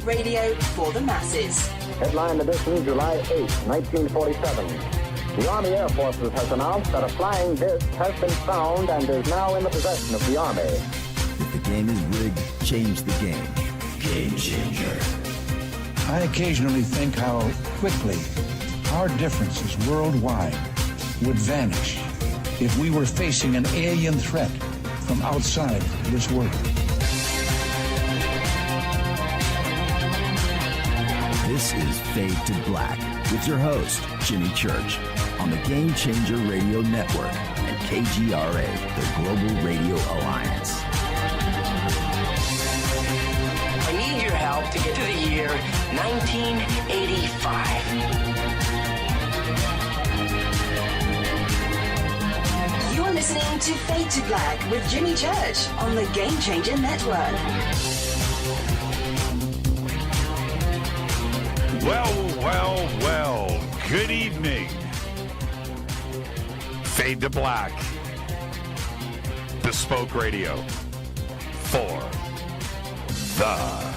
radio for the masses. Headline edition, July 8, 1947. The Army Air Forces has announced that a flying disc has been found and is now in the possession of the Army. If the game is rigged, change the game. Game changer. I occasionally think how quickly our differences worldwide would vanish if we were facing an alien threat from outside this world. This is Fade to Black with your host, Jimmy Church, on the Game Changer Radio Network and KGRA, the Global Radio Alliance. I need your help to get to the year 1985. You're listening to Fade to Black with Jimmy Church on the Game Changer Network. Well, good evening. Fade to Black. Bespoke radio for the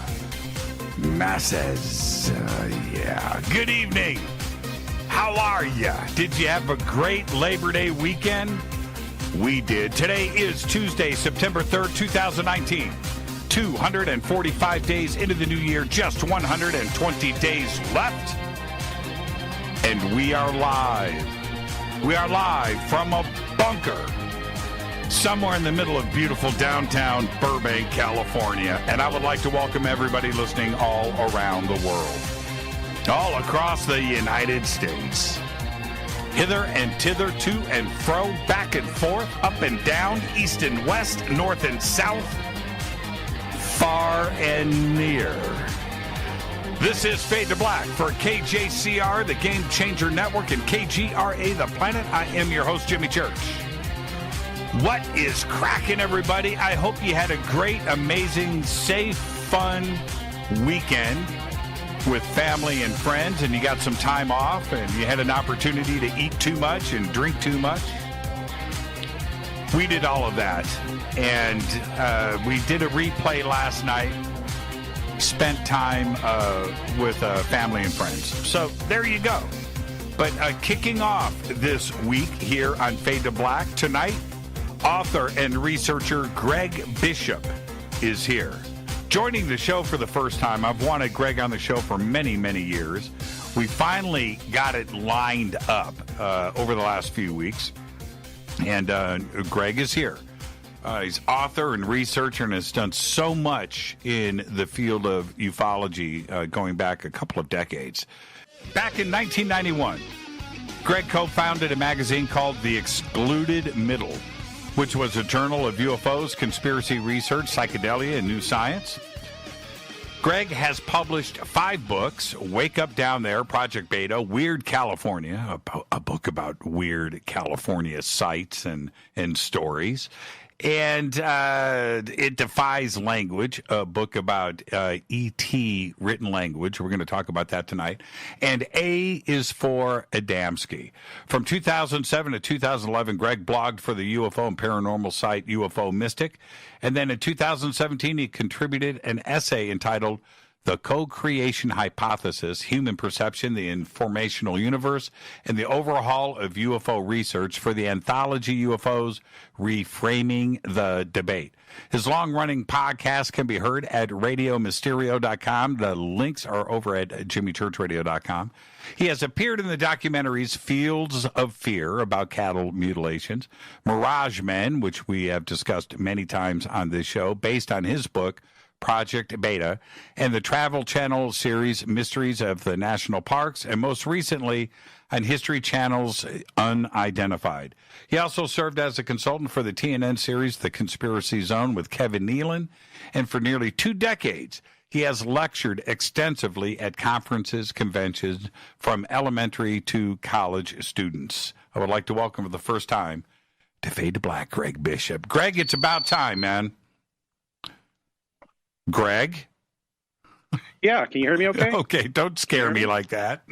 masses. Yeah. Good evening. How are ya? Did you have a great Labor Day weekend? We did. Today is Tuesday, September 3rd, 2019. 245 days into the new year, just 120 days left. And we are live. We are live from a bunker somewhere in the middle of beautiful downtown Burbank, California. And I would like to welcome everybody listening all around the world, all across the United States. Hither and thither, to and fro, back and forth, up and down, east and west, north and south, far and near. This is Fade to Black for KJCR, the Game Changer Network, and KGRA, The Planet. I am your host, Jimmy Church. What is cracking, everybody? I hope you had a great, amazing, safe, fun weekend with family and friends, and you got some time off, and you had an opportunity to eat too much and drink too much. We did all of that, and we did a replay last night, spent time with family and friends. So there you go. But kicking off this week here on Fade to Black, tonight, author and researcher Greg Bishop is here. Joining the show for the first time. I've wanted Greg on the show for many, many years. We finally got it lined up over the last few weeks. And Greg is here. He's author and researcher and has done so much in the field of ufology going back a couple of decades. Back in 1991, Greg co-founded a magazine called The Excluded Middle, which was a journal of UFOs, conspiracy research, psychedelia, and new science. Greg has published 5 books: Wake Up Down There, Project Beta, Weird California, a book about weird California sights and stories, and It Defies Language, a book about E.T. written language. We're going to talk about that tonight. And A is for Adamski. From 2007 to 2011, Greg blogged for the UFO and paranormal site UFO Mystic. And then in 2017, he contributed an essay entitled The Co-Creation Hypothesis, Human Perception, the Informational Universe, and the Overhaul of UFO Research for the anthology UFOs, Reframing the Debate. His long-running podcast can be heard at RadioMysterio.com. The links are over at JimmyChurchRadio.com. He has appeared in the documentaries Fields of Fear about cattle mutilations, Mirage Men, which we have discussed many times on this show, based on his book, Project Beta, and the Travel Channel series Mysteries of the National Parks, and most recently on History Channel's Unidentified. He also served as a consultant for the TNN series The Conspiracy Zone with Kevin Nealon, and for nearly 2 decades, he has lectured extensively at conferences, conventions, from elementary to college students. I would like to welcome for the first time to Fade to Black, Greg Bishop. Greg, it's about time, man. Greg? Yeah, can you hear me okay? Okay, don't scare me like that.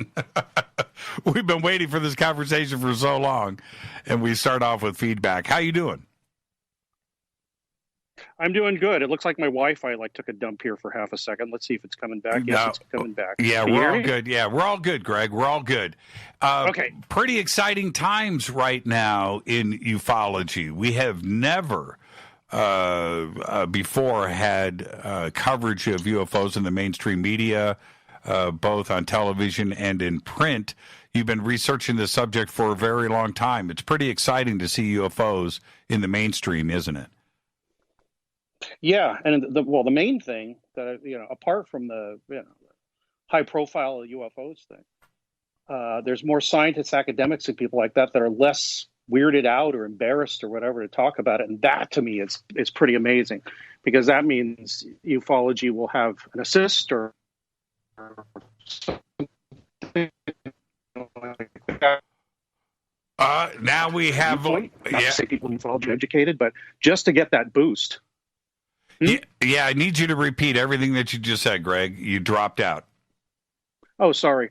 We've been waiting for this conversation for so long, and we start off with feedback. How you doing? I'm doing good. It looks like my Wi-Fi took a dump here for half a second. Let's see if it's coming back. Yes, No. it's coming back. Yeah, Can you we're hear all me? good. Yeah, we're all good, Greg. We're all good. Okay. Pretty exciting times right now in ufology. We have never before had coverage of UFOs in the mainstream media, both on television and in print. You've been researching this subject for a very long time. It's pretty exciting to see UFOs in the mainstream, isn't it? Yeah, and the main thing that apart from the high profile UFOs thing, there's more scientists, academics, and people like that are less weirded out or embarrassed or whatever to talk about it, and that to me is pretty amazing, because that means ufology will have an assist or Now we have, not to say people in ufology are educated, but just to get that boost. Yeah, I need you to repeat everything that you just said, Greg. You dropped out. Oh, sorry.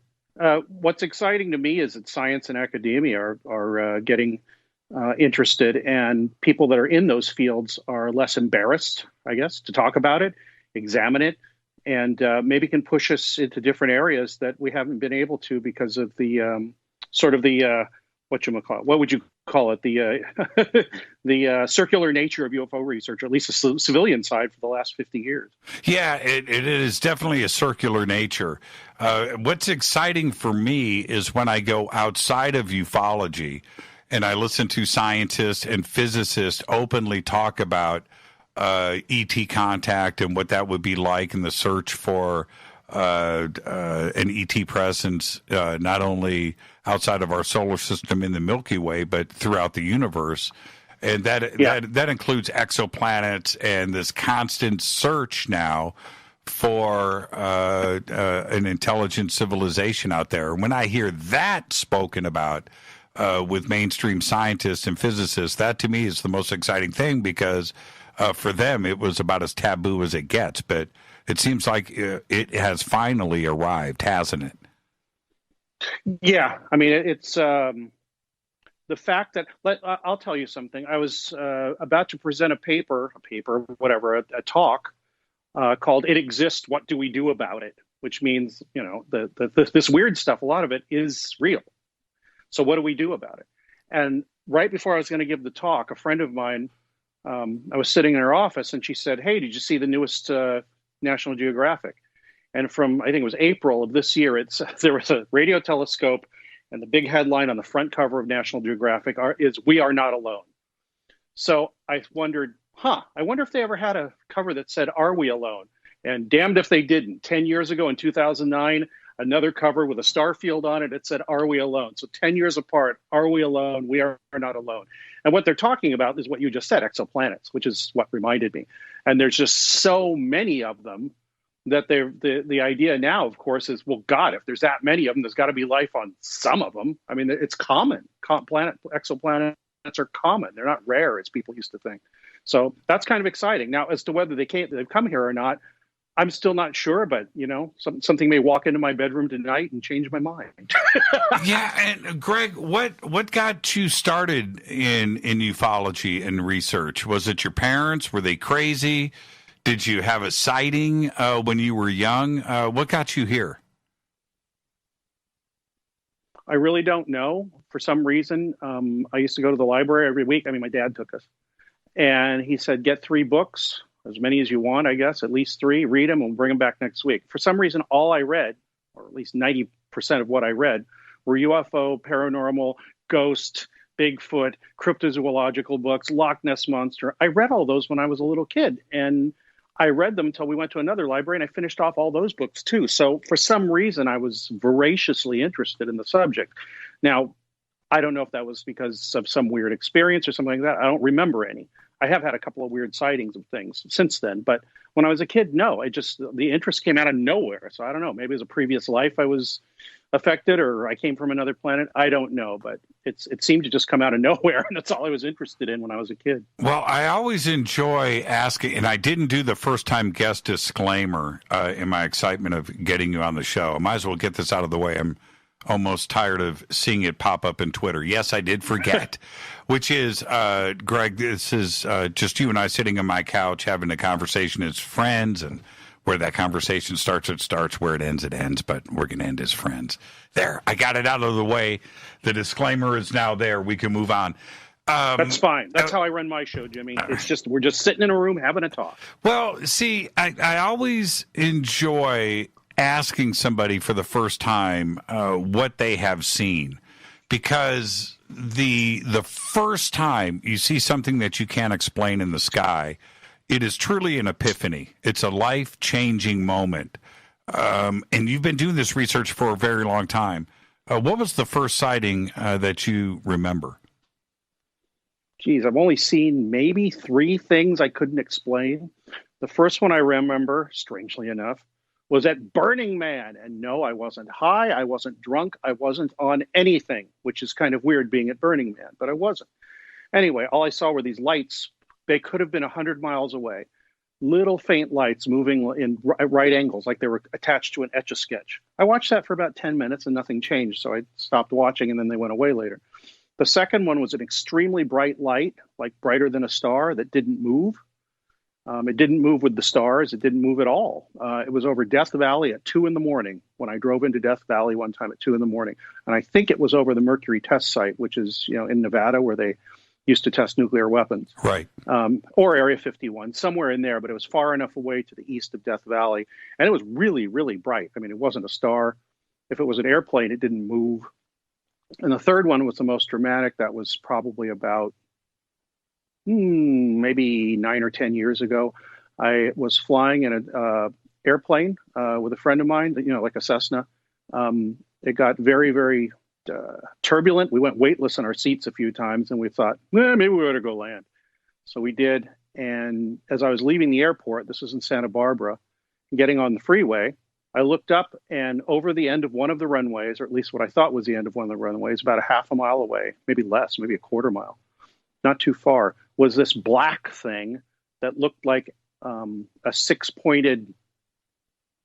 What's exciting to me is that science and academia are getting interested, and people that are in those fields are less embarrassed, I guess, to talk about it, examine it, and maybe can push us into different areas that we haven't been able to because of the what would you call it? The circular nature of UFO research, or at least the civilian side, for the last 50 years. Yeah, it is definitely a circular nature. What's exciting for me is when I go outside of ufology and I listen to scientists and physicists openly talk about ET contact and what that would be like in the search for an ET presence, not only outside of our solar system in the Milky Way, but throughout the universe. And that includes exoplanets and this constant search now for an intelligent civilization out there. When I hear that spoken about with mainstream scientists and physicists, that to me is the most exciting thing, because for them it was about as taboo as it gets. But it seems like it has finally arrived, hasn't it? Yeah, I mean, it's the fact that I'll tell you something. I was about to present a talk called "It Exists. What Do We Do About It?" Which means, this weird stuff, a lot of it is real. So what do we do about it? And right before I was going to give the talk, a friend of mine, I was sitting in her office, and she said, "Hey, did you see the newest National Geographic?" And from, I think it was April of this year, there was a radio telescope, and the big headline on the front cover of National Geographic is "We Are Not Alone." So I wondered, I wonder if they ever had a cover that said "Are We Alone?" And damned if they didn't. 10 years ago in 2009, another cover with a star field on it, it said "Are We Alone?" So 10 years apart, are we alone? We are not alone. And what they're talking about is what you just said, exoplanets, which is what reminded me. And there's just so many of them that the idea now, of course, is, well, God, if there's that many of them, there's got to be life on some of them. I mean, it's common. Exoplanets are common. They're not rare, as people used to think. So that's kind of exciting. Now, as to whether they've come here or not, I'm still not sure, but something may walk into my bedroom tonight and change my mind. Yeah, and Greg, what got you started in ufology and research? Was it your parents? Were they crazy? Did you have a sighting when you were young? What got you here? I really don't know. For some reason, I used to go to the library every week. I mean, my dad took us, and he said, "Get 3 books. As many as you want, I guess, at least 3, read them, and we'll bring them back next week." For some reason, all I read, or at least 90% of what I read, were UFO, paranormal, ghost, Bigfoot, cryptozoological books, Loch Ness Monster. I read all those when I was a little kid, and I read them until we went to another library, and I finished off all those books too. So for some reason, I was voraciously interested in the subject. Now, I don't know if that was because of some weird experience or something like that. I don't remember any. I have had a couple of weird sightings of things since then, but when I was a kid, no, the interest came out of nowhere. So I don't know, maybe it was a previous life I was affected, or I came from another planet. I don't know, but it seemed to just come out of nowhere, and that's all I was interested in when I was a kid. Well, I always enjoy asking, and I didn't do the first-time guest disclaimer in my excitement of getting you on the show. I might as well get this out of the way. I'm almost tired of seeing it pop up in Twitter. Yes, I did forget, which is, Greg, this is just you and I sitting on my couch having a conversation as friends, and where that conversation starts, it starts. Where it ends, but we're going to end as friends. There, I got it out of the way. The disclaimer is now there. We can move on. That's fine. That's how I run my show, Jimmy. It's just, we're just sitting in a room having a talk. Well, see, I always enjoy asking somebody for the first time what they have seen, because the first time you see something that you can't explain in the sky, it is truly an epiphany. It's a life-changing moment. And you've been doing this research for a very long time. What was the first sighting that you remember? Geez, I've only seen maybe 3 things I couldn't explain. The first one I remember, strangely enough, was at Burning Man. And no, I wasn't high. I wasn't drunk. I wasn't on anything, which is kind of weird being at Burning Man, but I wasn't. Anyway, all I saw were these lights. They could have been 100 miles away. Little faint lights moving in right angles, like they were attached to an Etch-a-Sketch. I watched that for about 10 minutes and nothing changed. So I stopped watching, and then they went away later. The second one was an extremely bright light, like brighter than a star, that didn't move. It didn't move with the stars. It didn't move at all. It was over Death Valley at 2 a.m. when I drove into Death Valley one time at 2 a.m. And I think it was over the Mercury test site, which is, in Nevada, where they used to test nuclear weapons. Right. Or Area 51, somewhere in there, but it was far enough away to the east of Death Valley. And it was really, really bright. I mean, it wasn't a star. If it was an airplane, it didn't move. And the third one was the most dramatic. That was probably about maybe 9 or 10 years ago. I was flying in an airplane with a friend of mine, like a Cessna. It got very, very turbulent. We went weightless in our seats a few times, and we thought, maybe we ought to go land. So we did. And as I was leaving the airport, this was in Santa Barbara, getting on the freeway, I looked up, and over the end of one of the runways, or at least what I thought was the end of one of the runways, about a half a mile away, maybe less, maybe a quarter mile, not too far, was this black thing that looked like a 6-pointed,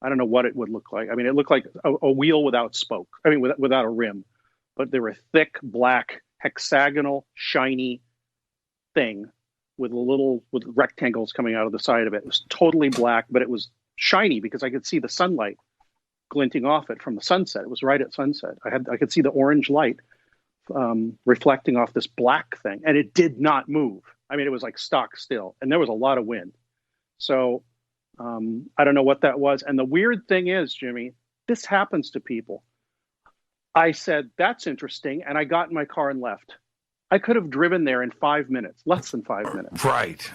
I don't know what it would look like. I mean, it looked like a wheel without spoke. I mean, without a rim. But they were thick, black, hexagonal, shiny thing with rectangles coming out of the side of it. It was totally black, but it was shiny because I could see the sunlight glinting off it from the sunset. It was right at sunset. I could see the orange light reflecting off this black thing, and it did not move. I mean, it was like stock still, and there was a lot of wind. So I don't know what that was. And the weird thing is, Jimmy, this happens to people. I said, that's interesting, and I got in my car and left. I could have driven there in 5 minutes, less than 5 minutes. Right.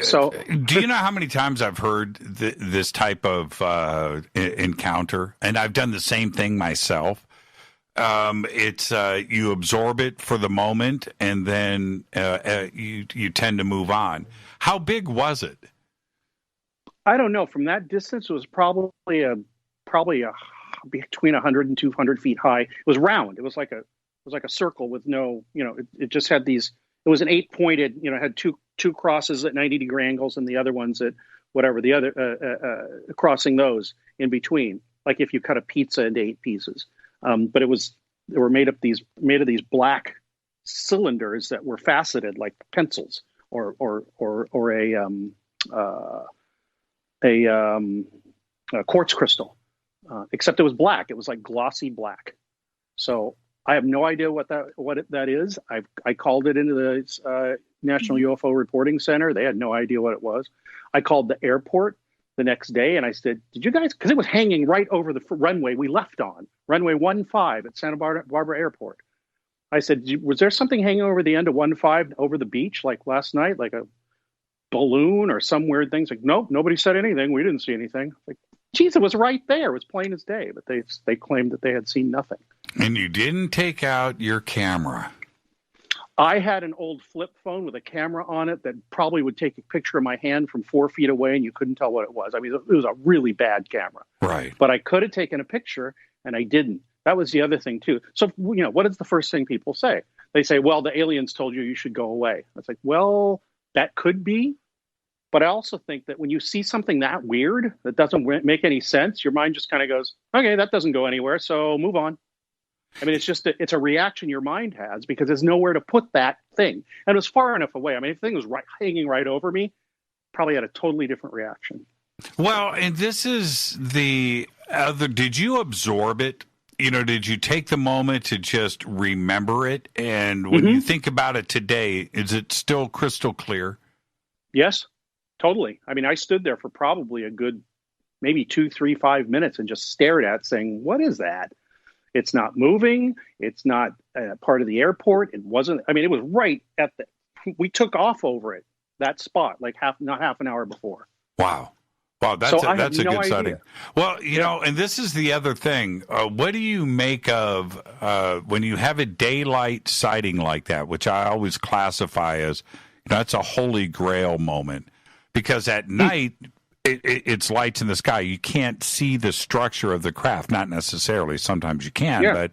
So, do you know how many times I've heard this type of encounter? And I've done the same thing myself. It's you absorb it for the moment, and then you tend to move on. How big was it? I don't know. From that distance, it was probably between 100 and 200 feet high. It was round. It was like a circle with no, it just had these. It was an 8-pointed. It had two crosses at 90-degree angles, and the other ones at whatever the other crossing those in between. Like if you cut a pizza into 8 pieces. But they were made of these black cylinders that were faceted like pencils or a quartz crystal. Except it was black. It was like glossy black. So I have no idea what that is. I called it into the National UFO Reporting Center. They had no idea what it was. I called the airport the next day and I said, "Did you guys?" Because it was hanging right over the runway we left on, runway 15 at Santa Barbara Airport. I said, "Was there something hanging over the end of 15 over the beach like last night, like a balloon or some weird thing?" It's like, "Nope, nobody said anything. We didn't see anything." Like, geez, it was right there. It was plain as day. But they claimed that they had seen nothing. And you didn't take out your camera. I had an old flip phone with a camera on it that probably would take a picture of my hand from 4 feet away, and you couldn't tell what it was. I mean, it was a really bad camera. Right. But I could have taken a picture, and I didn't. That was the other thing, too. So, what is the first thing people say? They say, well, the aliens told you should go away. It's like, well, that could be. But I also think that when you see something that weird that doesn't make any sense, your mind just kind of goes, okay, that doesn't go anywhere, so move on. I mean, it's a reaction your mind has because there's nowhere to put that thing. And it was far enough away. I mean, if the thing was hanging right over me, probably had a totally different reaction. Well, and this is the other, did you absorb it? You know, did you take the moment to just remember it? And when you think about it today, is it still crystal clear? Yes, totally. I mean, I stood there for probably a good, maybe 2, 3, 5 minutes and just stared at it saying, what is that? It's not moving. It's not part of the airport. It wasn't, I mean, it was right at we took off over it, that spot, like not half an hour before. Wow. Wow, that's a good sighting. Well, you know, and this is the other thing. What do you make of when you have a daylight sighting like that, which I always classify as, you know, that's a holy grail moment, because at night it's lights in the sky. You can't see the structure of the craft. Not necessarily. Sometimes you can,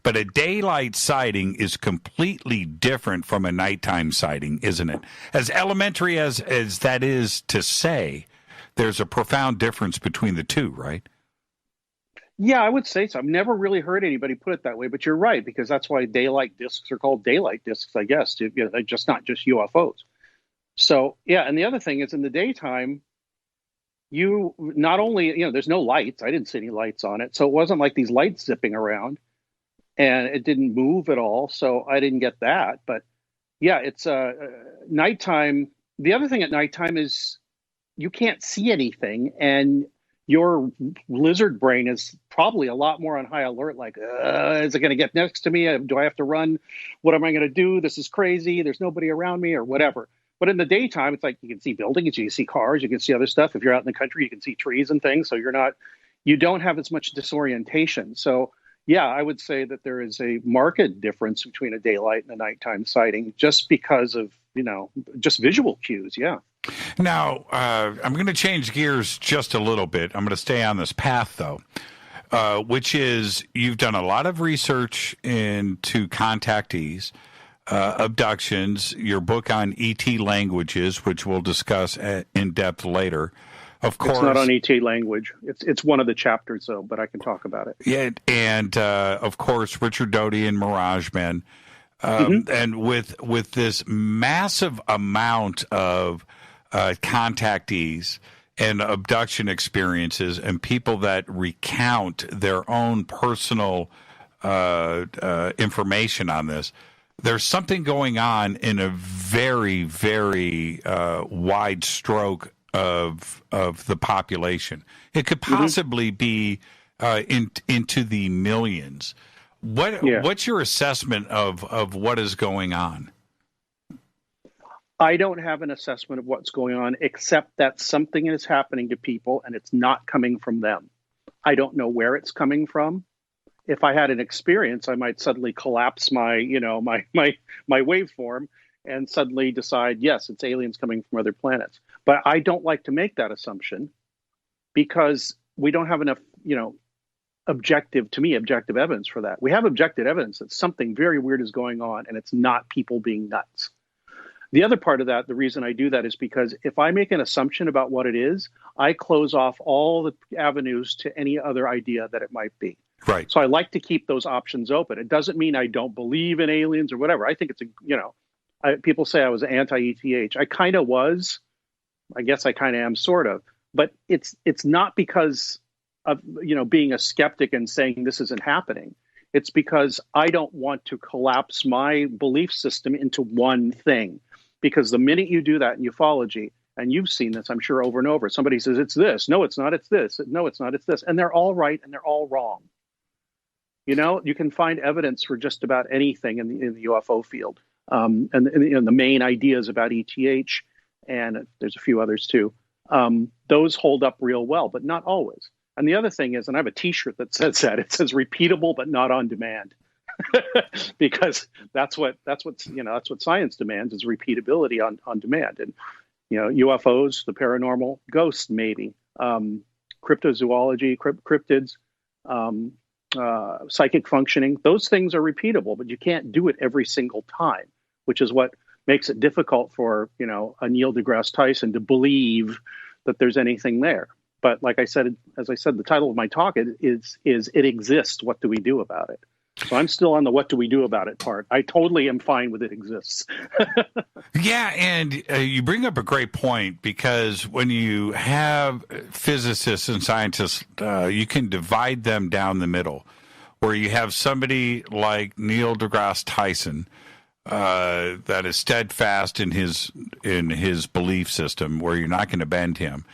but a daylight sighting is completely different from a nighttime sighting, isn't it? As elementary as that is to say, there's a profound difference between the two, right? Yeah, I would say so. I've never really heard anybody put it that way, but you're right, because that's why daylight discs are called daylight discs, I guess. They're just not just UFOs. So, yeah, and the other thing is in the daytime, you not only, you know, there's no lights. I didn't see any lights on it. So it wasn't like these lights zipping around, and it didn't move at all. So I didn't get that. But yeah, it's nighttime. The other thing at nighttime is you can't see anything, and your lizard brain is probably a lot more on high alert. Like, is it going to get next to me? Do I have to run? What am I going to do? This is crazy. There's nobody around me, or whatever. But in the daytime, it's like you can see buildings, you can see cars, you can see other stuff. If you're out in the country, you can see trees and things. So you don't have as much disorientation. So yeah, I would say that there is a marked difference between a daylight and a nighttime sighting, just because of, you know, just visual cues. Yeah. Now, I'm going to change gears just a little bit. I'm going to stay on this path, though, which is you've done a lot of research into contactees, abductions, your book on ET languages, which we'll discuss in depth later. Of course, it's not on ET language. It's one of the chapters, though, but I can talk about it. Yeah, and of course, Richard Doty and Mirage Men, and with this massive amount of contactees and abduction experiences and people that recount their own personal information on this, there's something going on in a very, very wide stroke of the population. It could possibly be into the millions. What's your assessment of what is going on? I don't have an assessment of what's going on, except that something is happening to people and it's not coming from them. I don't know where it's coming from. If I had an experience, I might suddenly collapse my waveform and suddenly decide, yes, it's aliens coming from other planets. But I don't like to make that assumption because we don't have enough, objective evidence for that. We have objective evidence that something very weird is going on, and it's not people being nuts. The other part of that, the reason I do that is because if I make an assumption about what it is, I close off all the avenues to any other idea that it might be. Right. So I like to keep those options open. It doesn't mean I don't believe in aliens or whatever. I think it's people say I was anti-ETH. I kind of was. I guess I kind of am, sort of. But it's not because of being a skeptic and saying this isn't happening. It's because I don't want to collapse my belief system into one thing. Because the minute you do that in ufology, and you've seen this, I'm sure, over and over, somebody says it's this. No, it's not. It's this. No, it's not. It's this. And they're all right and they're all wrong. You can find evidence for just about anything in the UFO field. And the main ideas about ETH, and there's a few others too, those hold up real well, but not always. And the other thing is, and I have a T-shirt that says that, it says repeatable but not on demand, because that's what science demands, is repeatability on demand. And UFOs, the paranormal, ghosts, maybe, cryptozoology, cryptids, psychic functioning, those things are repeatable, but you can't do it every single time, which is what makes it difficult for, a Neil deGrasse Tyson to believe that there's anything there. But like I said, as I said, the title of my talk is It Exists. What do we do about it? So I'm still on the what do we do about it part. I totally am fine with it exists. Yeah, and you bring up a great point, because when you have physicists and scientists, you can divide them down the middle, where you have somebody like Neil deGrasse Tyson that is steadfast in his belief system, where you're not going to bend him.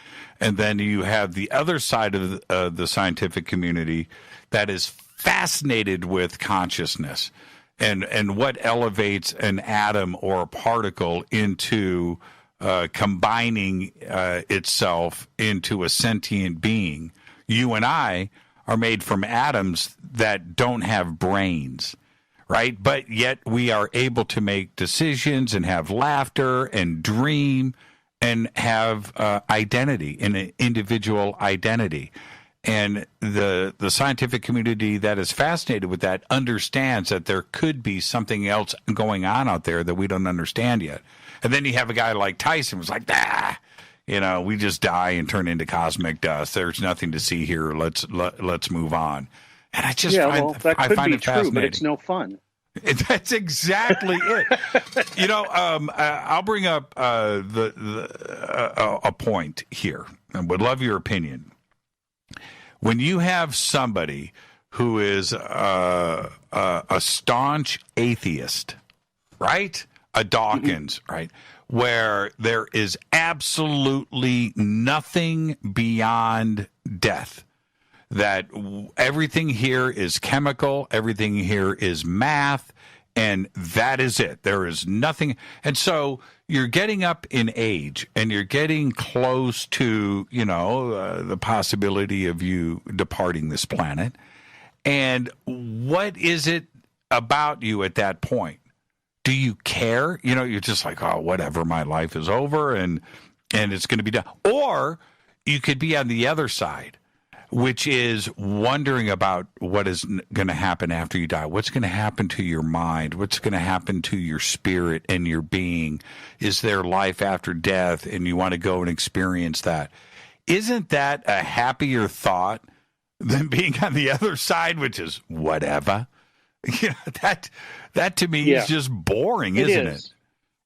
And then you have the other side of the scientific community that is fascinated with consciousness and what elevates an atom or a particle into combining itself into a sentient being. You and I are made from atoms that don't have brains, right? But yet we are able to make decisions and have laughter and dream and have identity, an individual identity. And the scientific community that is fascinated with that understands that there could be something else going on out there that we don't understand yet. And then you have a guy like Tyson who's like, we just die and turn into cosmic dust. There's nothing to see here. Let's move on. And I just that could find be it true, fascinating. but it's no fun. That's exactly it. I'll bring up a point here, and would love your opinion. When you have somebody who is a staunch atheist, right? A Dawkins, right? Where there is absolutely nothing beyond death. That everything here is chemical, everything here is math, and that is it. There is nothing. And so you're getting up in age, and you're getting close to, the possibility of you departing this planet. And what is it about you at that point? Do you care? You're just like, oh, whatever, my life is over, and it's going to be done. Or you could be on the other side, which is wondering about what is going to happen after you die. What's going to happen to your mind? What's going to happen to your spirit and your being? Is there life after death? And you want to go and experience that. Isn't that a happier thought than being on the other side, which is whatever? That to me is just boring, isn't it?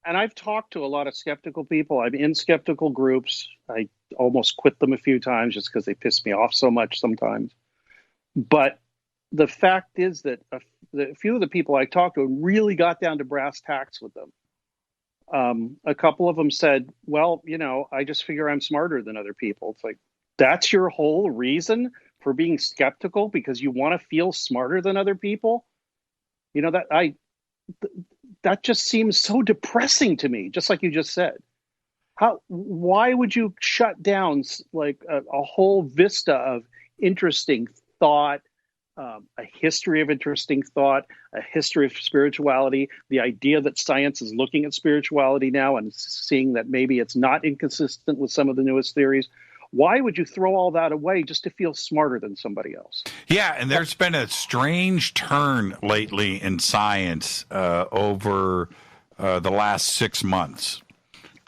And I've talked to a lot of skeptical people. I'm in skeptical groups. I almost quit them a few times just because they piss me off so much sometimes. But the fact is that a few of the people I talked to really got down to brass tacks with them. A couple of them said, well, I just figure I'm smarter than other people. It's like, that's your whole reason for being skeptical, because you want to feel smarter than other people? That just seems so depressing to me, just like you just said. Why would you shut down like a whole vista of interesting thought, a history of interesting thought, a history of spirituality, the idea that science is looking at spirituality now and seeing that maybe it's not inconsistent with some of the newest theories? Why would you throw all that away just to feel smarter than somebody else? Yeah, and there's been a strange turn lately in science over the last 6 months.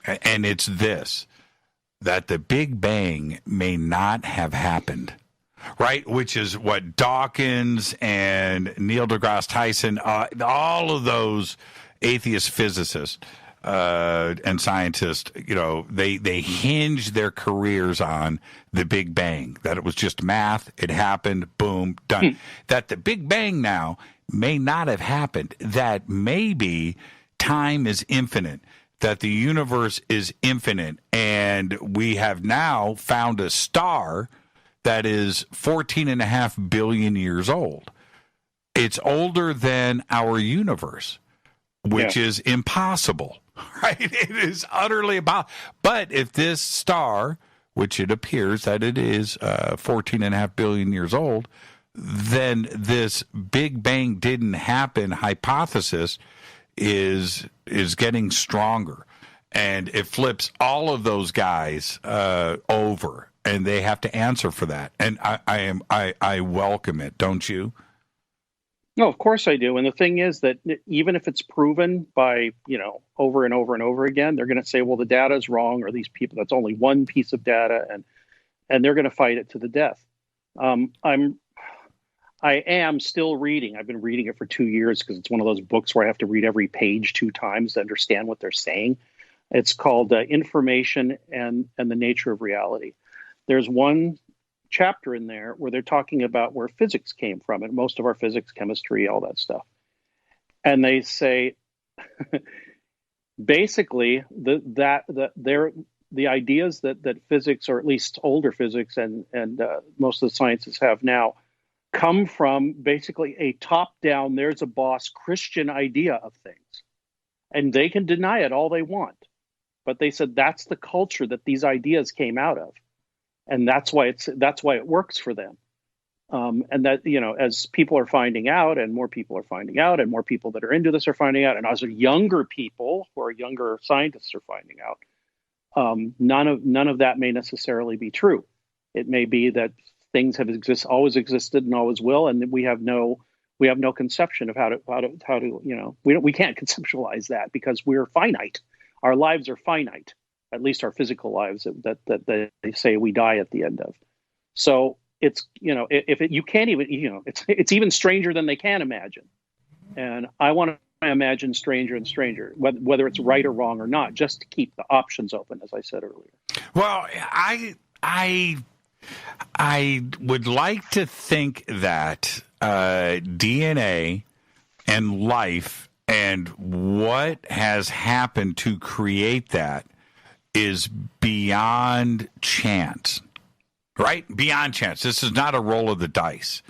And it's this, that the Big Bang may not have happened, right? Which is what Dawkins and Neil deGrasse Tyson, all of those atheist physicists and scientists, they hinge their careers on the Big Bang, that it was just math, it happened, boom, done. That the Big Bang now may not have happened, that maybe time is infinite, that the universe is infinite, and we have now found a star that is 14.5 billion years old. It's older than our universe, which is impossible, right? It is utterly impossible. But if this star, which it appears that it is 14.5 billion years old, then this Big Bang didn't happen hypothesis is getting stronger, and it flips all of those guys over, and they have to answer for that. And I welcome it, don't you? No, of course I do. And the thing is that even if it's proven by, over and over and over again, they're going to say, well, the data is wrong, or these people, that's only one piece of data, and they're going to fight it to the death. I am still reading. I've been reading it for 2 years because it's one of those books where I have to read every page 2 times to understand what they're saying. It's called Information and the Nature of Reality. There's one chapter in there where they're talking about where physics came from, and most of our physics, chemistry, all that stuff. And they say, basically, the ideas that physics, or at least older physics and most of the sciences have now, come from basically a top-down, there's a boss Christian idea of things. And they can deny it all they want. But they said that's the culture that these ideas came out of. And that's why it works for them. And that, as people are finding out, and more people are finding out, and more people that are into this are finding out, and also younger people who are younger scientists are finding out, none of that may necessarily be true. It may be that things have always existed and always will, and we have no conception of how to we can't conceptualize that because we're finite. Our lives are finite, at least our physical lives that they say we die at the end of. So it's, you can't even, it's even stranger than they can imagine. And I want to imagine stranger and stranger, whether it's right or wrong or not, just to keep the options open, as I said earlier. Well, I would like to think that DNA and life and what has happened to create that is beyond chance, right? Beyond chance. This is not a roll of the dice.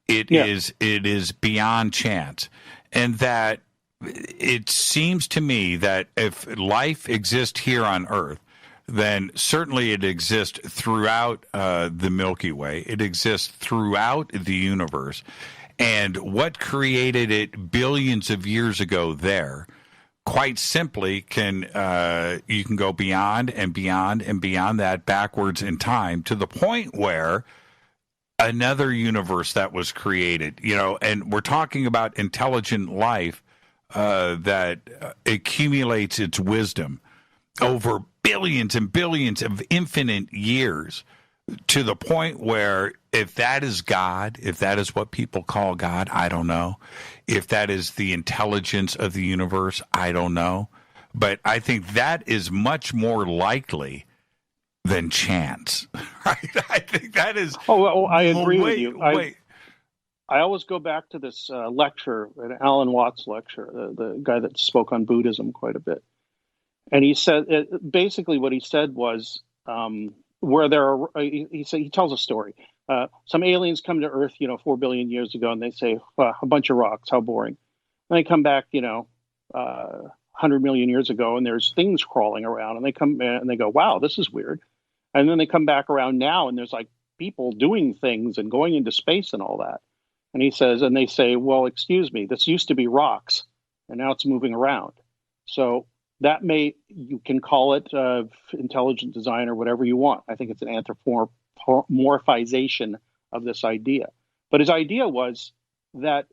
It is beyond chance. And that it seems to me that if life exists here on Earth, then certainly it exists throughout the Milky Way. It exists throughout the universe. And what created it billions of years ago there, quite simply, you can go beyond and beyond and beyond that backwards in time to the point where another universe that was created, and we're talking about intelligent life that accumulates its wisdom over billions and billions of infinite years, to the point where if that is God, if that is what people call God, I don't know. If that is the intelligence of the universe, I don't know. But I think that is much more likely than chance, right? I think that is. Oh, well, I agree with you. I always go back to this lecture, an Alan Watts lecture, the guy that spoke on Buddhism quite a bit. And he said, basically what he said was, where there are, he tells a story. Some aliens come to Earth, 4 billion years ago, and they say, a bunch of rocks, how boring. And they come back, 100 million years ago, and there's things crawling around, and they come and they go, wow, this is weird. And then they come back around now, and there's like people doing things and going into space and all that. And he says, and they say, well, excuse me, this used to be rocks, and now it's moving around. So that you can call it intelligent design or whatever you want. I think it's an anthropomorphization of this idea. But his idea was that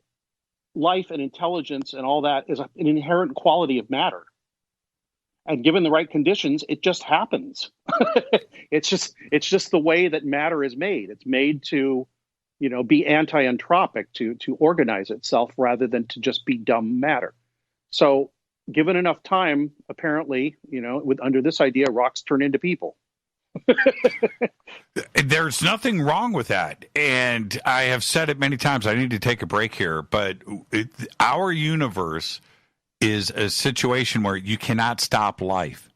life and intelligence and all that is an inherent quality of matter. And given the right conditions, it just happens. It's just the way that matter is made. It's made to, be anti-entropic, to organize itself rather than to just be dumb matter. So given enough time, apparently, under this idea, rocks turn into people. There's nothing wrong with that. And I have said it many times. I need to take a break here. But our universe is a situation where you cannot stop life,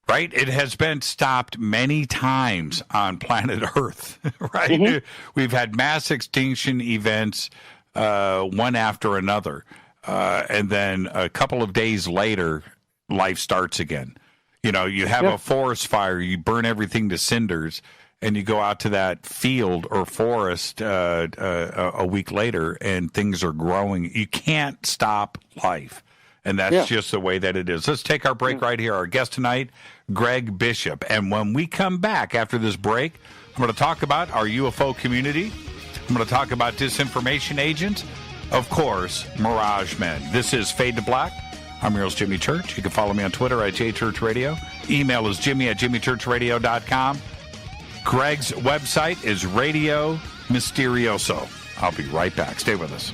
right? It has been stopped many times on planet Earth, right? Mm-hmm. We've had mass extinction events, one after another. And then a couple of days later, life starts again. You have a forest fire, you burn everything to cinders, and you go out to that field or forest a week later, and things are growing. You can't stop life. And that's just the way that it is. Let's take our break right here. Our guest tonight, Greg Bishop. And when we come back after this break, I'm going to talk about our UFO community. I'm going to talk about disinformation agents. of course, Mirage Men. This is Fade to Black. I'm your host, Jimmy Church. You can follow me on Twitter at JChurchRadio. Email is jimmy@jimmychurchradio.com. Greg's website is Radio Mysterioso. I'll be right back. Stay with us.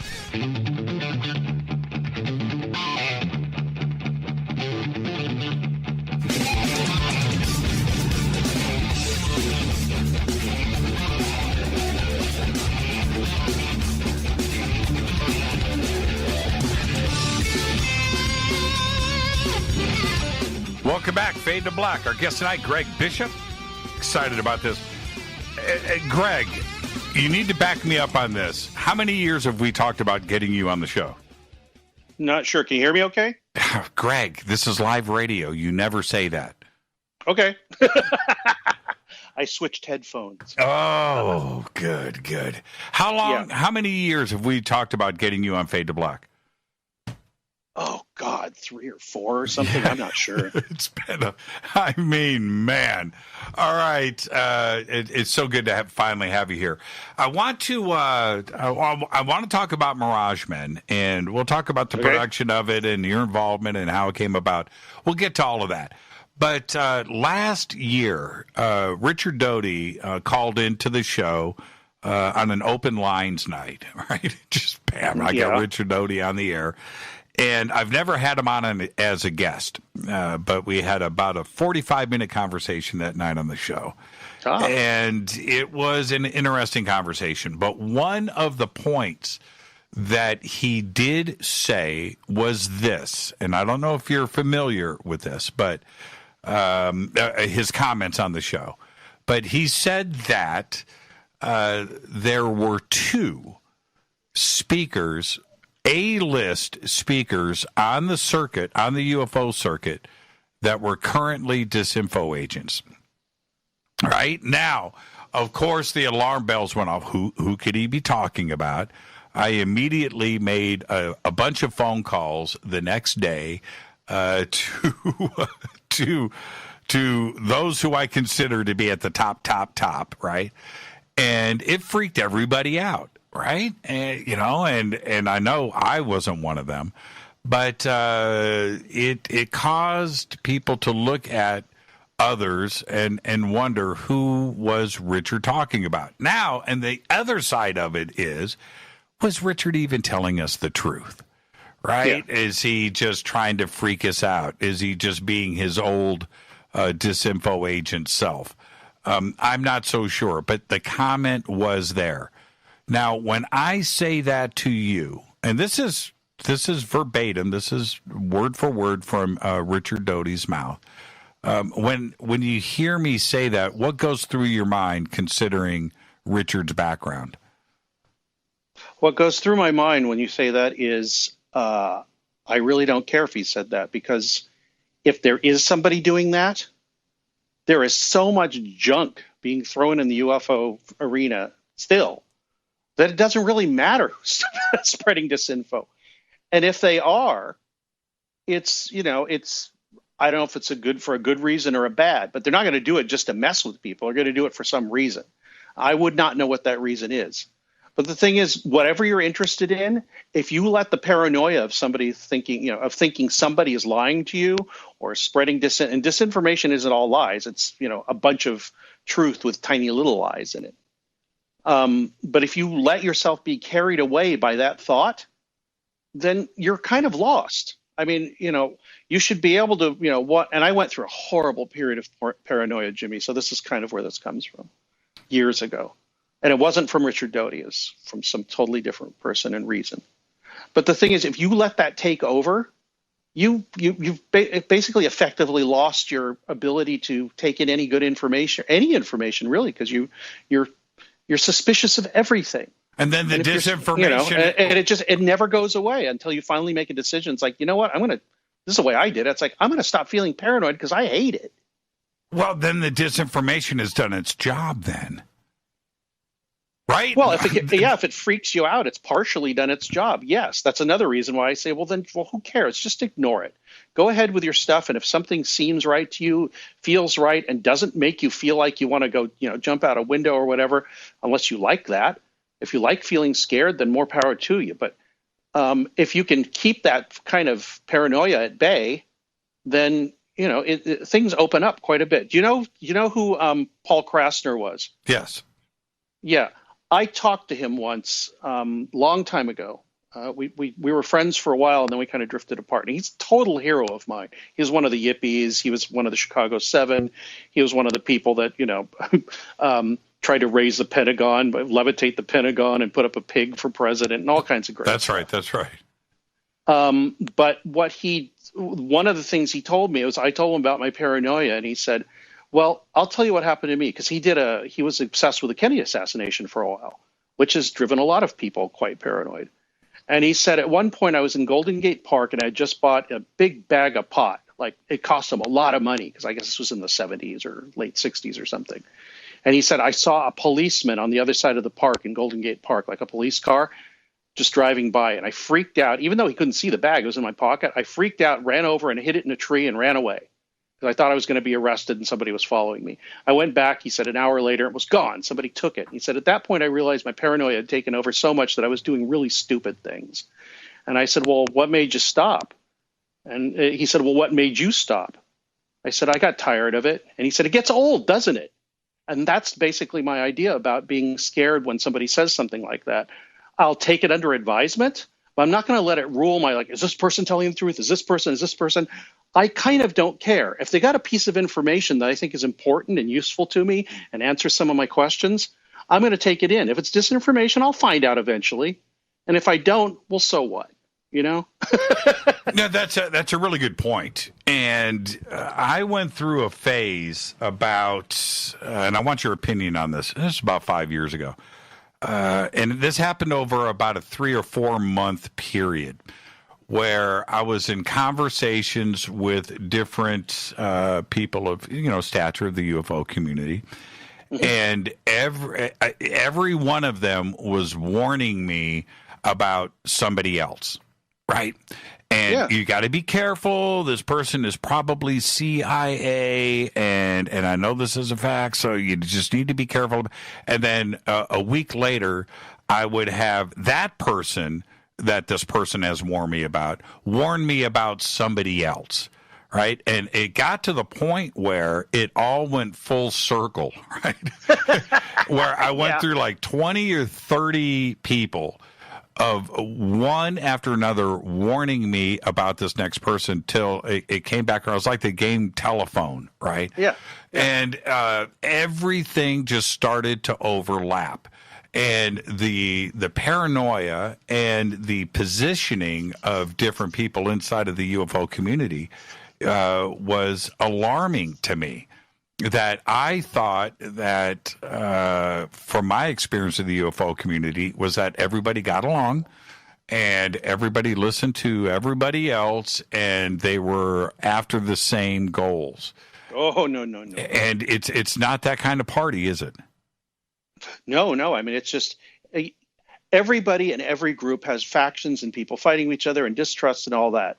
Welcome back, Fade to Black. Our guest tonight, Greg Bishop. Excited about this. Greg, you need to back me up on this. How many years have we talked about getting you on the show? Not sure. Can you hear me okay? Greg, this is live radio. You never say that. Okay. I switched headphones. Oh, good. How long, how many years have we talked about getting you on Fade to Black? Oh, God, 3 or 4 or something. Yeah. I'm not sure. It's been man. All right. It's so good to finally have you here. I want to talk about Mirage Men, and we'll talk about the production of it and your involvement and how it came about. We'll get to all of that. But last year, Richard Doty called into the show on an open lines night, right? Just bam, I got Richard Doty on the air. And I've never had him on as a guest, but we had about a 45-minute conversation that night on the show. Oh. And it was an interesting conversation. But one of the points that he did say was this, and I don't know if you're familiar with this, but his comments on the show. But he said that there were 2 speakers, A-list speakers on the circuit, on the UFO circuit, that were currently disinfo agents. Right? Now, of course, the alarm bells went off. Who could he be talking about? I immediately made a bunch of phone calls the next day to those who I consider to be at the top, right? And it freaked everybody out. Right. And, and I know I wasn't one of them, but it caused people to look at others and wonder who was Richard talking about. Now, and the other side of it is, was Richard even telling us the truth? Right. Yeah. Is he just trying to freak us out? Is he just being his old disinfo agent self? I'm not so sure, but the comment was there. Now, when I say that to you, and this is verbatim, this is word for word from Richard Doty's mouth. When you hear me say that, what goes through your mind considering Richard's background? What goes through my mind when you say that is I really don't care if he said that, because if there is somebody doing that, there is so much junk being thrown in the UFO arena still, that it doesn't really matter who's spreading disinfo. And if they are, it's I don't know if it's for a good reason or a bad, but they're not going to do it just to mess with people. They're going to do it for some reason. I would not know what that reason is. But the thing is, whatever you're interested in, if you let the paranoia of somebody thinking somebody is lying to you or spreading and disinformation isn't all lies. It's, a bunch of truth with tiny little lies in it. But if you let yourself be carried away by that thought, then you're kind of lost. I mean, you should be able to, and I went through a horrible period of paranoia, Jimmy. So this is kind of where this comes from years ago. And it wasn't from Richard Doty, it's from some totally different person and reason. But the thing is, if you let that take over, you've basically effectively lost your ability to take in any good information, any information really, because you're suspicious of everything. And then the disinformation, and it never goes away until you finally make a decision. It's like, you know what, this is the way I did it. It's like, I'm going to stop feeling paranoid because I hate it. Well, then the disinformation has done its job then. Right? Well, if it freaks you out, it's partially done its job. Yes, that's another reason why I say, well, who cares? Just ignore it. Go ahead with your stuff, and if something seems right to you, feels right, and doesn't make you feel like you want to go, jump out a window or whatever, unless you like that. If you like feeling scared, then more power to you. But if you can keep that kind of paranoia at bay, then things open up quite a bit. Do you know who Paul Krasner was? Yes. Yeah, I talked to him once, long time ago. We were friends for a while, and then we kind of drifted apart. And he's a total hero of mine. He was one of the Yippies. He was one of the Chicago 7. He was one of the people that tried to raise the Pentagon, levitate the Pentagon, and put up a pig for president, and all kinds of great That's stuff. right. That's right. But one of the things he told me was, I told him about my paranoia, and he said, well, I'll tell you what happened to me, because he was obsessed with the Kennedy assassination for a while, which has driven a lot of people quite paranoid. And he said, at one point I was in Golden Gate Park, and I just bought a big bag of pot. Like, it cost him a lot of money, because I guess this was in the 70s or late 60s or something. And he said, I saw a policeman on the other side of the park in Golden Gate Park, like a police car, just driving by. And I freaked out, even though he couldn't see the bag, it was in my pocket. I freaked out, ran over and hit it in a tree and ran away, because I thought I was going to be arrested and somebody was following me. I went back, he said, an hour later, it was gone. Somebody took it. He said, at that point, I realized my paranoia had taken over so much that I was doing really stupid things. And I said, well, what made you stop? And he said, well, what made you stop? I said, I got tired of it. And he said, it gets old, doesn't it? And that's basically my idea about being scared when somebody says something like that. I'll take it under advisement, but I'm not going to let it rule my, is this person telling the truth? Is this person? I kind of don't care. If they got a piece of information that I think is important and useful to me and answers some of my questions, I'm going to take it in. If it's disinformation, I'll find out eventually. And if I don't, well, so what? No, that's a really good point. And I went through a phase about, and I want your opinion on this. This is about 5 years ago. And this happened over about a 3 or 4 month period, where I was in conversations with different people of stature of the UFO community, and every one of them was warning me about somebody else, right? And you got to be careful. This person is probably CIA, and I know this is a fact, so you just need to be careful. And then a week later, I would have that person that this person has warn me about somebody else, right? And it got to the point where it all went full circle, right? Where I went through like 20 or 30 people of one after another warning me about this next person till it came back. I was like the game telephone, right? Yeah. And everything just started to overlap. And the paranoia and the positioning of different people inside of the UFO community was alarming to me. That I thought that, from my experience of the UFO community, was that everybody got along and everybody listened to everybody else, and they were after the same goals. Oh, no. And it's not that kind of party, is it? No. I mean, it's just everybody in every group has factions and people fighting each other and distrust and all that.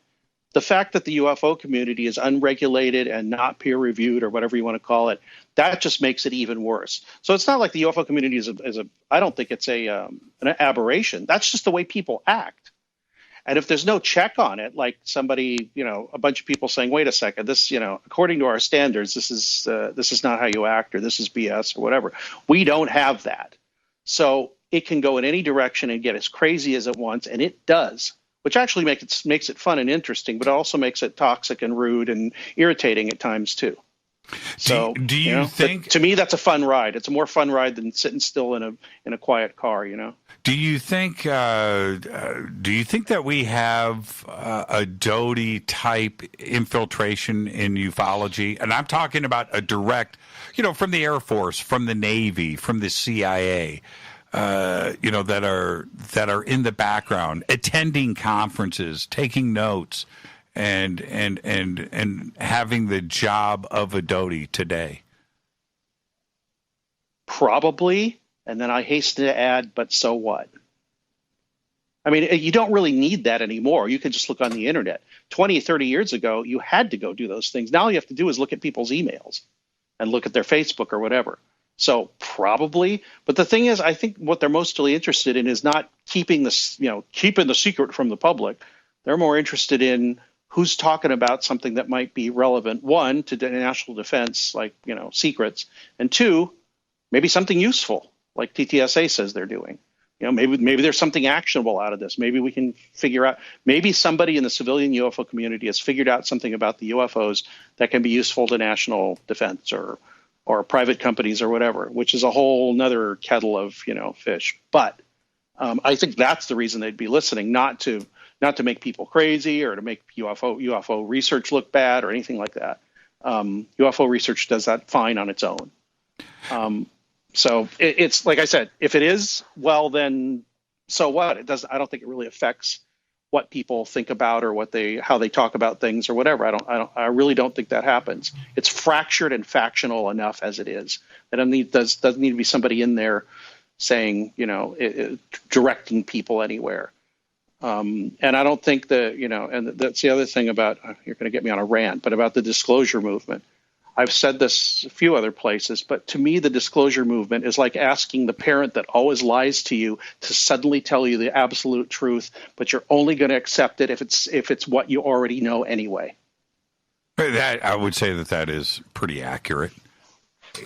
The fact that the UFO community is unregulated and not peer-reviewed, or whatever you want to call it, that just makes it even worse. So it's not like the UFO community is I don't think it's an aberration. That's just the way people act. And if there's no check on it, like somebody, a bunch of people saying, wait a second, this, according to our standards, this is not how you act, or this is BS or whatever. We don't have that. So it can go in any direction and get as crazy as it wants, and it does. Which actually makes it fun and interesting, but also makes it toxic and rude and irritating at times too. So, do you think? To me, that's a fun ride. It's a more fun ride than sitting still in a quiet car. Do you think? Do you think that we have a Doty type infiltration in ufology? And I'm talking about a direct, from the Air Force, from the Navy, from the CIA. That are in the background, attending conferences, taking notes, and having the job of a Doty today? Probably, and then I hasten to add, but so what? I mean, you don't really need that anymore. You can just look on the internet. 20, 30 years ago, you had to go do those things. Now all you have to do is look at people's emails and look at their Facebook or whatever. So probably, but the thing is, I think what they're mostly interested in is not keeping this, keeping the secret from the public. They're more interested in who's talking about something that might be relevant, one, to the national defense, like, secrets, and two, maybe something useful, like TTSA says they're doing. Maybe there's something actionable out of this. Maybe we can figure out, maybe somebody in the civilian UFO community has figured out something about the UFOs that can be useful to national defense or private companies or whatever, which is a whole nother kettle of, fish. But I think that's the reason they'd be listening, not to make people crazy or to make UFO research look bad or anything like that. UFO research does that fine on its own. So it's like I said, if it is, well, then so what? It doesn't. I don't think it really affects what people think about or how they talk about things or whatever. I really don't think that happens. It's fractured and factional enough as it is. That doesn't need to be somebody in there saying, directing people anywhere. And I don't think and that's the other thing about, you're going to get me on a rant, but about the disclosure movement. I've said this a few other places, but to me, the disclosure movement is like asking the parent that always lies to you to suddenly tell you the absolute truth, but you're only going to accept it if it's what you already know anyway. That I would say that is pretty accurate.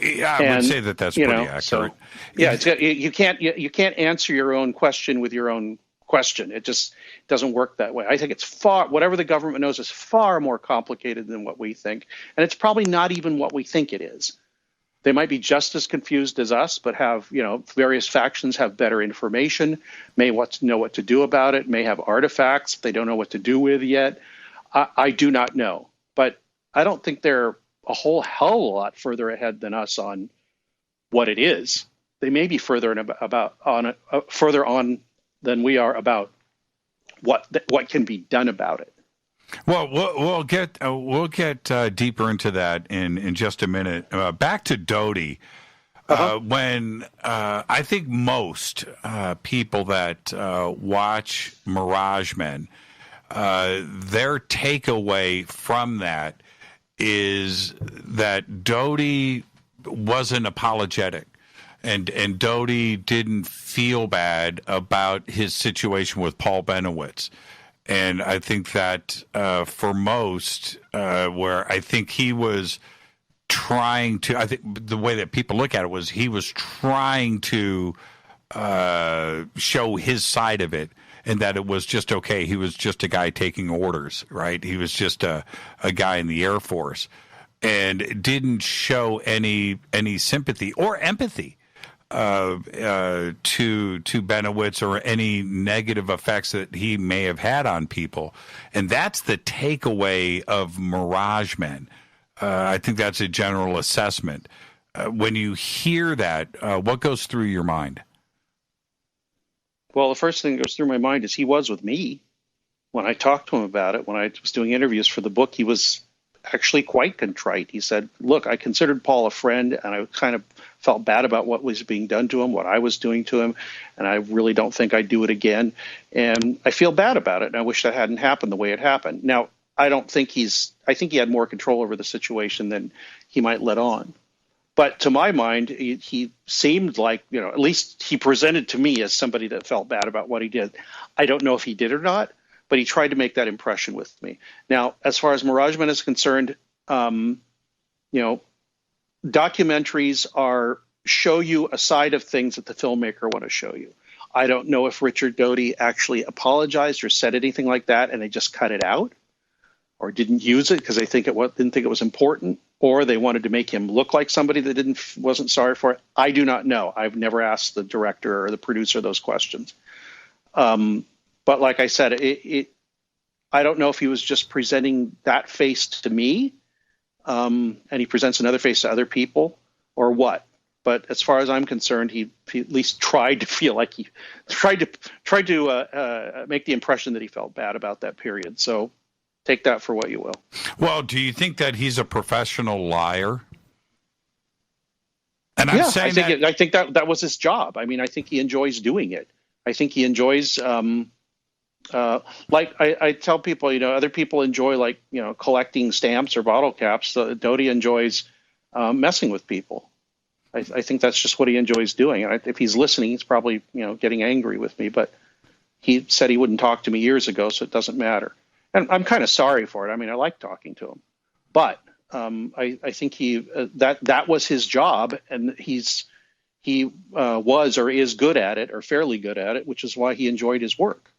I would say that's pretty accurate. So, yeah, you can't answer your own question with your own question. It just doesn't work that way. I think whatever the government knows is far more complicated than what we think. And it's probably not even what we think it is. They might be just as confused as us, but have, various factions have better information, may know what to do about it, may have artifacts they don't know what to do with yet. I do not know. But I don't think they're a whole hell of a lot further ahead than us on what it is. They may be further on than we are about what can be done about it. Well, we'll get deeper into that in just a minute. Back to Doty. When I think most people that watch Mirage Men, their takeaway from that is that Doty wasn't apologetic. And Doty didn't feel bad about his situation with Paul Benowitz. And I think that for most, where I think he was trying to, I think the way that people look at it was he was trying to show his side of it, and that it was just okay. He was just a guy taking orders, right? He was just a guy in the Air Force, and didn't show any sympathy or empathy to Benowitz or any negative effects that he may have had on people. And that's the takeaway of Mirage Men. I think that's a general assessment. When you hear that, what goes through your mind? Well, the first thing that goes through my mind is he was with me when I talked to him about it. When I was doing interviews for the book, he was actually quite contrite. He said, look, I considered Paul a friend, and I kind of felt bad about what was being done to him, what I was doing to him, and I really don't think I'd do it again. And I feel bad about it, and I wish that hadn't happened the way it happened. Now, I think he had more control over the situation than he might let on. But to my mind, he seemed like, at least he presented to me as somebody that felt bad about what he did. I don't know if he did or not, but he tried to make that impression with me. Now, as far as Mirage Men is concerned, documentaries show you a side of things that the filmmaker want to show you. I don't know if Richard Doty actually apologized or said anything like that, and they just cut it out, or didn't use it because they didn't think it was important, or they wanted to make him look like somebody that wasn't sorry for it. I do not know. I've never asked the director or the producer those questions. But like I said, I don't know if he was just presenting that face to me, and he presents another face to other people, or what. But as far as I'm concerned, he at least tried to feel like he tried to make the impression that he felt bad about that period. So take that for what you will. Well, do you think that he's a professional liar? And yeah, I think that was his job. I mean, I think he enjoys doing it. I think he enjoys, like I tell people, other people enjoy collecting stamps or bottle caps. Doty enjoys messing with people. I think that's just what he enjoys doing. And if he's listening, he's probably, getting angry with me. But he said he wouldn't talk to me years ago, so it doesn't matter. And I'm kind of sorry for it. I mean, I like talking to him, but I think that was his job, and he was or is good at it, or fairly good at it, which is why he enjoyed his work.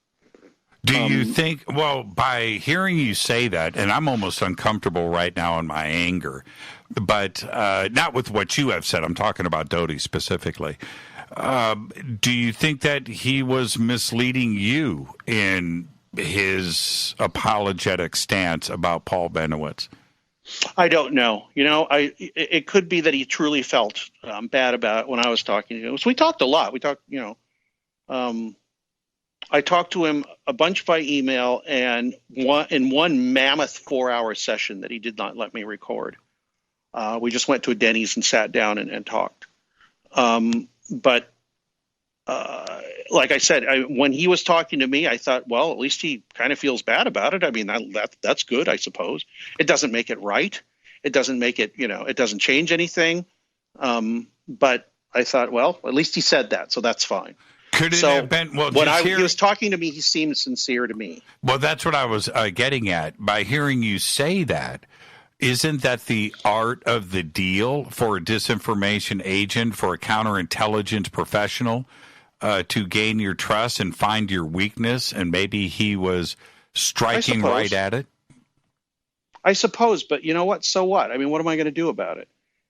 Do you think, well, by hearing you say that, and I'm almost uncomfortable right now in my anger, but not with what you have said, I'm talking about Doty specifically. Do you think that he was misleading you in his apologetic stance about Paul Benowitz? I don't know. It could be that he truly felt bad about it when I was talking to him. So we talked a lot. We talked, I talked to him a bunch by email and in one mammoth 4-hour session that he did not let me record. We just went to a Denny's and sat down and talked. But like I said, when he was talking to me, I thought, well, at least he kind of feels bad about it. I mean, that's good, I suppose. It doesn't make it right. It doesn't make it, it doesn't change anything. But I thought, well, at least he said that, so that's fine. Could it have been? Well, when he was talking to me, he seemed sincere to me. Well, that's what I was getting at. By hearing you say that, isn't that the art of the deal for a disinformation agent, for a counterintelligence professional, to gain your trust and find your weakness? And maybe he was striking right at it? I suppose, but you know what? So what? I mean, what am I going to do about it?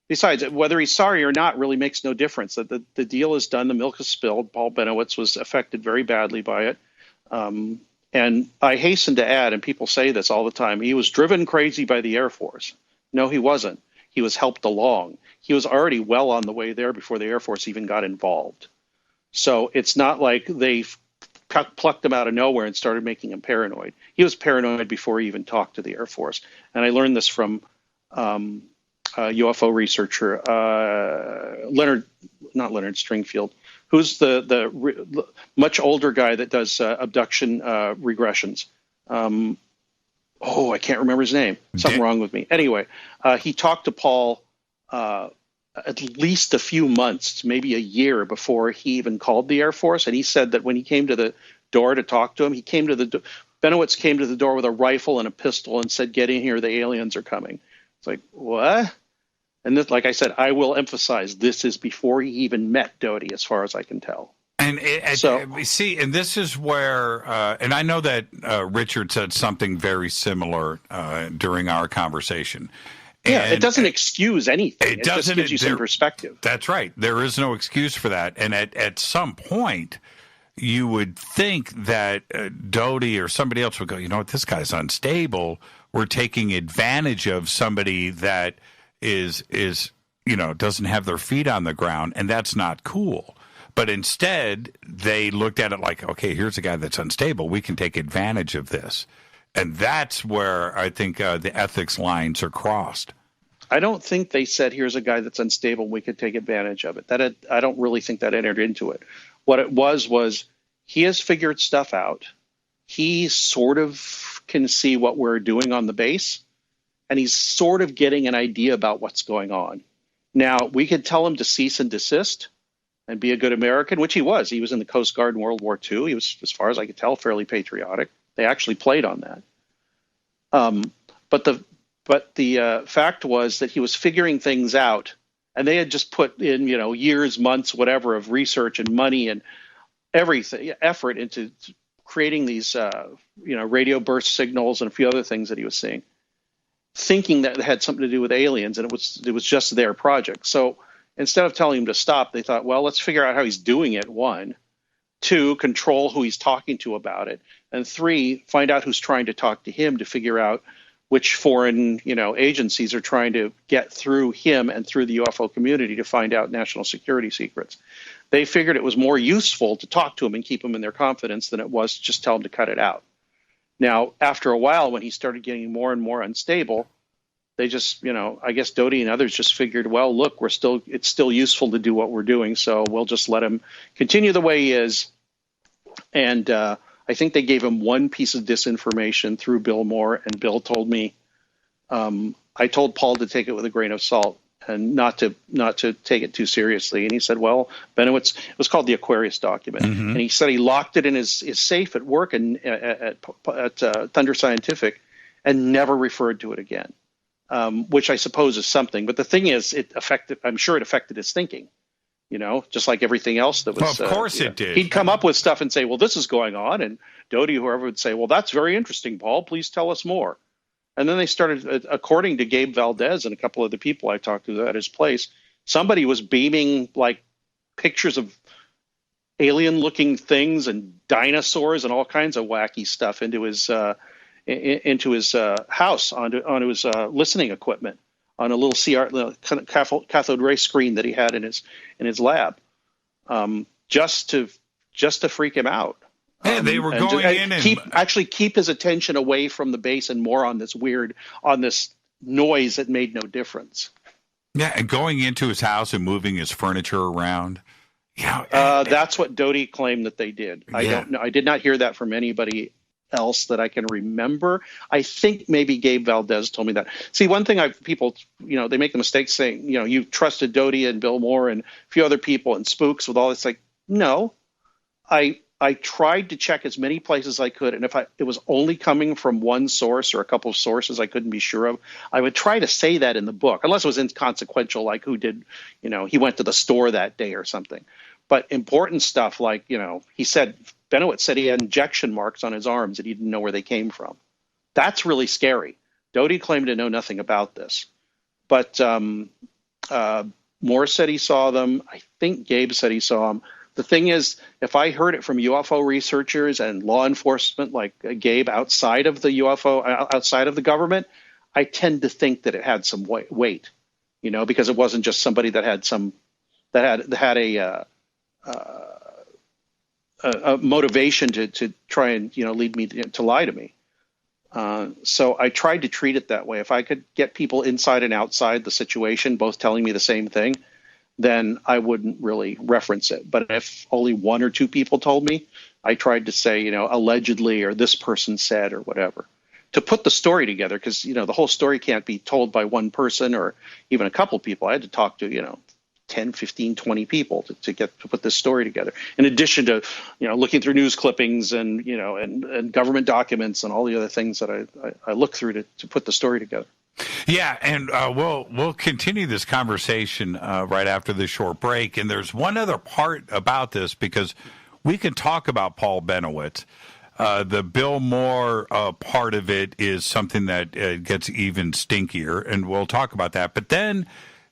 Besides, whether he's sorry or not really makes no difference. The deal is done. The milk is spilled. Paul Benowitz was affected very badly by it. And I hasten to add, and people say this all the time, he was driven crazy by the Air Force. No, he wasn't. He was helped along. He was already well on the way there before the Air Force even got involved. So it's not like they plucked him out of nowhere and started making him paranoid. He was paranoid before he even talked to the Air Force. And I learned this from UFO researcher not Leonard Stringfield, who's the much older guy that does abduction regressions. I can't remember his name. Something wrong with me. Anyway, he talked to Paul at least a few months, maybe a year before he even called the Air Force, and he said that when he came to the door to talk to him, Benowitz came to the door with a rifle and a pistol and said, "Get in here, the aliens are coming." It's like, what? And this, like I said, I will emphasize, this is before he even met Doty, as far as I can tell. And and this is where, and I know that Richard said something very similar during our conversation. Yeah, and it doesn't excuse anything. It doesn't, just gives you some perspective. That's right. There is no excuse for that. And at some point, you would think that Doty or somebody else would go, you know what, this guy's unstable. We're taking advantage of somebody that is doesn't have their feet on the ground, and that's not cool. But instead, they looked at it like, okay, here's a guy that's unstable. We can take advantage of this. And that's where I think the ethics lines are crossed. I don't think they said, here's a guy that's unstable, we could take advantage of it. I don't really think that entered into it. What it was he has figured stuff out. He sort of can see what we're doing on the base, and he's sort of getting an idea about what's going on. Now, we could tell him to cease and desist and be a good American, which he was. He was in the Coast Guard in World War II. He was, as far as I could tell, fairly patriotic. They actually played on that. But the fact was that he was figuring things out, and they had just put in, years, months, whatever, of research and money and everything, effort into creating these, radio burst signals and a few other things that he was seeing, thinking that it had something to do with aliens, and it was just their project. So instead of telling him to stop, they thought, well, let's figure out how he's doing it, 1. 2, control who he's talking to about it. And 3, find out who's trying to talk to him to figure out which foreign, agencies are trying to get through him and through the UFO community to find out national security secrets. They figured it was more useful to talk to him and keep him in their confidence than it was to just tell him to cut it out. Now, after a while, when he started getting more and more unstable, they just, I guess Doty and others just figured, well, look, it's still useful to do what we're doing, so we'll just let him continue the way he is. And I think they gave him one piece of disinformation through Bill Moore, and Bill told me, I told Paul to take it with a grain of salt. and not to take it too seriously. And he said, well, Benowitz, it was called the Aquarius document, and he said he locked it in his safe at work and at Thunder Scientific, and never referred to it again, which I suppose is something. But the thing is, I'm sure it affected his thinking. Just like everything else that was. Well, of course it did. He'd come up with stuff and say, well, this is going on. And Doty, whoever, would say, well, that's very interesting, Paul. Please tell us more. And then they started, according to Gabe Valdez and a couple of the people I talked to at his place, somebody was beaming like pictures of alien-looking things and dinosaurs and all kinds of wacky stuff into his house, onto his listening equipment, on a little cathode ray screen that he had in his lab, just to freak him out. Yeah, they were going in and keep his attention away from the base and more on this noise that made no difference. Yeah, and going into his house and moving his furniture around. Yeah, that's what Doty claimed that they did. I don't know. I did not hear that from anybody else that I can remember. I think maybe Gabe Valdez told me that. See, one thing people, they make the mistake saying, you trusted Doty and Bill Moore and a few other people and spooks with all this. Like, no, I tried to check as many places as I could, and if it was only coming from one source or a couple of sources I couldn't be sure of, I would try to say that in the book, unless it was inconsequential, like who did, he went to the store that day or something. But important stuff like, he said, Benowitz said he had injection marks on his arms and he didn't know where they came from. That's really scary. Doty claimed to know nothing about this. But Moore said he saw them. I think Gabe said he saw them. The thing is, if I heard it from UFO researchers and law enforcement like Gabe outside of the outside of the government, I tend to think that it had some weight, because it wasn't just somebody that had a motivation to try and lead me to lie to me. So I tried to treat it that way. If I could get people inside and outside the situation both telling me the same thing, then I wouldn't really reference it. But if only one or two people told me, I tried to say, allegedly, or this person said, or whatever, to put the story together, because the whole story can't be told by one person or even a couple people. I had to talk to 10, 15, 20 people to put this story together. In addition to, looking through news clippings and, and government documents and all the other things that I look through to put the story together. Yeah, and we'll continue this conversation right after this short break. And there's one other part about this, because we can talk about Paul Benowitz. The Bill Moore part of it is something that gets even stinkier, and we'll talk about that. But then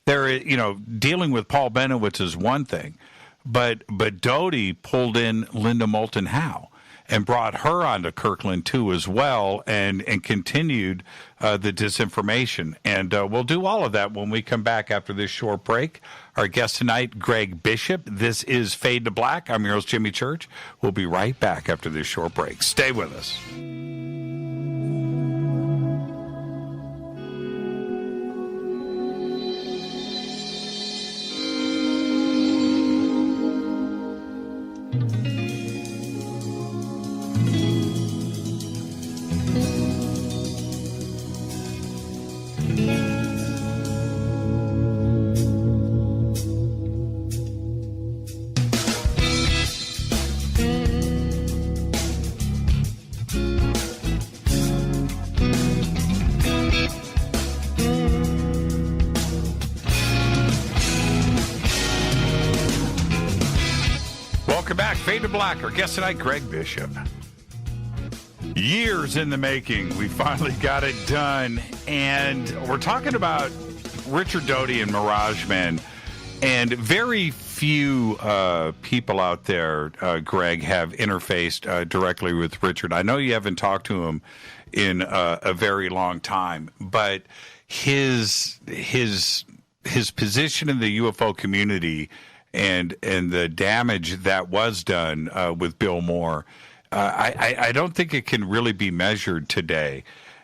dealing with Paul Benowitz is one thing, but Doty pulled in Linda Moulton Howe and brought her onto Kirkland too as well, and continued the disinformation. And we'll do all of that when we come back after this short break. Our guest tonight, Greg Bishop. This is Fade to Black. I'm your host, Jimmy Church. We'll be right back after this short break. Stay with us. Welcome back. Fade to Black. Our guest tonight, Greg Bishop. Years in the making. We finally got it done. And we're talking about Richard Doty and Mirage Men. And very few people out there, Greg, have interfaced directly with Richard. I know you haven't talked to him in a very long time, but his position in the UFO community and the damage that was done with Bill Moore, I don't think it can really be measured today.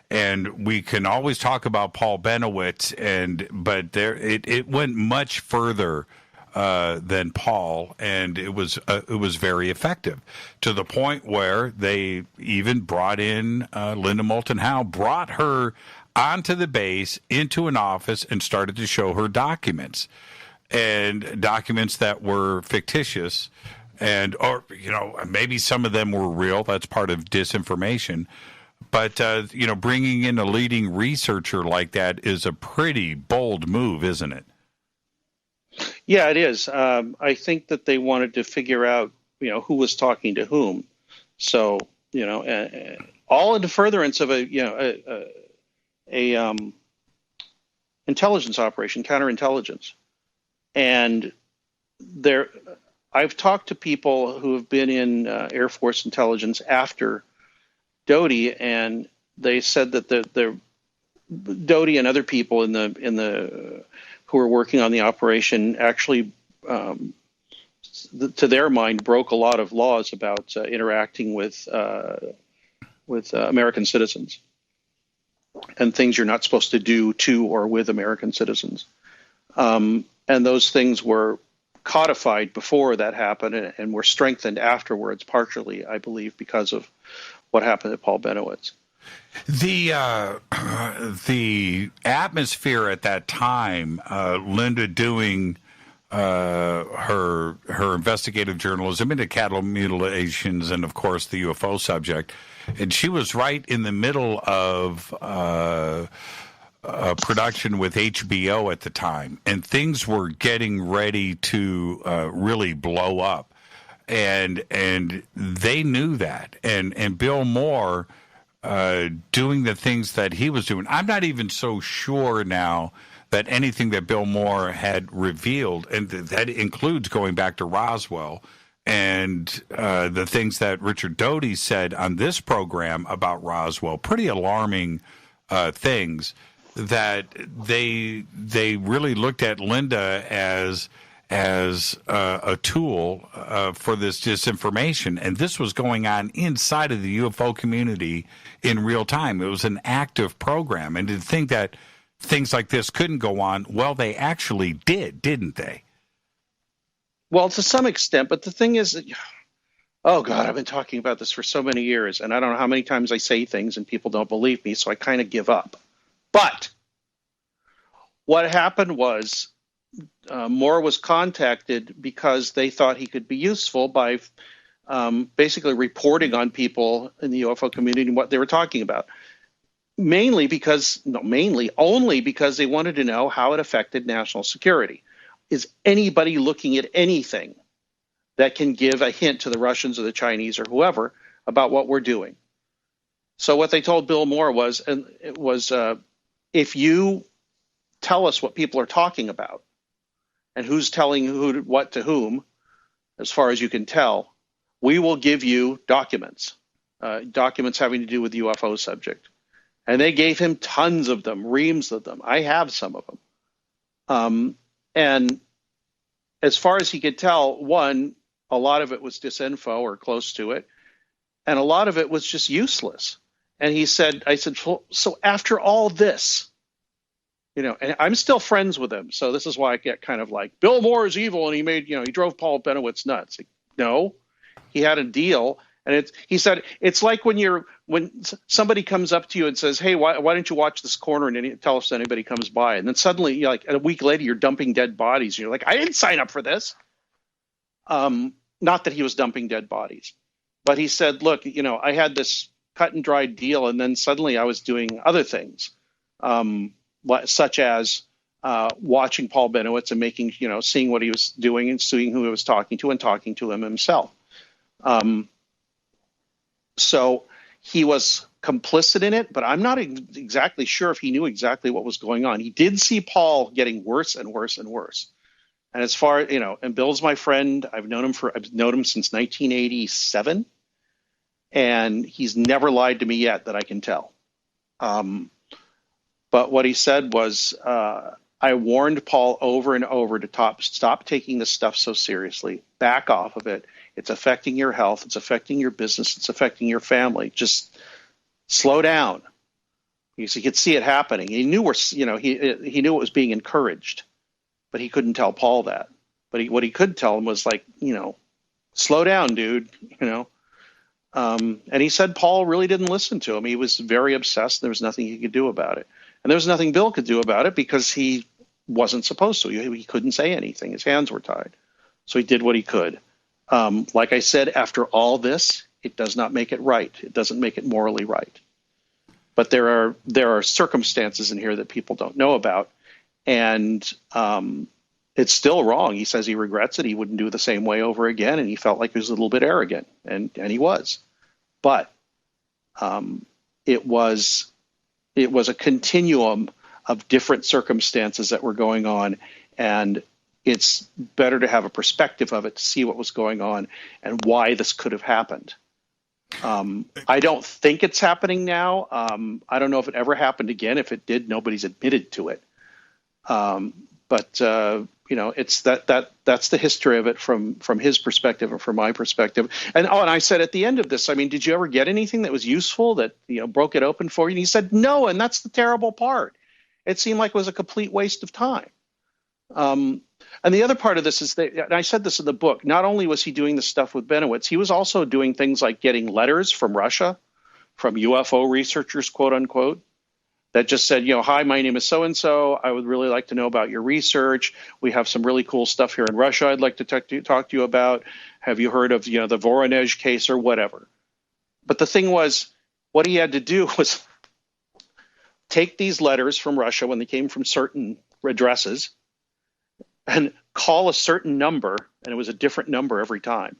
And we can always talk about Paul Benowitz, but it went much further than Paul, and it was very effective, to the point where they even brought in Linda Moulton Howe, brought her onto the base, into an office, and started to show her documents, and documents that were fictitious, or maybe some of them were real. That's part of disinformation. But bringing in a leading researcher like that is a pretty bold move, isn't it? Yeah, it is. I think that they wanted to figure out, who was talking to whom. So, all in the furtherance of a intelligence operation, counterintelligence. And I've talked to people who have been in Air Force intelligence after Doty, and they said that the Doty and other people in the who were working on the operation actually, to their mind, broke a lot of laws about interacting with American citizens and things you're not supposed to do to or with American citizens. And those things were codified before that happened and were strengthened afterwards, partially, I believe, because of what happened at Paul Benowitz. The atmosphere at that time, Linda doing her investigative journalism into cattle mutilations and, of course, the UFO subject, and she was right in the middle of production with HBO at the time, and things were getting ready to really blow up, and they knew that, and Bill Moore doing the things that he was doing. I'm not even so sure now that anything that Bill Moore had revealed, and that includes going back to Roswell, and the things that Richard Doty said on this program about Roswell, pretty alarming things, that they really looked at Linda as a tool for this disinformation. And this was going on inside of the UFO community in real time. It was an active program. And to think that things like this couldn't go on, well, they actually did, didn't they? Well, to some extent. But the thing is, oh, God, I've been talking about this for so many years, and I don't know how many times I say things and people don't believe me, so I kind of give up. But what happened was Moore was contacted because they thought he could be useful by basically reporting on people in the UFO community and what they were talking about. Only because they wanted to know how it affected national security. Is anybody looking at anything that can give a hint to the Russians or the Chinese or whoever about what we're doing? So what they told Bill Moore was, if you tell us what people are talking about and who's telling what to whom, as far as you can tell, we will give you documents having to do with the UFO subject. And they gave him tons of them, reams of them. I have some of them. And as far as he could tell, a lot of it was disinfo or close to it, and a lot of it was just useless. And I said, so after all this, and I'm still friends with him, so this is why I get kind of like, Bill Moore is evil, and he drove Paul Benowitz nuts. Like, no, he had a deal, and he said it's like when somebody comes up to you and says, hey, why don't you watch this corner and tell us if anybody comes by, and then suddenly, a week later, you're dumping dead bodies, and you're like, I didn't sign up for this. Not that he was dumping dead bodies, but he said, look, I had this cut and dried deal, and then suddenly I was doing other things. Such as watching Paul Benowitz and seeing what he was doing and seeing who he was talking to and talking to him himself. So he was complicit in it, but I'm not exactly sure if he knew exactly what was going on. He did see Paul getting worse and worse and worse. And as far, and Bill's my friend. I've known him since 1987, and he's never lied to me yet that I can tell. But what he said was, I warned Paul over and over to stop taking this stuff so seriously. Back off of it. It's affecting your health. It's affecting your business. It's affecting your family. Just slow down. He could see it happening. He knew he knew it was being encouraged, but he couldn't tell Paul that. But what he could tell him was slow down, dude. And he said Paul really didn't listen to him. He was very obsessed. There was nothing he could do about it. And there was nothing Bill could do about it because he wasn't supposed to. He couldn't say anything. His hands were tied. So he did what he could. Like I said, after all this, it does not make it right. It doesn't make it morally right. But there are circumstances in here that people don't know about. And it's still wrong. He says he regrets it. He wouldn't do it the same way over again. And he felt like he was a little bit arrogant. And he was. But it was a continuum of different circumstances that were going on. And it's better to have a perspective of it to see what was going on and why this could have happened. I don't think it's happening now. I don't know if it ever happened again. If it did, nobody's admitted to it. But it's that's the history of it from his perspective and from my perspective. And I said at the end of this, I mean, did you ever get anything that was useful that, broke it open for you? And he said, no. And that's the terrible part. It seemed like it was a complete waste of time. And the other part of this is that, and I said this in the book, not only was he doing this stuff with Benowitz, he was also doing things like getting letters from Russia, from UFO researchers, quote unquote, that just said, hi, my name is so-and-so. I would really like to know about your research. We have some really cool stuff here in Russia I'd like to talk to you about. Have you heard of, the Voronezh case or whatever? But the thing was, what he had to do was take these letters from Russia when they came from certain addresses and call a certain number, and it was a different number every time,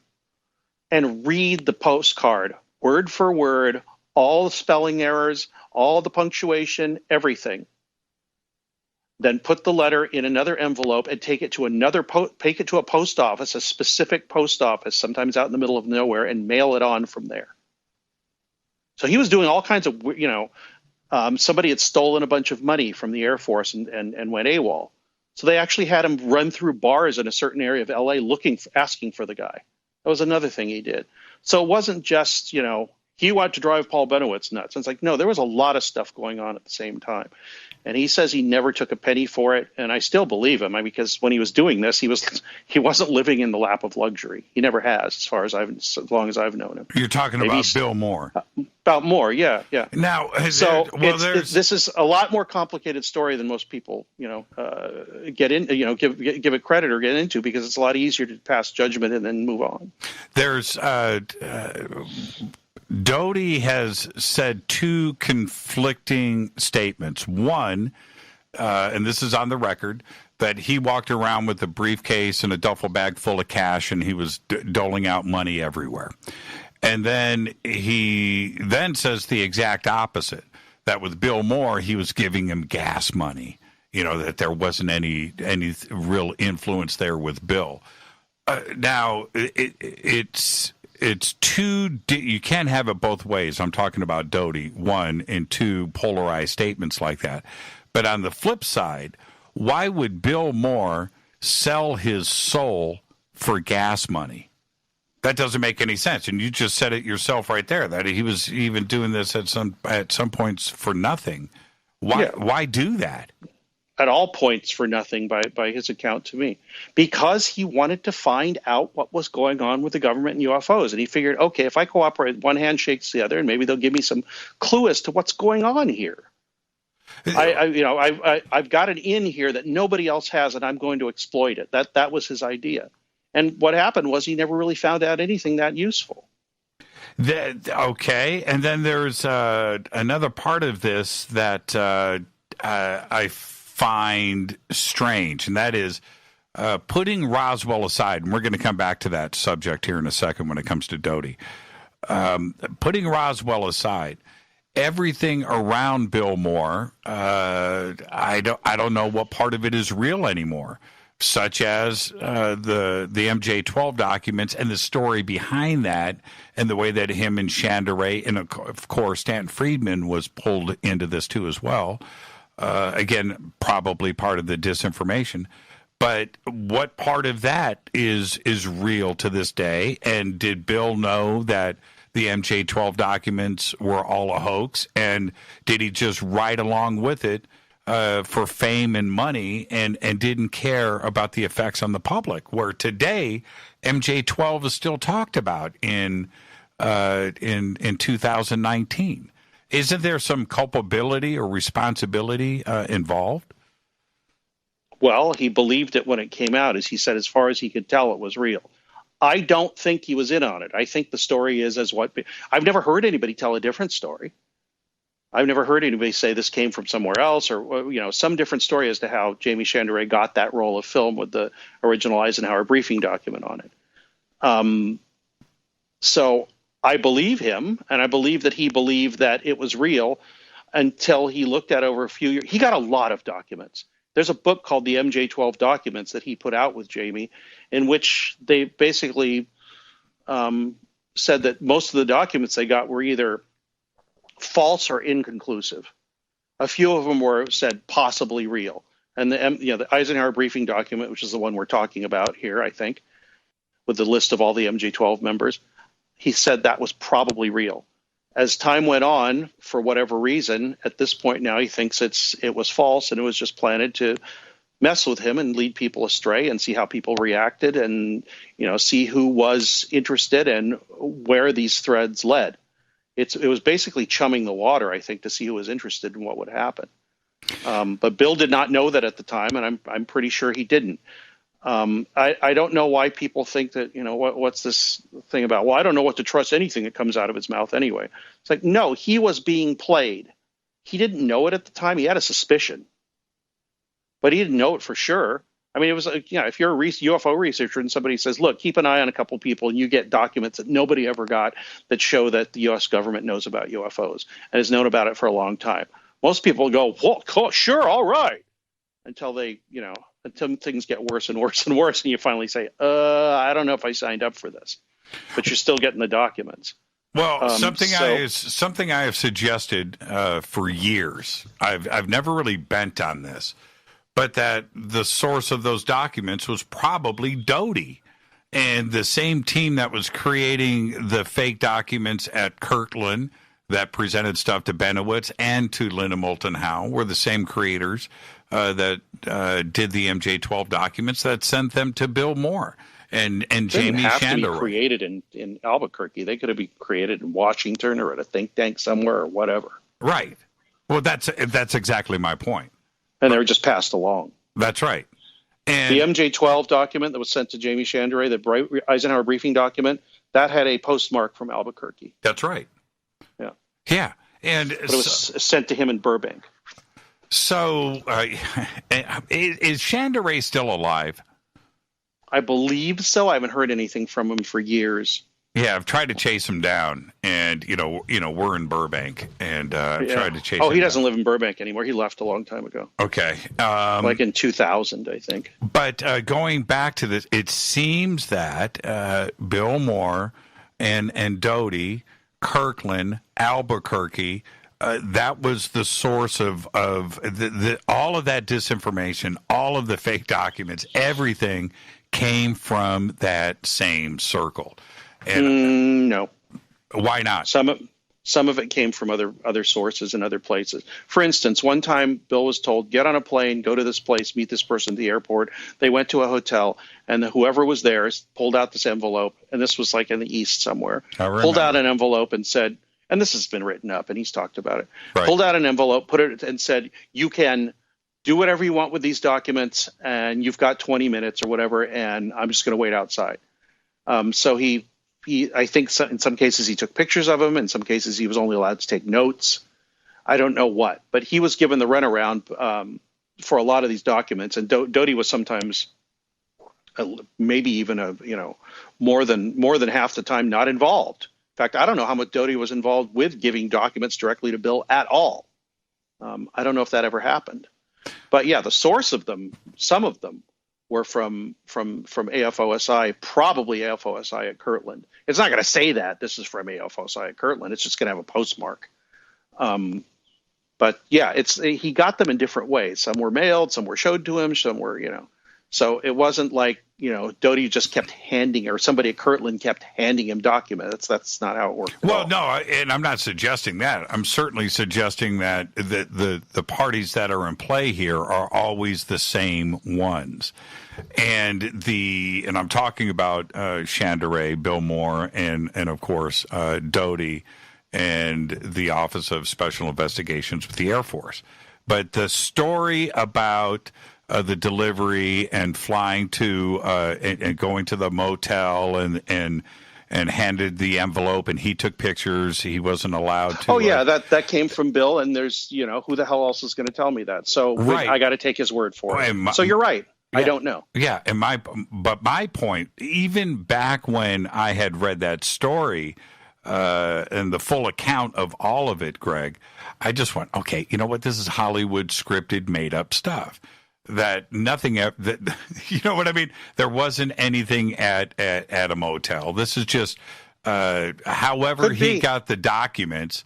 and read the postcard word for word, all the spelling errors, all the punctuation, everything. Then put the letter in another envelope and take it to a post office, a specific post office, sometimes out in the middle of nowhere, and mail it on from there. So he was doing all kinds of, somebody had stolen a bunch of money from the Air Force and went AWOL. So they actually had him run through bars in a certain area of LA asking for the guy. That was another thing he did. So it wasn't just, he wanted to drive Paul Benowitz nuts. And it's like, no, there was a lot of stuff going on at the same time. And he says he never took a penny for it. And I still believe him, because when he was doing this, he wasn't living in the lap of luxury. He never has, as long as I've known him. You're talking about Bill Moore. About Moore, yeah. Now, this is a lot more complicated story than most people, get in, give it credit or get into, because it's a lot easier to pass judgment and then move on. There's Doty has said two conflicting statements. One, and this is on the record, that he walked around with a briefcase and a duffel bag full of cash, and he was doling out money everywhere. And then he then says the exact opposite, that with Bill Moore, he was giving him gas money, that there wasn't any real influence there with Bill. Now, it's two, you can't have it both ways. I'm talking about Doty, one, and two, polarized statements like that. But on the flip side, why would Bill Moore sell his soul for gas money? That doesn't make any sense. And you just said it yourself right there, that he was even doing this at some points for nothing. Why do that? At all points for nothing by his account to me, because he wanted to find out what was going on with the government and UFOs. And he figured, okay, if I cooperate, one hand shakes the other, and maybe they'll give me some clue as to what's going on here. I've got an in here that nobody else has, and I'm going to exploit it. That was his idea. And what happened was he never really found out anything that useful. Okay. And then there's another part of this that I find strange, and that is putting Roswell aside, and we're going to come back to that subject here in a second when it comes to Doty. Putting Roswell aside, everything around Bill Moore, I don't know what part of it is real anymore, such as the MJ-12 documents and the story behind that, and the way that him and Chandray, and of course Stanton Friedman was pulled into this too as well. Again, probably part of the disinformation. But what part of that is real to this day? And did Bill know that the MJ-12 documents were all a hoax? And did he just ride along with it for fame and money and didn't care about the effects on the public? Where today, MJ-12 is still talked about in in 2019. Isn't there some culpability or responsibility involved? Well, he believed it when it came out. As he said, as far as he could tell, it was real. I don't think he was in on it. I think the story is as what I've never heard anybody tell a different story. I've never heard anybody say this came from somewhere else, or some different story as to how Jamie Chandoray got that roll of film with the original Eisenhower briefing document on it. So I believe him, and I believe that he believed that it was real until he looked at it over a few years. He got a lot of documents. There's a book called the MJ-12 Documents that he put out with Jamie, in which they basically said that most of the documents they got were either false or inconclusive. A few of them were said possibly real. And the Eisenhower briefing document, which is the one we're talking about here, I think, with the list of all the MJ-12 members, he said that was probably real. As time went on, for whatever reason, at this point now he thinks it was false and it was just planted to mess with him and lead people astray and see how people reacted and see who was interested and where these threads led. It was basically chumming the water, I think, to see who was interested in what would happen. But Bill did not know that at the time, and I'm pretty sure he didn't. I don't know why people think that, what's this thing about? Well, I don't know what to trust anything that comes out of his mouth anyway. It's like, no, he was being played. He didn't know it at the time. He had a suspicion, but he didn't know it for sure. I mean, it was like, if you're a UFO researcher and somebody says, look, keep an eye on a couple people, and you get documents that nobody ever got that show that the U.S. government knows about UFOs and has known about it for a long time. Most people go, well, cool, sure, all right, until they, until things get worse and worse and worse, and you finally say, I don't know if I signed up for this, but you're still getting the documents. Well, something I have suggested for years. I've never really bent on this, but that the source of those documents was probably Doty, and the same team that was creating the fake documents at Kirtland that presented stuff to Benowitz and to Linda Moulton Howe were the same creators that did the MJ-12 documents that sent them to Bill Moore and Jamie Chandoray. They didn't have to be created in Albuquerque. They could have been created in Washington or at a think tank somewhere or whatever. Right. Well, that's exactly my point. And they were just passed along. That's right. And the MJ-12 document that was sent to Jamie Chandoray, the Eisenhower briefing document, that had a postmark from Albuquerque. That's right. Yeah. Yeah. But it was sent to him in Burbank. So is Chandoray still alive? I believe so. I haven't heard anything from him for years. Yeah, I've tried to chase him down, and we're in Burbank, and tried to chase. Oh, him he doesn't down. live in Burbank anymore. He left a long time ago. Okay, like in 2000, I think. But going back to this, it seems that Bill Moore and Doty, Kirkland, Albuquerque, that was the source of all of that disinformation, all of the fake documents, everything came from that same circle. And no. Why not? Some of it came from other sources and other places. For instance, one time Bill was told, get on a plane, go to this place, meet this person at the airport. They went to a hotel, and whoever was there pulled out this envelope, and this was like in the East somewhere, pulled out an envelope and said, and this has been written up, and he's talked about it, right. Pulled out an envelope, put it, and said, you can do whatever you want with these documents, and you've got 20 minutes or whatever, and I'm just going to wait outside. So he, I think in some cases he took pictures of them. In some cases he was only allowed to take notes. I don't know what, but he was given the runaround for a lot of these documents. And Doty was sometimes maybe even more than half the time not involved. In fact, I don't know how much Doty was involved with giving documents directly to Bill at all. I don't know if that ever happened. But yeah, the source of them, some of them, were from AFOSI, probably AFOSI at Kirtland. It's not going to say that this is from AFOSI at Kirtland. It's just going to have a postmark. But yeah, he got them in different ways. Some were mailed, some were showed to him, some were, So it wasn't like Doty just kept handing, or somebody at Kirtland kept handing him documents. That's not how it worked. Well, no, and I'm not suggesting that. I'm certainly suggesting that the parties that are in play here are always the same ones. And I'm talking about Chandray, Bill Moore, and of course Doty, and the Office of Special Investigations with the Air Force. But the story about the delivery and flying to and going to the motel and handed the envelope, and he took pictures. He wasn't allowed to. Oh yeah, that came from Bill, and there's who the hell else is going to tell me that? So right. I got to take his word for it. So you're right. Yeah, I don't know. Yeah, but my point, even back when I had read that story and the full account of all of it, Greg, I just went, okay, you know what? This is Hollywood scripted, made up stuff. That nothing, that you know what I mean? There wasn't anything at a motel. This is just, however he got the documents.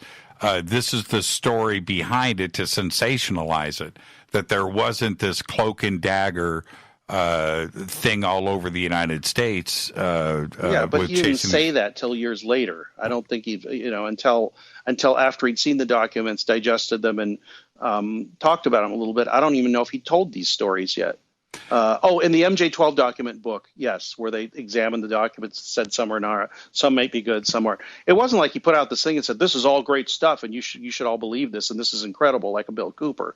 This is the story behind it to sensationalize it. That there wasn't this cloak and dagger thing all over the United States. But he didn't say that till years later. I don't think until after he'd seen the documents, digested them, and talked about them a little bit. I don't even know if he told these stories yet. In the MJ-12 document book, yes, where they examined the documents, said some are not, some might be good, some aren't. It wasn't like he put out this thing and said, this is all great stuff, and you should all believe this, and this is incredible, like a Bill Cooper.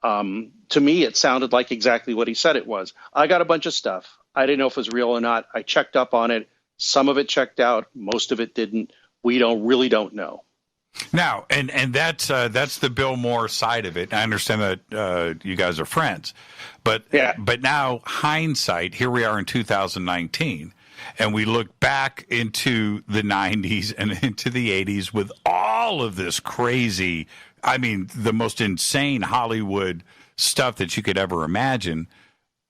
To me, it sounded like exactly what he said it was. I got a bunch of stuff. I didn't know if it was real or not. I checked up on it. Some of it checked out. Most of it didn't. We really don't know. Now, and that's the Bill Moore side of it. I understand that you guys are friends, but now hindsight, here we are in 2019, and we look back into the 90s and into the 80s with all of this crazy, I mean, the most insane Hollywood stuff that you could ever imagine.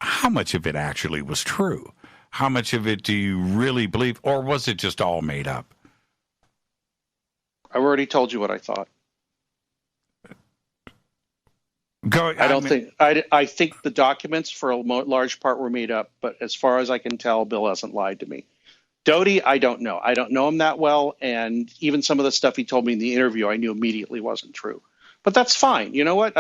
How much of it actually was true? How much of it do you really believe, or was it just all made up? I already told you what I thought. I think the documents for a large part were made up, but as far as I can tell, Bill hasn't lied to me. Doty, I don't know. I don't know him that well, and even some of the stuff he told me in the interview, I knew immediately wasn't true. But that's fine. You know what?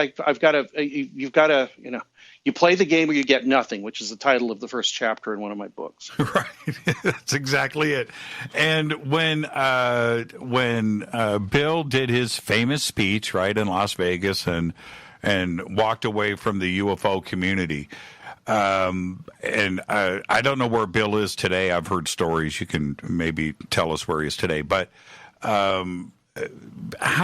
You play the game or you get nothing, which is the title of the first chapter in one of my books. Right. That's exactly it. And when Bill did his famous speech, right, in Las Vegas and walked away from the UFO community, and I don't know where Bill is today. I've heard stories. You can maybe tell us where he is today. But how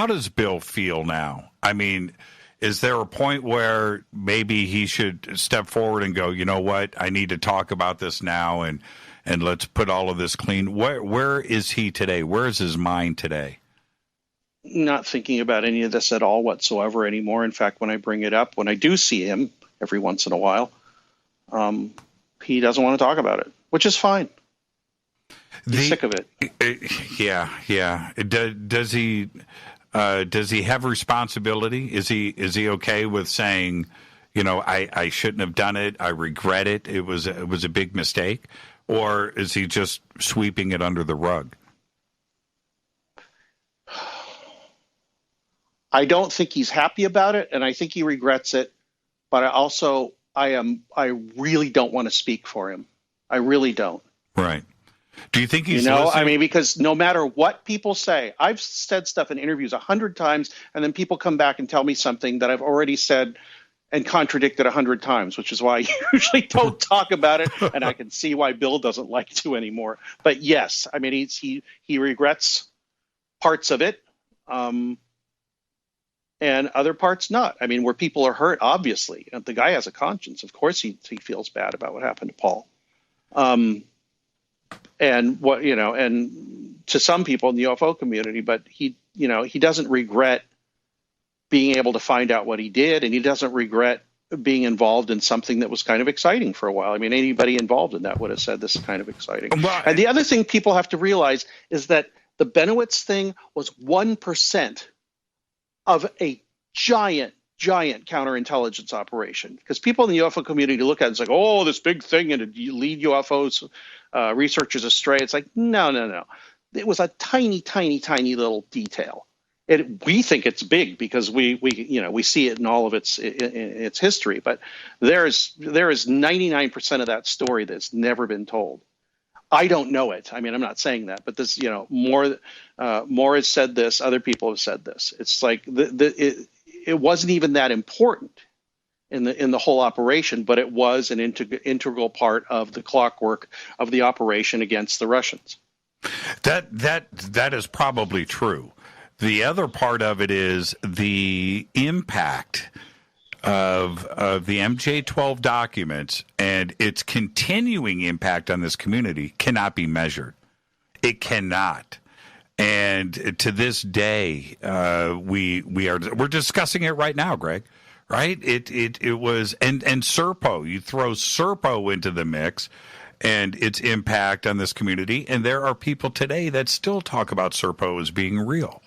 does Bill feel now? I mean, is there a point where maybe he should step forward and go, you know what, I need to talk about this now, and let's put all of this clean? Where is he today? Where is his mind today? Not thinking about any of this at all whatsoever anymore. In fact, when I bring it up, when I do see him every once in a while, he doesn't want to talk about it, which is fine. He's sick of it. Yeah. Does he have responsibility? Is he okay with saying, you know, I shouldn't have done it, I regret it, it was a big mistake? Or is he just sweeping it under the rug? I don't think he's happy about it, and I think he regrets it, but I really don't want to speak for him. I really don't. Right. Do you think he's listening? I mean, because no matter what people say, I've said stuff in interviews 100 times, and then people come back and tell me something that I've already said and contradicted 100 times, which is why I usually don't talk about it, and I can see why Bill doesn't like to anymore. But yes, I mean, he regrets parts of it, and other parts not. I mean, where people are hurt, obviously. The guy has a conscience. Of course he feels bad about what happened to Paul. And to some people in the UFO community, but he doesn't regret being able to find out what he did, and he doesn't regret being involved in something that was kind of exciting for a while. I mean, anybody involved in that would have said this is kind of exciting. Well, and the other thing people have to realize is that the Benowitz thing was 1% of a giant giant counterintelligence operation, because people in the UFO community look at it and it's like, oh, this big thing and it lead UFOs researchers astray. It's like, no. It was a tiny little detail. We think it's big because we see it in all of its history, but there is 99% of that story that's never been told. I don't know it. I mean, I'm not saying that, but this, more has said this. Other people have said this. It's like it wasn't even that important in the whole operation, but it was an integral part of the clockwork of the operation against the Russians. That is probably true. The other part of it is the impact of the MJ-12 documents and its continuing impact on this community cannot be measured. It cannot. And to this day, we're discussing it right now, Greg. Right? It was and Serpo. You throw Serpo into the mix and its impact on this community, and there are people today that still talk about Serpo as being real.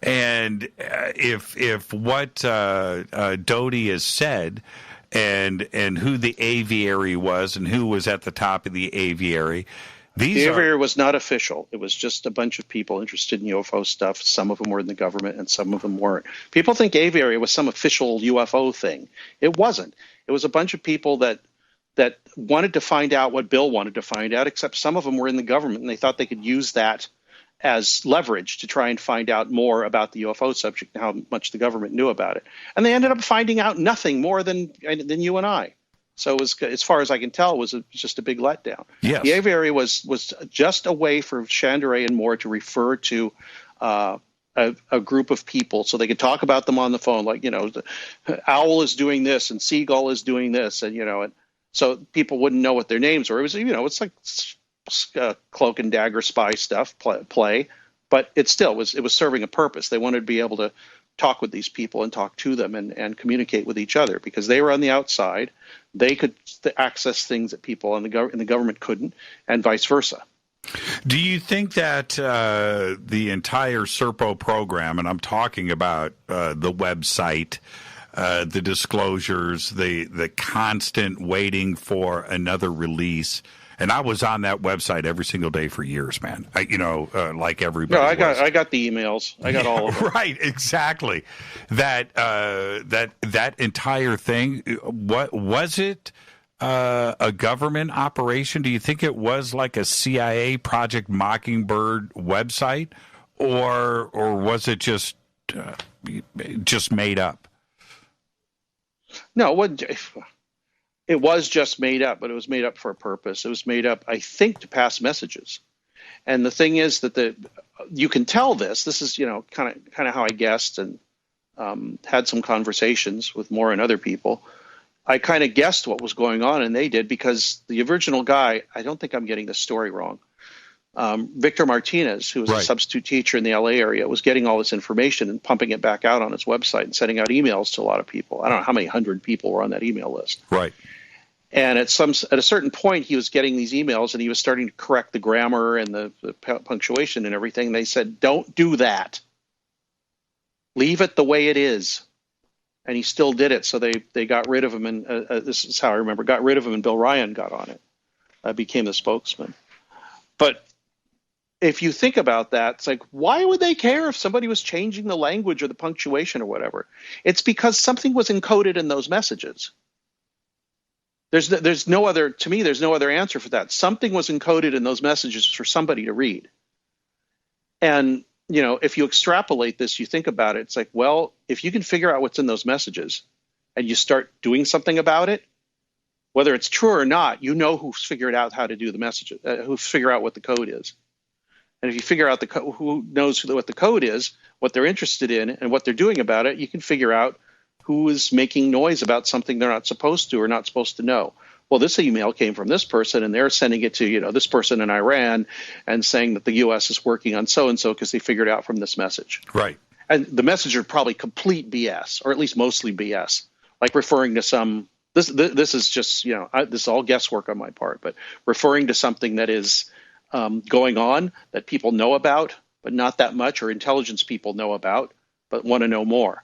And if what Doty has said, and who the aviary was, and who was at the top of the aviary, the aviary was not official. It was just a bunch of people interested in UFO stuff. Some of them were in the government, and some of them weren't. People think aviary was some official UFO thing. It wasn't. It was a bunch of people that wanted to find out what Bill wanted to find out, except some of them were in the government, and they thought they could use that as leverage to try and find out more about the UFO subject and how much the government knew about it. And they ended up finding out nothing more than you and I. So it was, as far as I can tell, it was just a big letdown. Yes. The aviary was just a way for Chandray and Moore to refer to a group of people so they could talk about them on the phone, like, the Owl is doing this and Seagull is doing this, and so people wouldn't know what their names were. It was, it's like cloak and dagger spy stuff play, but it was serving a purpose. They wanted to be able to talk with these people and talk to them and communicate with each other, because they were on the outside. They could access things that people in the government couldn't, and vice versa. Do you think that the entire Serpo program, and I'm talking about the website, the disclosures, the constant waiting for another release, and I was on that website every single day for years, man. Like everybody. No, I got the emails. I got all of them. Right, exactly. That entire thing. What was it? A government operation? Do you think it was like a CIA Project Mockingbird website, or was it just made up? No, it was just made up, but it was made up for a purpose. It was made up, I think, to pass messages. And the thing is that you can tell this. This is kind of how I guessed and had some conversations with Moore and other people. I kind of guessed what was going on, and they did, because the original guy, I don't think I'm getting the story wrong, Victor Martinez, who was a substitute teacher in the LA area, was getting all this information and pumping it back out on his website and sending out emails to a lot of people. I don't know how many hundred people were on that email list. Right. And at a certain point, he was getting these emails, and he was starting to correct the grammar and the punctuation and everything. They said, "Don't do that. Leave it the way it is." And he still did it. So they got rid of him, and this is how I remember, got rid of him, and Bill Ryan got on it, became the spokesman. But if you think about that, it's like, why would they care if somebody was changing the language or the punctuation or whatever? It's because something was encoded in those messages. There's no other, to me, there's no other answer for that. Something was encoded in those messages for somebody to read. And, if you extrapolate this, you think about it, it's like, well, if you can figure out what's in those messages and you start doing something about it, whether it's true or not, who's figured out how to do the messages, who figure out what the code is. And if you figure out who knows what the code is, what they're interested in, and what they're doing about it, you can figure out who is making noise about something they're not supposed to or not supposed to know. Well, this email came from this person, and they're sending it to, this person in Iran and saying that the U.S. is working on so-and-so because they figured out from this message. Right. And the message are probably complete BS, or at least mostly BS, like referring to some – this is just, this is all guesswork on my part, but referring to something that is going on that people know about, but not that much, or intelligence people know about, but want to know more.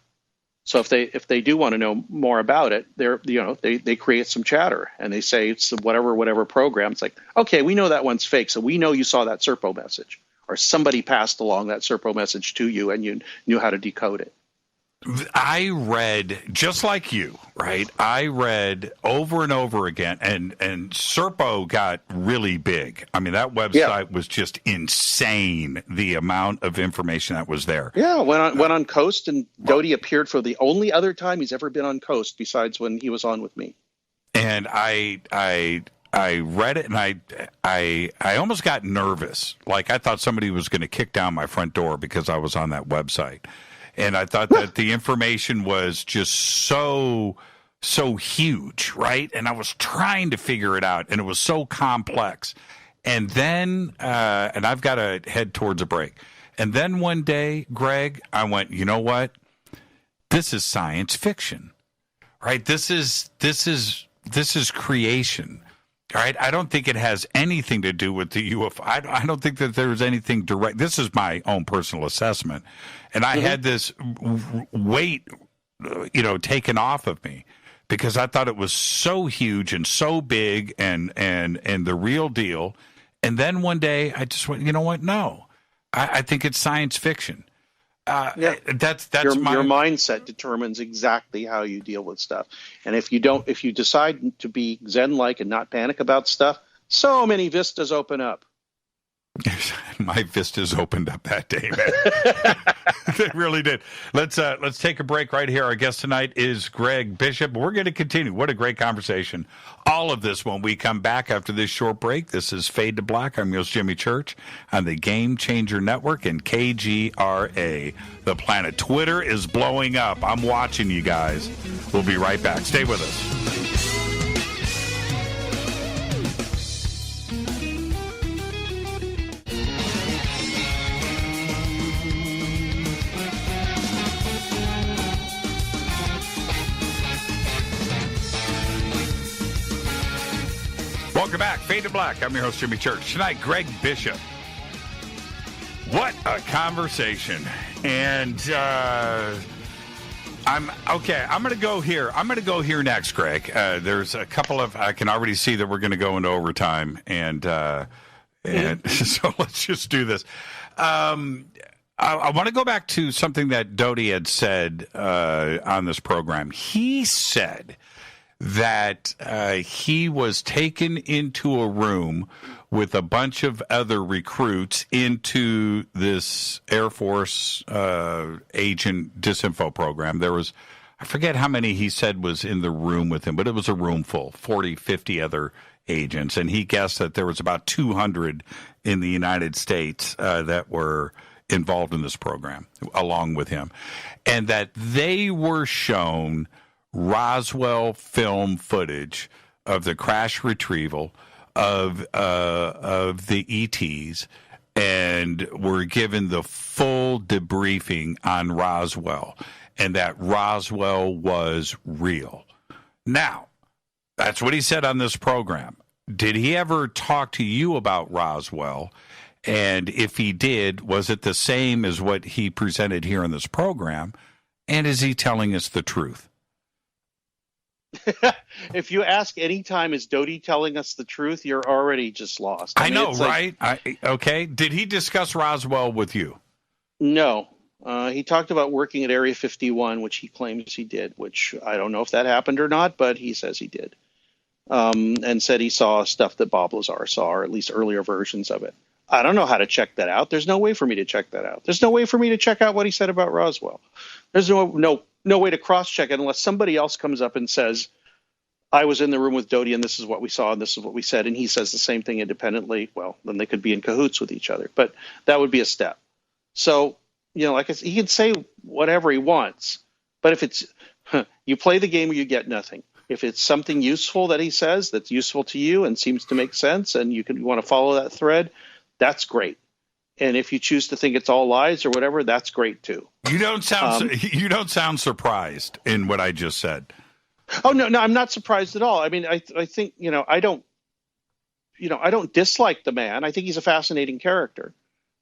So if they do want to know more about it, they create some chatter and they say it's whatever program. It's like, okay, we know that one's fake, so we know you saw that Serpo message, or somebody passed along that Serpo message to you and you knew how to decode it. I read, just like you, right? I read over and over again, and Serpo got really big. I mean, that website was just insane, the amount of information that was there. Yeah, went on Coast, and Doty appeared for the only other time he's ever been on Coast besides when he was on with me. And I read it, and I almost got nervous. Like, I thought somebody was going to kick down my front door because I was on that website. And I thought that the information was just so huge, right? And I was trying to figure it out, and it was so complex. And then, and I've got to head towards a break. And then one day, Greg, I went, you know what? This is science fiction, right? This is creation. All right, I don't think it has anything to do with the UFO. I don't think that there's anything direct. This is my own personal assessment, and I had this weight, taken off of me because I thought it was so huge and so big and the real deal. And then one day I just went, you know what? No, I think it's science fiction. That's your mindset determines exactly how you deal with stuff. And if you decide to be Zen-like and not panic about stuff, so many vistas open up. My vistas opened up that day, man. They really did. Let's take a break right here. Our guest tonight is Greg Bishop. We're going to continue. What a great conversation. All of this when we come back after this short break. This is Fade to Black. I'm your host, Jimmy Church, on the Game Changer Network and KGRA, the planet. Twitter is blowing up. I'm watching you guys. We'll be right back. Stay with us. Welcome back. Fade to Black. I'm your host, Jimmy Church. Tonight, Greg Bishop. What a conversation. And I'm going to go here. I'm going to go here next, Greg. There's a couple of, I can already see that we're going to go into overtime. And so let's just do this. I want to go back to something that Doty had said on this program. He said that he was taken into a room with a bunch of other recruits into this Air Force agent disinfo program. There was, I forget how many he said was in the room with him, but it was a room full, 40, 50 other agents. And he guessed that there was about 200 in the United States that were involved in this program along with him. And that they were shown Roswell film footage of the crash retrieval of the ETs, and were given the full debriefing on Roswell, and that Roswell was real. Now, that's what he said on this program. Did he ever talk to you about Roswell? And if he did, was it the same as what he presented here in this program? And is he telling us the truth? If you ask any time, is Doty telling us the truth, you're already just lost. I know, right? Okay. Did he discuss Roswell with you? No. He talked about working at Area 51, which he claims he did, which I don't know if that happened or not, but he says he did. And said he saw stuff that Bob Lazar saw, or at least earlier versions of it. I don't know how to check that out. There's no way for me to check that out. There's no way for me to check out what he said about Roswell. There's no way to cross-check it unless somebody else comes up and says, I was in the room with Doty and this is what we saw and this is what we said, and he says the same thing independently. Well, then they could be in cahoots with each other, but that would be a step. So, like I said, he can say whatever he wants, but if it's, you play the game or you get nothing. If it's something useful that he says that's useful to you and seems to make sense and you want to follow that thread, that's great. And if you choose to think it's all lies or whatever, that's great too. You don't sound surprised in what I just said. Oh no, I'm not surprised at all. I mean, I think I don't dislike the man. I think he's a fascinating character.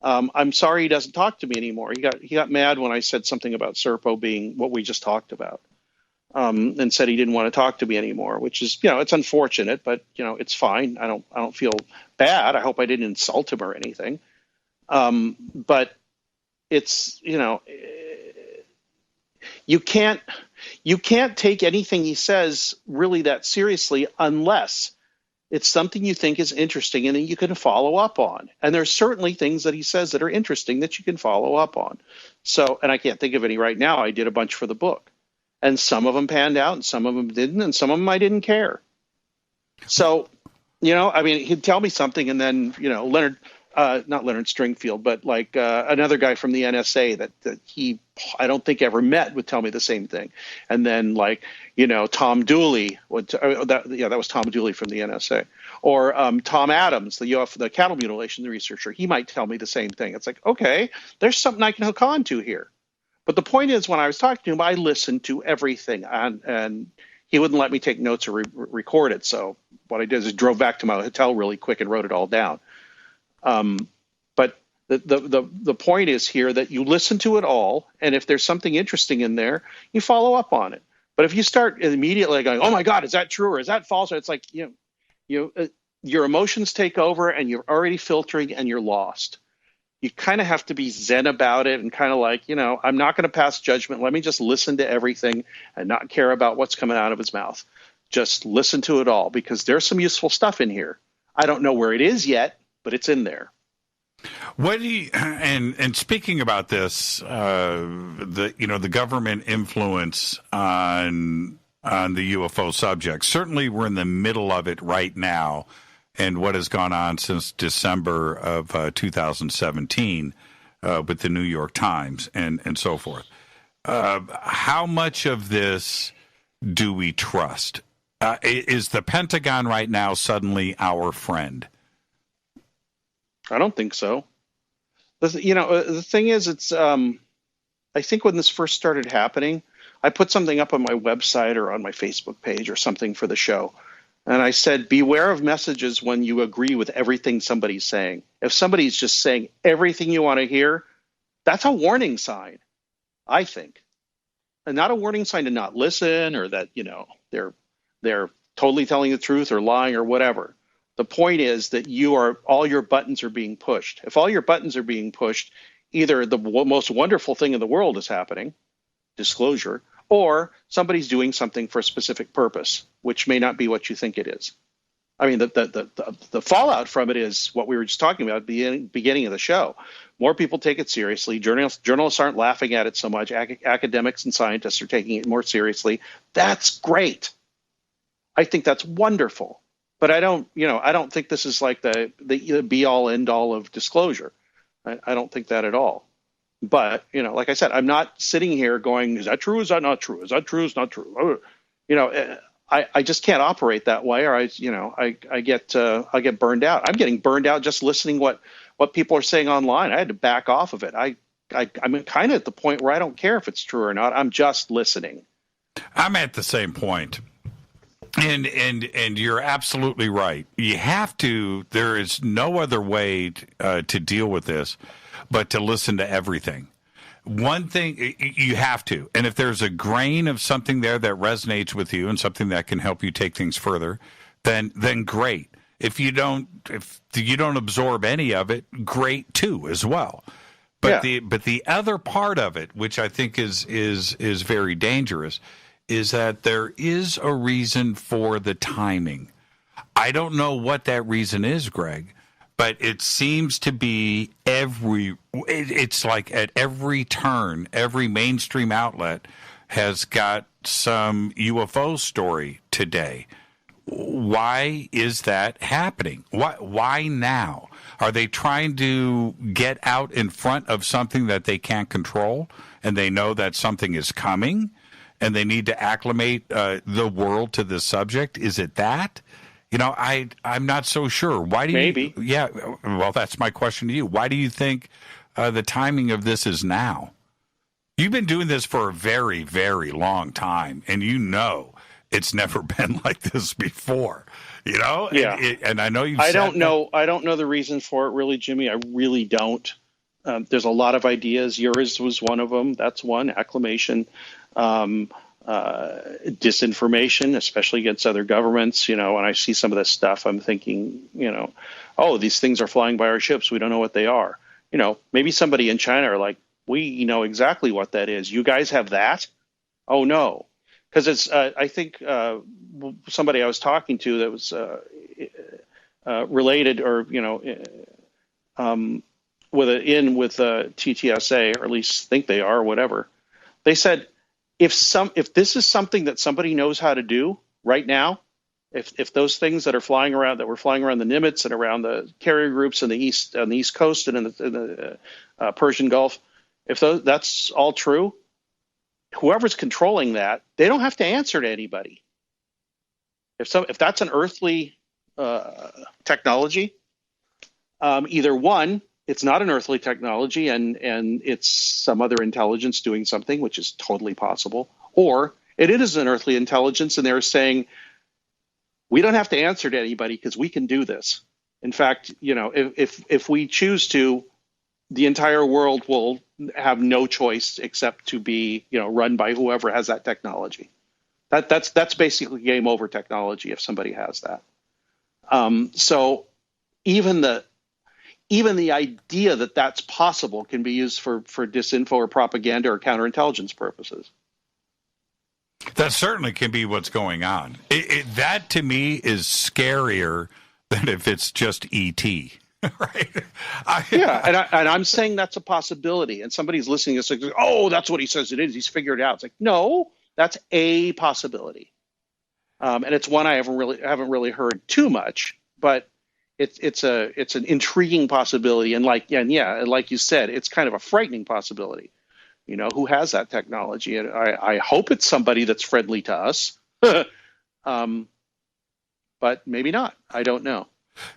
I'm sorry he doesn't talk to me anymore. He got mad when I said something about Serpo being what we just talked about, and said he didn't want to talk to me anymore, which is, it's unfortunate, but it's fine. I don't feel bad. I hope I didn't insult him or anything. But it's, you can't take anything he says really that seriously unless it's something you think is interesting and that you can follow up on. And there's certainly things that he says that are interesting that you can follow up on. So, and I can't think of any right now. I did a bunch for the book, and some of them panned out and some of them didn't, and some of them I didn't care. So, he'd tell me something, and then, Leonard, not Leonard Stringfield, but like another guy from the NSA that he, I don't think ever met, would tell me the same thing. And then Tom Dooley that was Tom Dooley from the NSA, or Tom Adams, the cattle mutilation researcher. He might tell me the same thing. It's like, okay, there's something I can hook on to here. But the point is, when I was talking to him, I listened to everything, and he wouldn't let me take notes or record it. So what I did is drove back to my hotel really quick and wrote it all down. But the point is here that you listen to it all, and if there's something interesting in there, you follow up on it. But if you start immediately going, "Oh my God, is that true or is that false?" It's like your emotions take over, and you're already filtering, and you're lost. You kind of have to be zen about it, and kind of like, I'm not going to pass judgment. Let me just listen to everything and not care about what's coming out of his mouth. Just listen to it all, because there's some useful stuff in here. I don't know where it is yet, but it's in there. What do you, and speaking about this, the government influence on the UFO subject. Certainly, we're in the middle of it right now, and what has gone on since December of 2017 with the New York Times and so forth. How much of this do we trust? Is the Pentagon right now suddenly our friend? I don't think so. The thing is, it's I think when this first started happening, I put something up on my website or on my Facebook page or something for the show. And I said, beware of messages when you agree with everything somebody's saying. If somebody's just saying everything you want to hear, that's a warning sign, I think. And not a warning sign to not listen, or that, they're totally telling the truth or lying or whatever. The point is that all your buttons are being pushed. If all your buttons are being pushed, either the most wonderful thing in the world is happening, disclosure, or somebody's doing something for a specific purpose, which may not be what you think it is. I mean, the fallout from it is what we were just talking about at the beginning of the show. More people take it seriously. Journalists aren't laughing at it so much. Academics and scientists are taking it more seriously. That's great. I think that's wonderful. But I don't think this is like the be all end all of disclosure. I don't think that at all. But, like I said, I'm not sitting here going, is that true? Is that not true? Is that true? Is not true? I just can't operate that way, or I get burned out. I'm getting burned out just listening what people are saying online. I had to back off of it. I'm kind of at the point where I don't care if it's true or not. I'm just listening. I'm at the same point. And you're absolutely right. You have to. There is no other way to deal with this but to listen to everything. One thing you have to, and if there's a grain of something there that resonates with you and something that can help you take things further, then great. If you don't absorb any of it, great too as well. But the other part of it, which I think is very dangerous, is that there is a reason for the timing. I don't know what that reason is, Greg, but it seems to be it's like at every turn, every mainstream outlet has got some UFO story today. Why is that happening? Why now? Are they trying to get out in front of something that they can't control, and they know that something is coming? And they need to acclimate the world to the subject? Is it that? I'm not so sure. Why do Maybe. you? Yeah. Well, that's my question to you. Why do you think the timing of this is now? You've been doing this for a very, very long time, and it's never been like this before. Yeah. And I know you've. I don't know the reason for it, really, Jimmy. I really don't. There's a lot of ideas. Yours was one of them. That's one. Acclamation. Disinformation, especially against other governments. When I see some of this stuff, I'm thinking, oh, these things are flying by our ships. We don't know what they are. Maybe somebody in China are like, we know exactly what that is. You guys have that? Oh, no. Because it's, I think somebody I was talking to that was related or, with TTSA, or at least think they are, or whatever. They said, if this is something that somebody knows how to do right now, if those things that are flying around, that were flying around the Nimitz and around the carrier groups on the east coast and in the Persian Gulf, if that's all true, whoever's controlling that, they don't have to answer to anybody. If that's an earthly technology, either one, it's not an earthly technology and it's some other intelligence doing something, which is totally possible, or it is an earthly intelligence and they're saying, we don't have to answer to anybody because we can do this. In fact, if we choose to, the entire world will have no choice except to be, run by whoever has that technology. That's basically game over technology if somebody has that. So even the idea that that's possible can be used for disinfo or propaganda or counterintelligence purposes. That certainly can be what's going on. That to me is scarier than if it's just ET. Right? And I'm saying that's a possibility. And somebody's listening to this, like, oh, that's what he says it is. He's figured it out. It's like, no, that's a possibility. And it's one I haven't really heard too much, but it's an intriguing possibility. And like you said, it's kind of a frightening possibility. Who has that technology? And I hope it's somebody that's friendly to us, but maybe not. I don't know.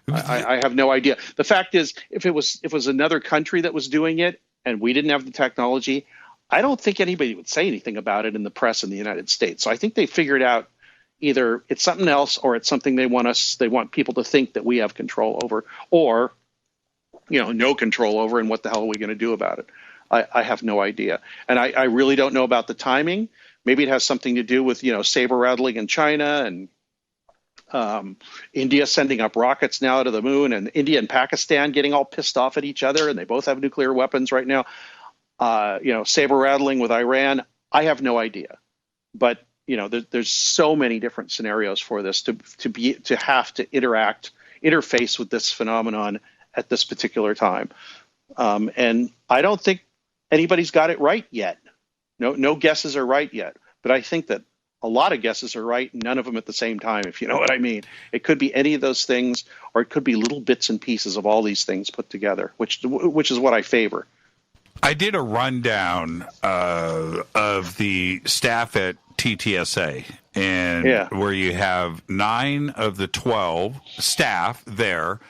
I have no idea. The fact is, if it was another country that was doing it and we didn't have the technology, I don't think anybody would say anything about it in the press in the United States. So I think they figured out either it's something else or it's something they want people to think that we have control over, or no control over, and what the hell are we going to do about it? I have no idea. And I really don't know about the timing. Maybe it has something to do with, saber rattling in China and India sending up rockets now to the moon, and India and Pakistan getting all pissed off at each other, and they both have nuclear weapons right now. Saber rattling with Iran. I have no idea. But, there's so many different scenarios for this to have to interface with this phenomenon at this particular time. And I don't think anybody's got it right yet. No guesses are right yet. But I think that a lot of guesses are right, none of them at the same time, if you know what I mean. It could be any of those things, or it could be little bits and pieces of all these things put together, which is what I favor. I did a rundown of the staff at TTSA, and where you have 9 of the 12 staff there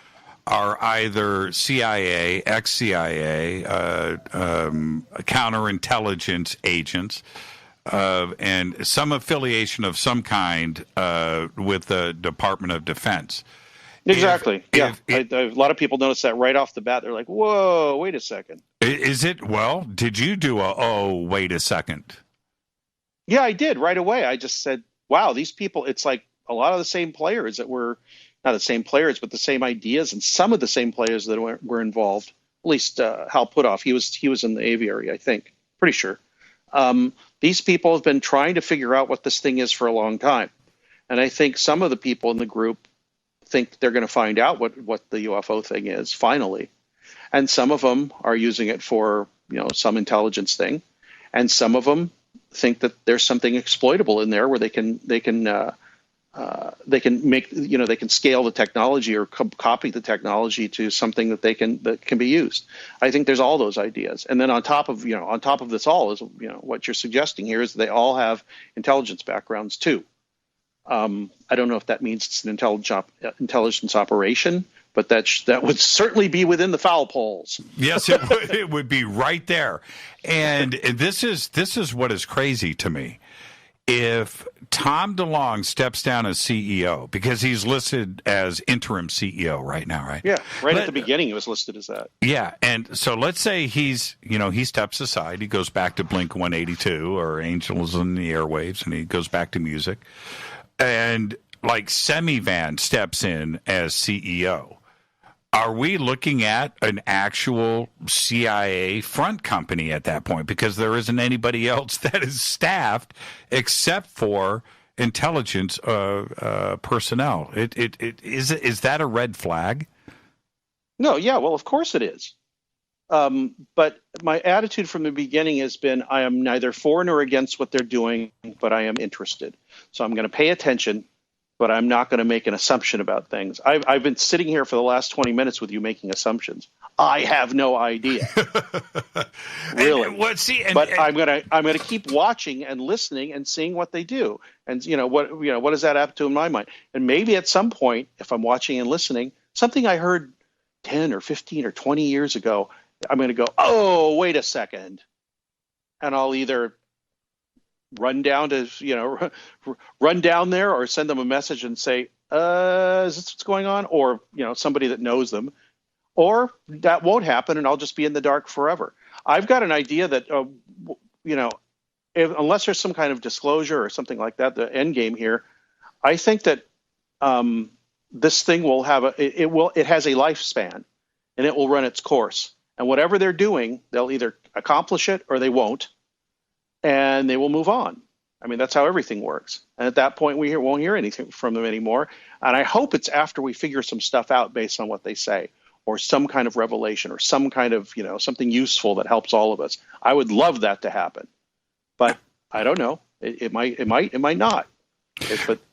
are either CIA, ex-CIA, counterintelligence agents, and some affiliation of some kind with the Department of Defense. Exactly. A lot of people notice that right off the bat. They're like, whoa, wait a second. Is it? Well, did you do wait a second? Yeah, I did right away. I just said, wow, these people, it's like a lot of the same players that were, not the same players, but the same ideas, and some of the same players that were involved. At least Hal Puthoff, he was in the aviary, I think. Pretty sure. These people have been trying to figure out what this thing is for a long time. And I think some of the people in the group think they're going to find out what the UFO thing is finally. And some of them are using it for, some intelligence thing. And some of them think that there's something exploitable in there where they can make, they can scale the technology or copy the technology to something that can be used. I think there's all those ideas. And then on top of this all is, what you're suggesting here is they all have intelligence backgrounds too. I don't know if that means it's an intelligence operation, but that would certainly be within the foul poles. Yes, it would be right there. And this is what is crazy to me if Tom DeLonge steps down as CEO, because he's listed as interim CEO right now, right? Yeah, right at the beginning he was listed as that. Yeah, and so let's say he steps aside, he goes back to Blink 182 or Angels in the Airwaves, and he goes back to music, and like Semivan steps in as CEO. Are we looking at an actual CIA front company at that point? Because there isn't anybody else that is staffed except for intelligence personnel. Is that a red flag? No, yeah, well, of course it is. But my attitude from the beginning has been I am neither for nor against what they're doing, but I am interested. So I'm going to pay attention, but I'm not going to make an assumption about things. I've been sitting here for the last 20 minutes with you making assumptions. I have no idea, really. But I'm gonna keep watching and listening and seeing what they do, and what does that happen to in my mind? And maybe at some point, if I'm watching and listening, something I heard 10 or 15 or 20 years ago, I'm going to go, oh, wait a second, and I'll either run down there or send them a message and say, is this what's going on? Or, somebody that knows them, or that won't happen and I'll just be in the dark forever. I've got an idea that, unless there's some kind of disclosure or something like that, the end game here, I think that this thing will have it has a lifespan and it will run its course. And whatever they're doing, they'll either accomplish it or they won't. And they will move on. I mean, that's how everything works. And at that point, we won't hear anything from them anymore. And I hope it's after we figure some stuff out based on what they say, or some kind of revelation, or some kind of, something useful that helps all of us. I would love that to happen. But I don't know. It might not.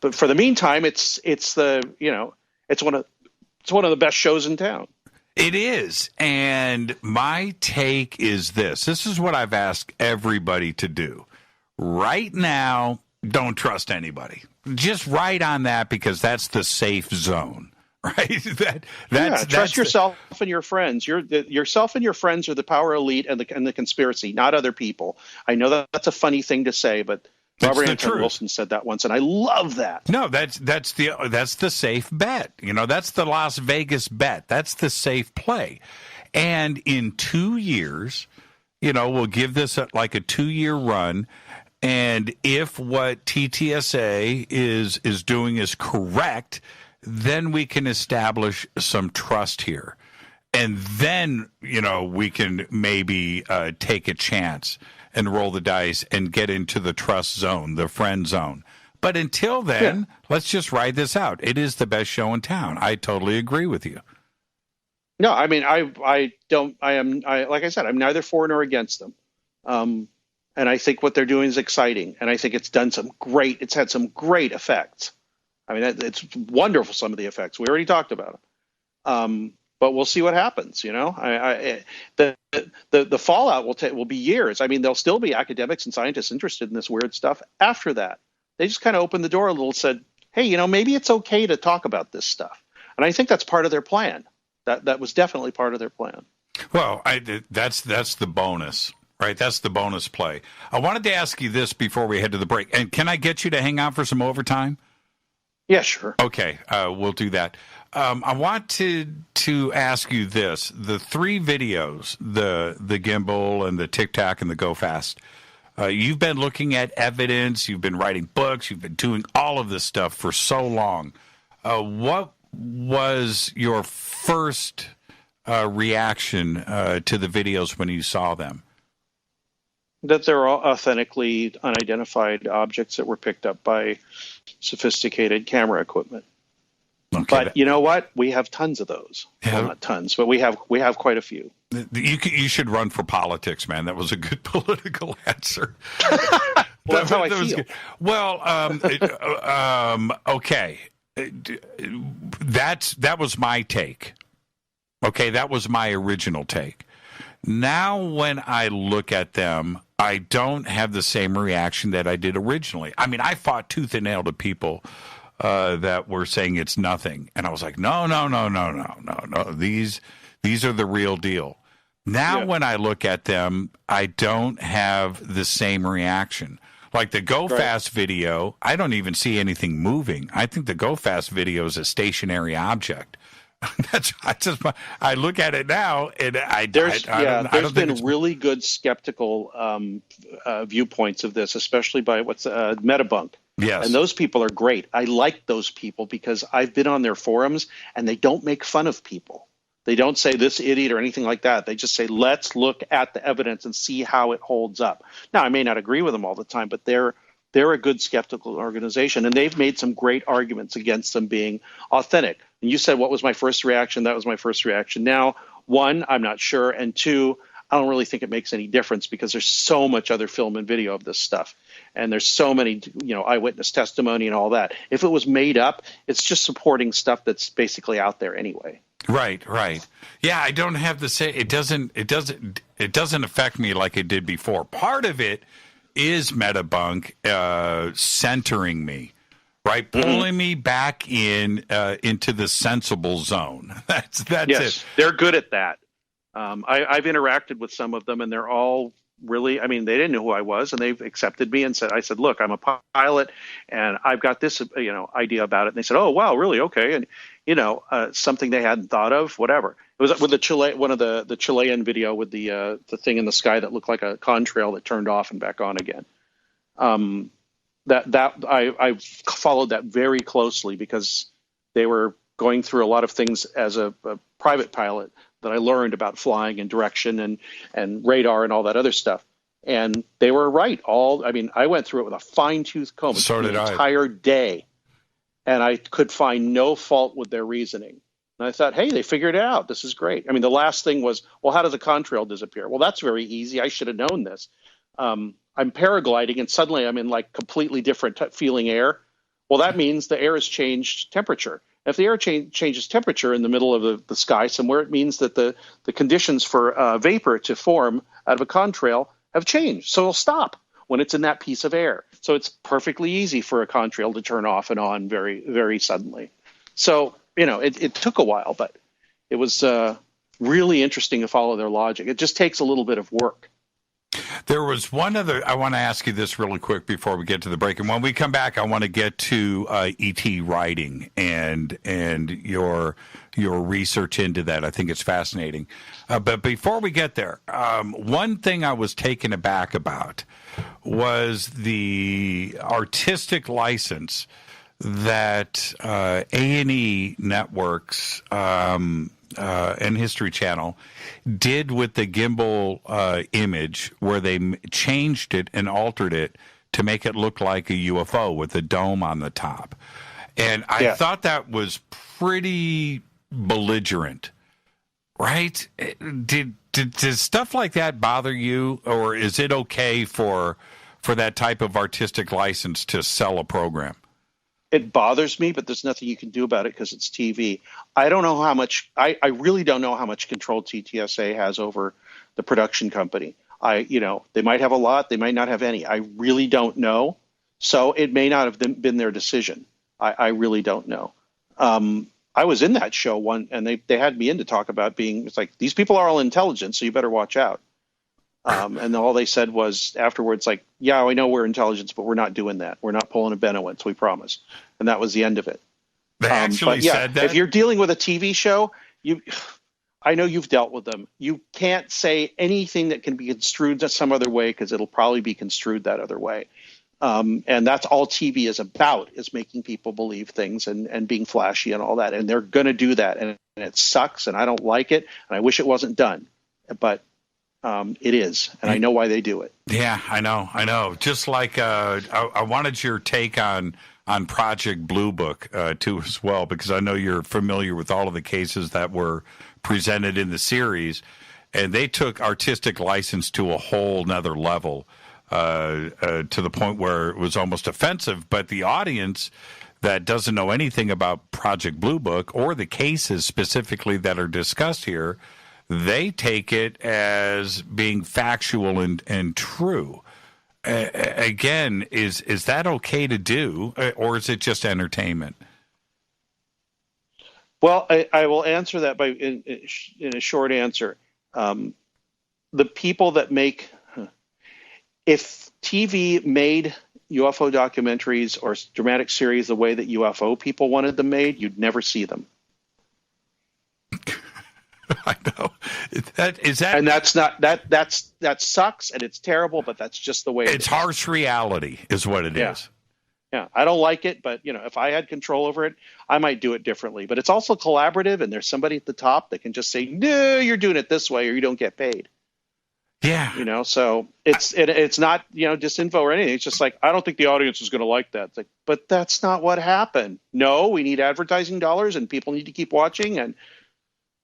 But for the meantime, it's one of the best shows in town. It is. And my take is this. This is what I've asked everybody to do. Right now, don't trust anybody. Just write on that, because that's the safe zone, right? Trust yourself and your friends. Yourself and your friends are the power elite and the conspiracy, not other people. I know that's a funny thing to say, but Robert Anton Wilson said that once, and I love that. No, that's the safe bet. That's the Las Vegas bet. That's the safe play. And in 2 years, we'll give this like a 2-year run. And if what TTSA is doing is correct, then we can establish some trust here. And then, we can maybe take a chance and roll the dice and get into the trust zone, the friend zone. But until then, Let's just ride this out. It is the best show in town. I totally agree with you. No, I mean, like I said, I'm neither for nor against them. And I think what they're doing is exciting. And I think it's had some great effects. I mean, it's wonderful, some of the effects. We already talked about them. But we'll see what happens. The fallout will be years. I mean, there'll still be academics and scientists interested in this weird stuff after that. They just kind of opened the door a little, said, hey, maybe it's okay to talk about this stuff. And I think that's part of their plan. That was definitely part of their plan. Well, that's the bonus, right? That's the bonus play. I wanted to ask you this before we head to the break. And can I get you to hang out for some overtime? Yeah, sure. Okay, we'll do that. I want to ask you this: the 3 videos, the gimbal and the Tic Tac and the Go Fast. You've been looking at evidence. You've been writing books. You've been doing all of this stuff for so long. What was your first reaction to the videos when you saw them? That they're all authentically unidentified objects that were picked up by sophisticated camera equipment. Okay. But you know what? We have tons of those. Yeah. Well, not tons, but we have quite a few. You should run for politics, man. That was a good political answer. Well, that's how I feel. Good. Well, okay. That was my take. Okay, that was my original take. Now, when I look at them, I don't have the same reaction that I did originally. I mean, I fought tooth and nail to people that were saying it's nothing. And I was like, no. These are the real deal. Now, when I look at them, I don't have the same reaction. Like the Go Right. Fast video, I don't even see anything moving. I think the Go Fast video is a stationary object. I look at it now, and There's don't think been really good skeptical viewpoints of this, especially by Metabunk. Yes. And those people are great. I like those people because I've been on their forums, and they don't make fun of people. They don't say this idiot or anything like that. They just say, let's look at the evidence and see how it holds up. Now, I may not agree with them all the time, but they're a good skeptical organization, and they've made some great arguments against them being authentic. And you said, what was my first reaction? That was my first reaction. Now, one, I'm not sure. And two, I don't really think it makes any difference because there's so much other film and video of this stuff. And there's so many, eyewitness testimony and all that. If it was made up, it's just supporting stuff that's basically out there anyway. Right. Yeah, I don't have to say it doesn't affect me like it did before. Part of it is Metabunk centering me. Right, pulling me back into the sensible zone. That's yes, it. They're good at that. I've interacted with some of them, and they're all really. I mean, they didn't know who I was, and they've accepted me and said, "I said, look, I'm a pilot, and I've got this, idea about it." And they said, "Oh, wow, really? Okay." And something they hadn't thought of, whatever. It was with one of the Chilean video with the thing in the sky that looked like a contrail that turned off and back on again. I followed that very closely because they were going through a lot of things as a private pilot that I learned about flying and direction and radar and all that other stuff. And they were right. I went through it with a fine-tooth comb So did the I. entire day, and I could find no fault with their reasoning. And I thought, hey, they figured it out. This is great. I mean, the last thing was, well, how does the contrail disappear? Well, that's very easy. I should have known this. I'm paragliding, and suddenly I'm in like completely different feeling air. Well, that means the air has changed temperature. If the air changes temperature in the middle of the sky somewhere, it means that the conditions for vapor to form out of a contrail have changed. So it'll stop when it's in that piece of air. So it's perfectly easy for a contrail to turn off and on very, very suddenly. So, it took a while, but it was really interesting to follow their logic. It just takes a little bit of work. There was one other. I want to ask you this really quick before we get to the break, and when we come back, I want to get to ET writing and your research into that. I think it's fascinating. But before we get there, one thing I was taken aback about was the artistic license that A&E Networks and History Channel did with the gimbal image, where they changed it and altered it to make it look like a UFO with a dome on the top. And I thought that was pretty belligerent, right? Does stuff like that bother you, or is it okay for that type of artistic license to sell a program? It bothers me, but there's nothing you can do about it because it's TV. I don't know how much, I really don't know how much control TTSA has over the production company. They might have a lot, they might not have any. I really don't know. So it may not have been their decision. I really don't know. I was in that show and they had me in to talk about it's like, these people are all intelligent, so you better watch out. And all they said was afterwards, like, yeah, I know we're intelligence, but we're not doing that. We're not pulling a Benowitz, we promise. And that was the end of it. They actually said that? If you're dealing with a TV show, I know you've dealt with them. You can't say anything that can be construed some other way because it'll probably be construed that other way. And that's all TV is about, is making people believe things and being flashy and all that. And they're going to do that. And it sucks, and I don't like it, and I wish it wasn't done. But it is, and I know why they do it. Yeah, I know. Just like I wanted your take on Project Blue Book too as well, because I know you're familiar with all of the cases that were presented in the series, and they took artistic license to a whole nother level, to the point where it was almost offensive. But the audience that doesn't know anything about Project Blue Book or the cases specifically that are discussed here, they take it as being factual and true. Again, is that okay to do, or is it just entertainment? Well, I will answer that in a short answer. The people that make if TV made UFO documentaries or dramatic series the way that UFO people wanted them made, you'd never see them. I know. And that sucks and it's terrible, but that's just the way it's harsh reality is what it is. Yeah, I don't like it, but if I had control over it, I might do it differently. But it's also collaborative, and there's somebody at the top that can just say, "No, you're doing it this way, or you don't get paid." Yeah, so it's not disinfo or anything. It's just like, I don't think the audience is going to like that. It's like, but that's not what happened. No, we need advertising dollars, and people need to keep watching, and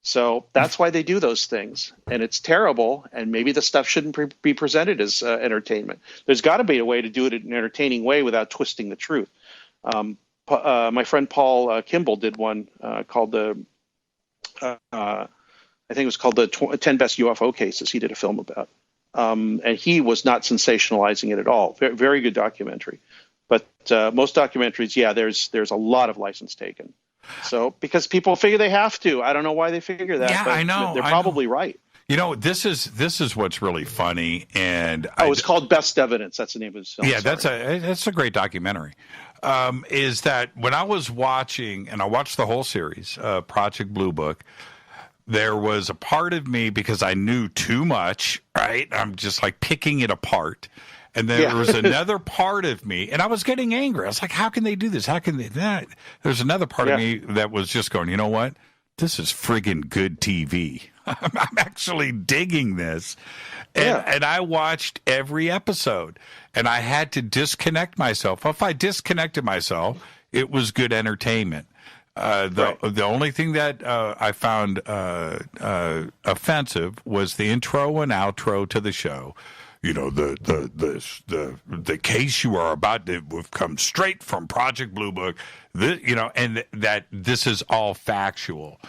so that's why they do those things. And it's terrible, and maybe the stuff shouldn't be presented as entertainment. There's got to be a way to do it in an entertaining way without twisting the truth. My friend Paul Kimball did one called I think it was called the 10 Best UFO Cases. He did a film about. And he was not sensationalizing it at all. Very, very good documentary. But most documentaries, there's a lot of license taken. So because people figure they have to. I don't know why they figure that. Yeah, but I know. They're probably right. This is what's really funny, and it's called Best Evidence. That's the name of the film. Yeah, that's a great documentary. Is that when I was watching, and I watched the whole series, Project Blue Book, there was a part of me, because I knew too much, right? I'm just like picking it apart. And then there was another part of me, and I was getting angry. I was like, how can they do this? How can they that? There's another part of me that was just going, you know what? This is friggin' good TV. I'm actually digging this. And I watched every episode, and I had to disconnect myself. If I disconnected myself, it was good entertainment. The only thing that I found offensive was the intro and outro to the show. The case you are about to have come straight from Project Blue Book, and that this is all factual.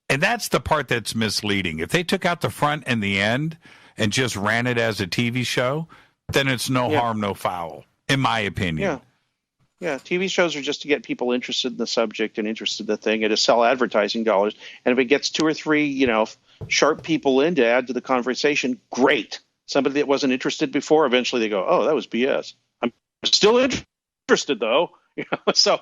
And that's the part that's misleading. If they took out the front and the end and just ran it as a TV show, then it's no harm, no foul, in my opinion. Yeah, TV shows are just to get people interested in the subject and interested in the thing and to sell advertising dollars. And if it gets 2 or 3, sharp people in to add to the conversation, great. Somebody that wasn't interested before, eventually they go, oh, that was BS. I'm still interested, though. So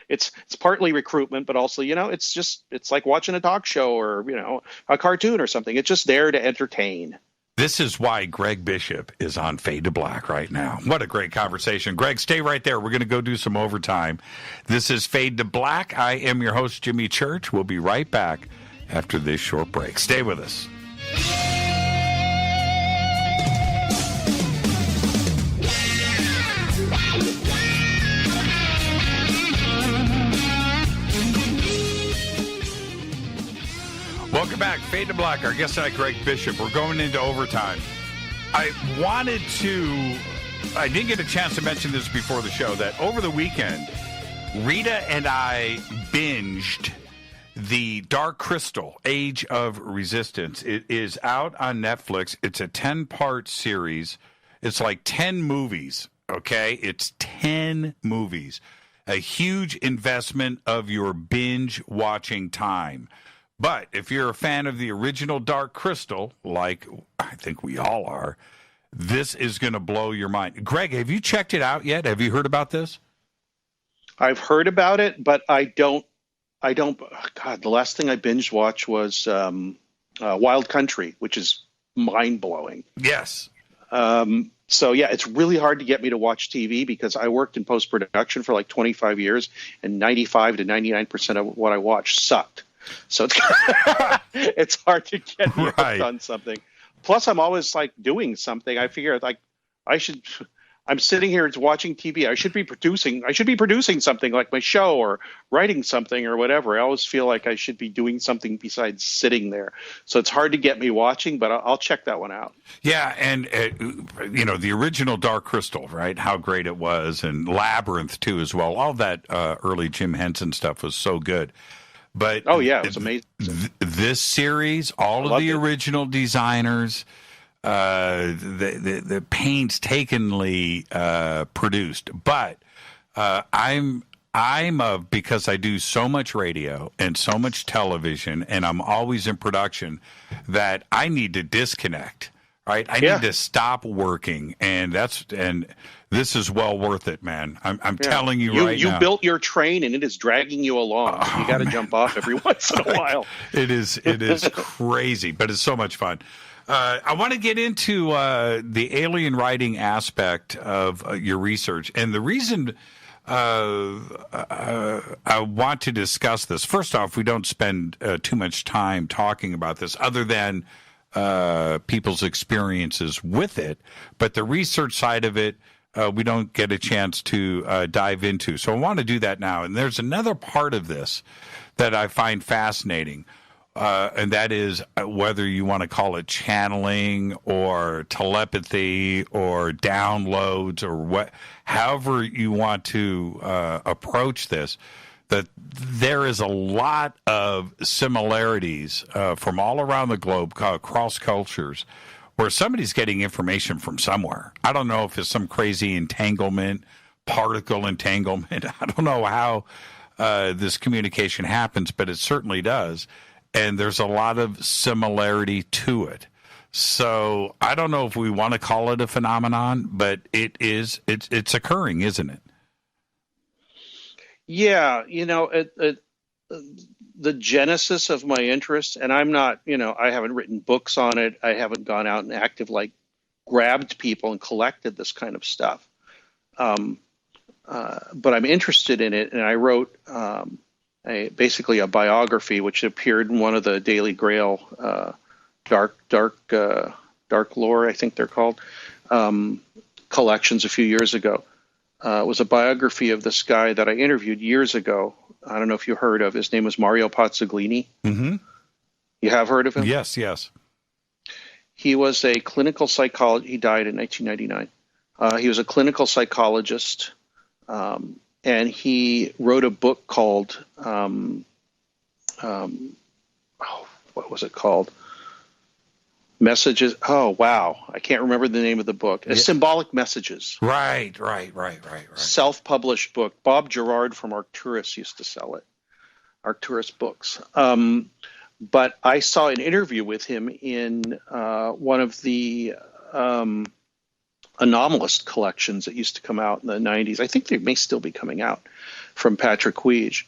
it's partly recruitment, but also, it's like watching a talk show or, a cartoon or something. It's just there to entertain. This is why Greg Bishop is on Fade to Black right now. What a great conversation. Greg, stay right there. We're going to go do some overtime. This is Fade to Black. I am your host, Jimmy Church. We'll be right back after this short break. Stay with us. Welcome back. Fade to Black. Our guest tonight, Greg Bishop. We're going into overtime. I didn't get a chance to mention this before the show, that over the weekend, Rita and I binged The Dark Crystal, Age of Resistance. It is out on Netflix. It's a 10-part series. It's like 10 movies, okay? It's 10 movies. A huge investment of your binge-watching time. But if you're a fan of the original Dark Crystal, like I think we all are, this is going to blow your mind. Greg, have you checked it out yet? Have you heard about this? I've heard about it, but I don't. God, the last thing I binge watched was Wild Country, which is mind blowing. Yes. So yeah, it's really hard to get me to watch TV because I worked in post production for like 25 years, and 95 to 99% of what I watched sucked. So it's hard to get me hooked on something. Plus, I'm always like doing something. I figure like I'm sitting here watching TV. I should be producing something like my show or writing something or whatever. I always feel like I should be doing something besides sitting there. So it's hard to get me watching, but I'll check that one out. Yeah, and the original Dark Crystal, right? How great it was, and Labyrinth too as well. All that early Jim Henson stuff was so good. But oh yeah, it was amazing. This series, all of the original designers, the painstakingly produced. But because I do so much radio and so much television, and I'm always in production, that I need to disconnect. right? I need to stop working, and this is well worth it, man. I'm telling you right now. You built your train, and it is dragging you along. So you got to jump off every once in a while. It is crazy, but it's so much fun. I want to get into the alien writing aspect of your research, and the reason I want to discuss this. First off, we don't spend too much time talking about this, other than people's experiences with it, but the research side of it, we don't get a chance to dive into. So I want to do that now. And there's another part of this that I find fascinating, and that is whether you want to call it channeling or telepathy or downloads or however you want to approach this. That there is a lot of similarities from all around the globe, across cultures, where somebody's getting information from somewhere. I don't know if it's some crazy entanglement, particle entanglement. I don't know how this communication happens, but it certainly does. And there's a lot of similarity to it. So I don't know if we want to call it a phenomenon, but it's occurring, isn't it? Yeah, the genesis of my interest, and I'm not, I haven't written books on it. I haven't gone out and grabbed people and collected this kind of stuff. But I'm interested in it, and I wrote basically a biography, which appeared in one of the Daily Grail dark lore, I think they're called, collections a few years ago. It was a biography of this guy that I interviewed years ago. I don't know if you heard of. His name was Mario Pozzoglini. Mm-hmm. You have heard of him? Yes. He was a clinical psychologist. He died in 1999. He was a clinical psychologist, and he wrote a book called, what was it called? Messages. Oh, wow. I can't remember the name of the book. Symbolic Messages. Right. Self-published book. Bob Gerard from Arcturus used to sell it. Arcturus Books. But I saw an interview with him in one of the anomalous collections that used to come out in the 90s. I think they may still be coming out, from Patrick Huige.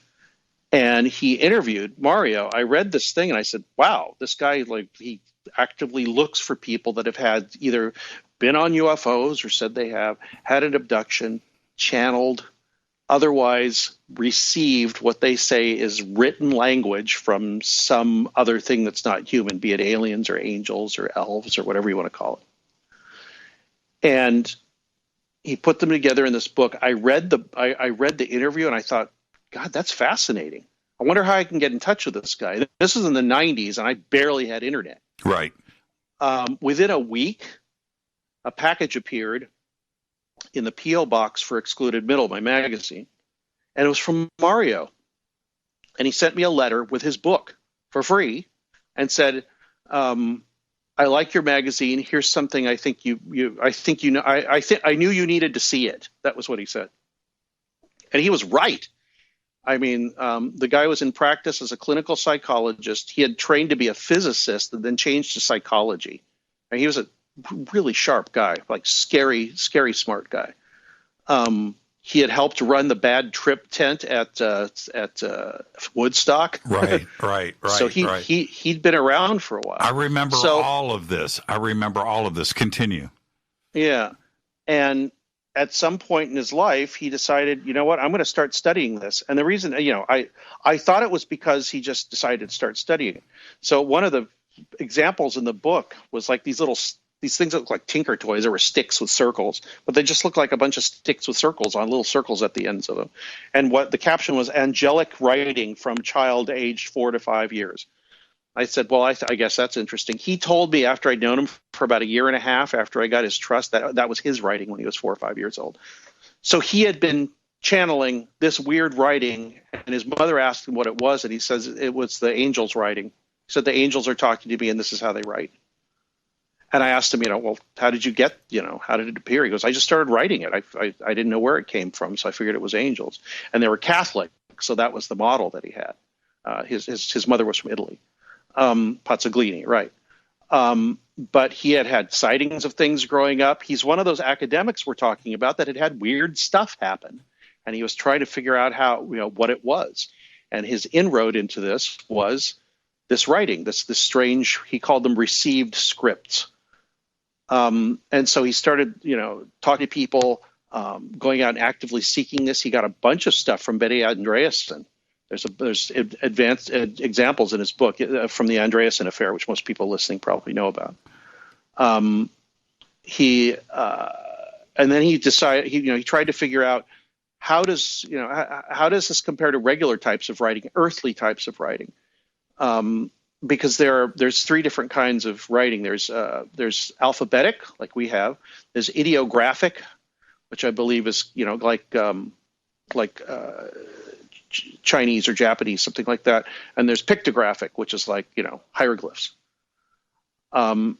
And he interviewed Mario. I read this thing and I said, wow, this guy, he actively looks for people that have had either been on UFOs or said they have had an abduction, channeled, otherwise received what they say is written language from some other thing that's not human, be it aliens or angels or elves or whatever you want to call it. And he put them together in this book. I read the interview and I thought, God, that's fascinating. I wonder how I can get in touch with this guy. This was in the 90s and I barely had internet. Right. Within a week, a package appeared in the P.O. box for Excluded Middle, my magazine, and it was from Mario. And he sent me a letter with his book for free and said, I like your magazine. Here's something I think I knew you needed to see it. That was what he said. And he was right. I mean, the guy was in practice as a clinical psychologist. He had trained to be a physicist and then changed to psychology. And he was a really sharp guy, scary smart guy. He had helped run the Bad Trip tent at Woodstock. Right. So he'd been around for a while. I remember all of this. Continue. Yeah. And at some point in his life, he decided, you know what, I'm going to start studying this. And the reason, I thought it was because he just decided to start studying it. So one of the examples in the book was these things that look like Tinker Toys. There were sticks with circles, but they just looked like a bunch of sticks with circles on little circles at the ends of them. And what the caption was, angelic writing from child aged 4 to 5 years. I said, well, I guess that's interesting. He told me after I'd known him for about a year and a half, after I got his trust, that was his writing when he was 4 or 5 years old. So he had been channeling this weird writing, and his mother asked him what it was, and he says it was the angels' writing. He said, the angels are talking to me, and this is how they write. And I asked him, well, how did you get, how did it appear? He goes, I just started writing it. I didn't know where it came from, so I figured it was angels. And they were Catholic, so that was the model that he had. His mother was from Italy. Pozzoglini, right. but he had sightings of things growing up. He's one of those academics we're talking about that had weird stuff happen, and he was trying to figure out how, what it was. And his inroad into this was this writing, this strange, he called them received scripts. And so he started, talking to people, going out and actively seeking this. He got a bunch of stuff from Betty Andreasson. There's advanced examples in his book from the Andreasson affair, which most people listening probably know about. And then he decided, he tried to figure out how does this compare to regular types of writing, earthly types of writing? Because there's three different kinds of writing. There's alphabetic, like we have. There's ideographic, which I believe is like Chinese or Japanese, something like that. And there's pictographic, which is like hieroglyphs. And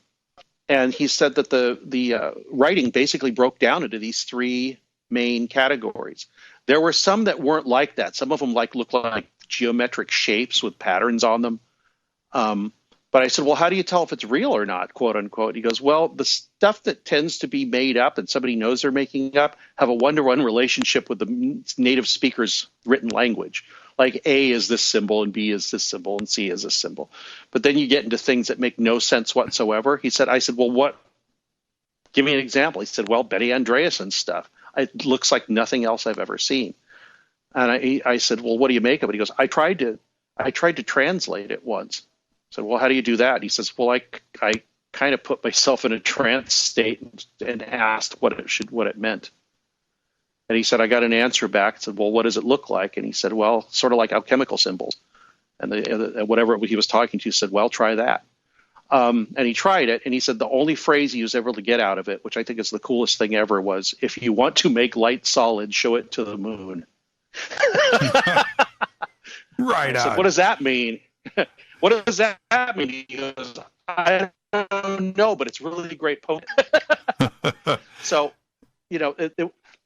he said that the writing basically broke down into these three main categories. There were some that weren't like that. Some of them look like geometric shapes with patterns on them. But I said, well, how do you tell if it's real or not, quote unquote? He goes, well, the stuff that tends to be made up and somebody knows they're making up have a one-to-one relationship with the native speaker's written language. Like A is this symbol and B is this symbol and C is this symbol. But then you get into things that make no sense whatsoever. I said, well, what? Give me an example. He said, well, Betty Andreasson stuff. It looks like nothing else I've ever seen. And I said, well, what do you make of it? He goes, I tried to translate it once. I said, well, how do you do that? And he says, well, I kind of put myself in a trance state and asked what it meant. And he said, I got an answer back. I said, well, what does it look like? And he said, well, sort of like alchemical symbols. And whatever he was talking to said, well, try that. And he tried it, and he said the only phrase he was able to get out of it, which I think is the coolest thing ever, was, if you want to make light solid, show it to the moon. Right on. So what does that mean? What does that mean? He goes, I don't know, but it's really great potent. So,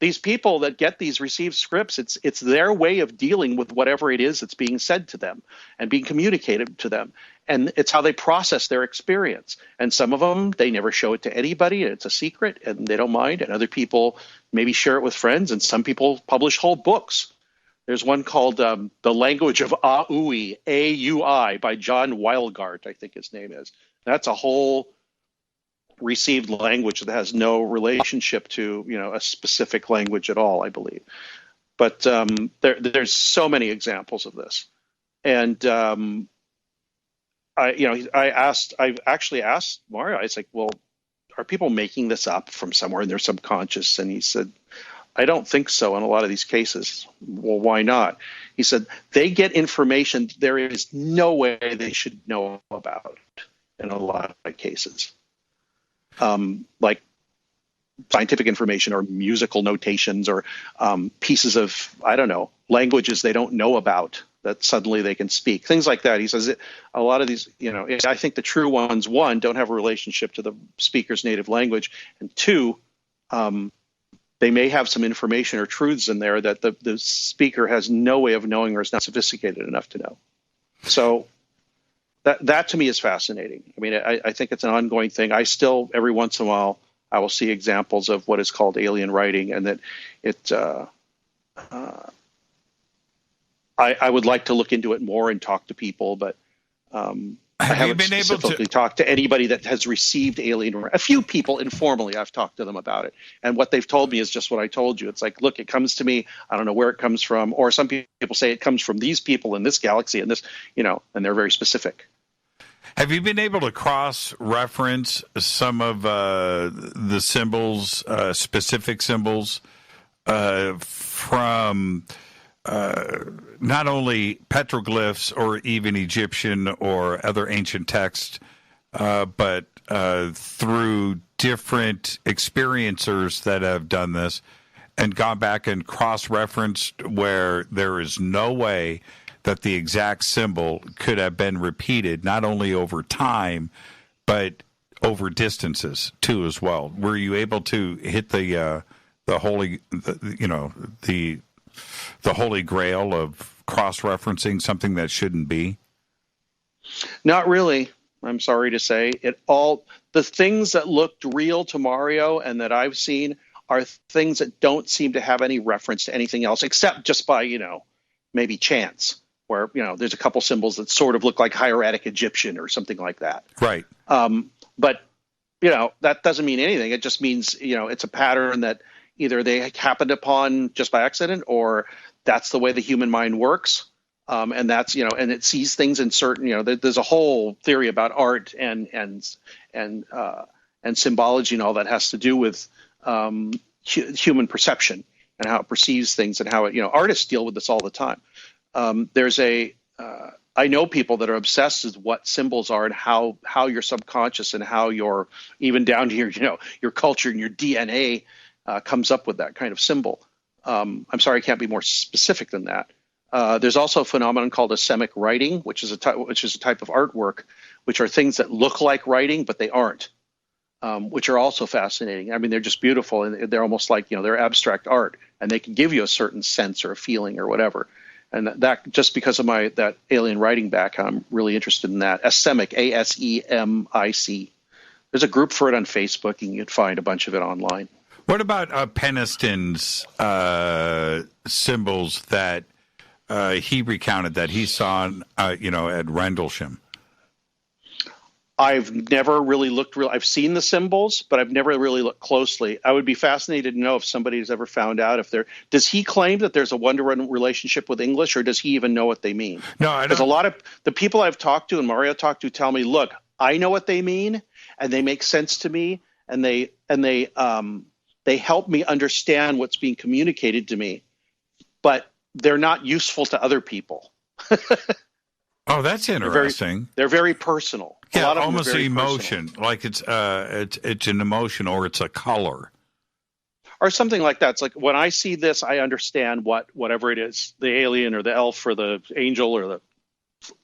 these people that get these received scripts, it's their way of dealing with whatever it is that's being said to them and being communicated to them. And it's how they process their experience. And some of them, they never show it to anybody, and it's a secret, and they don't mind. And other people maybe share it with friends, and some people publish whole books. There's one called The Language of Aui, A-U-I, by John Weilgart, I think his name is. That's a whole received language that has no relationship to, a specific language at all, I believe. But there's so many examples of this. And I actually asked Mario, I was like, well, are people making this up from somewhere in their subconscious? And he said, I don't think so in a lot of these cases. Well, why not? He said, they get information there is no way they should know about in a lot of cases. Like scientific information or musical notations or pieces of, languages they don't know about that suddenly they can speak, things like that. He says a lot of these, I think the true ones, one, don't have a relationship to the speaker's native language, and two, they may have some information or truths in there that the speaker has no way of knowing or is not sophisticated enough to know. So that to me is fascinating. I mean, I think it's an ongoing thing. I still, every once in a while, I will see examples of what is called alien writing, and that it, I would like to look into it more and talk to people, but I haven't specifically talked to anybody that has received alien. A few people informally, I've talked to them about it, and what they've told me is just what I told you. It's like, look, it comes to me. I don't know where it comes from, or some people say it comes from these people in this galaxy, and this, and they're very specific. Have you been able to cross-reference some of the symbols, specific symbols, from not only petroglyphs or even Egyptian or other ancient texts, but through different experiencers that have done this and gone back and cross-referenced where there is no way that the exact symbol could have been repeated, not only over time, but over distances too as well? Were you able to hit the holy, the holy grail of cross-referencing something that shouldn't be? Not really. I'm sorry to say. The things that looked real to Mario and that I've seen are things that don't seem to have any reference to anything else, except just by, maybe chance, where, there's a couple symbols that sort of look like hieratic Egyptian or something like that. Right. But, that doesn't mean anything. It just means, it's a pattern that either they happened upon just by accident, or that's the way the human mind works. And that's, and it sees things in certain, there's a whole theory about art and symbology and all that has to do with human perception and how it perceives things and how it, artists deal with this all the time. I know people that are obsessed with what symbols are and how your subconscious and how your, even down to your culture and your DNA comes up with that kind of symbol. I'm sorry, I can't be more specific than that. There's also a phenomenon called asemic writing, which is a type of artwork, which are things that look like writing, but they aren't, which are also fascinating. I mean, they're just beautiful, and they're almost like, they're abstract art, and they can give you a certain sense or a feeling or whatever. And that just because of that alien writing background, I'm really interested in that. Asemic, ASEMIC. There's a group for it on Facebook, and you'd find a bunch of it online. What about Peniston's symbols that he recounted that he saw, at Rendlesham? I've never really looked I've seen the symbols, but I've never really looked closely. I would be fascinated to know if somebody has ever found out does he claim that there's a one-to-one relationship with English, or does he even know what they mean? No, I don't. Because a lot of the people I've talked to and Mario talked to tell me, look, I know what they mean and they make sense to me, and they help me understand what's being communicated to me, but they're not useful to other people. Oh, that's interesting. They're very personal. Yeah, almost an emotion, personal. Like it's an emotion, or it's a color, or something like that. It's like, when I see this, I understand whatever it is, the alien or the elf or the angel or the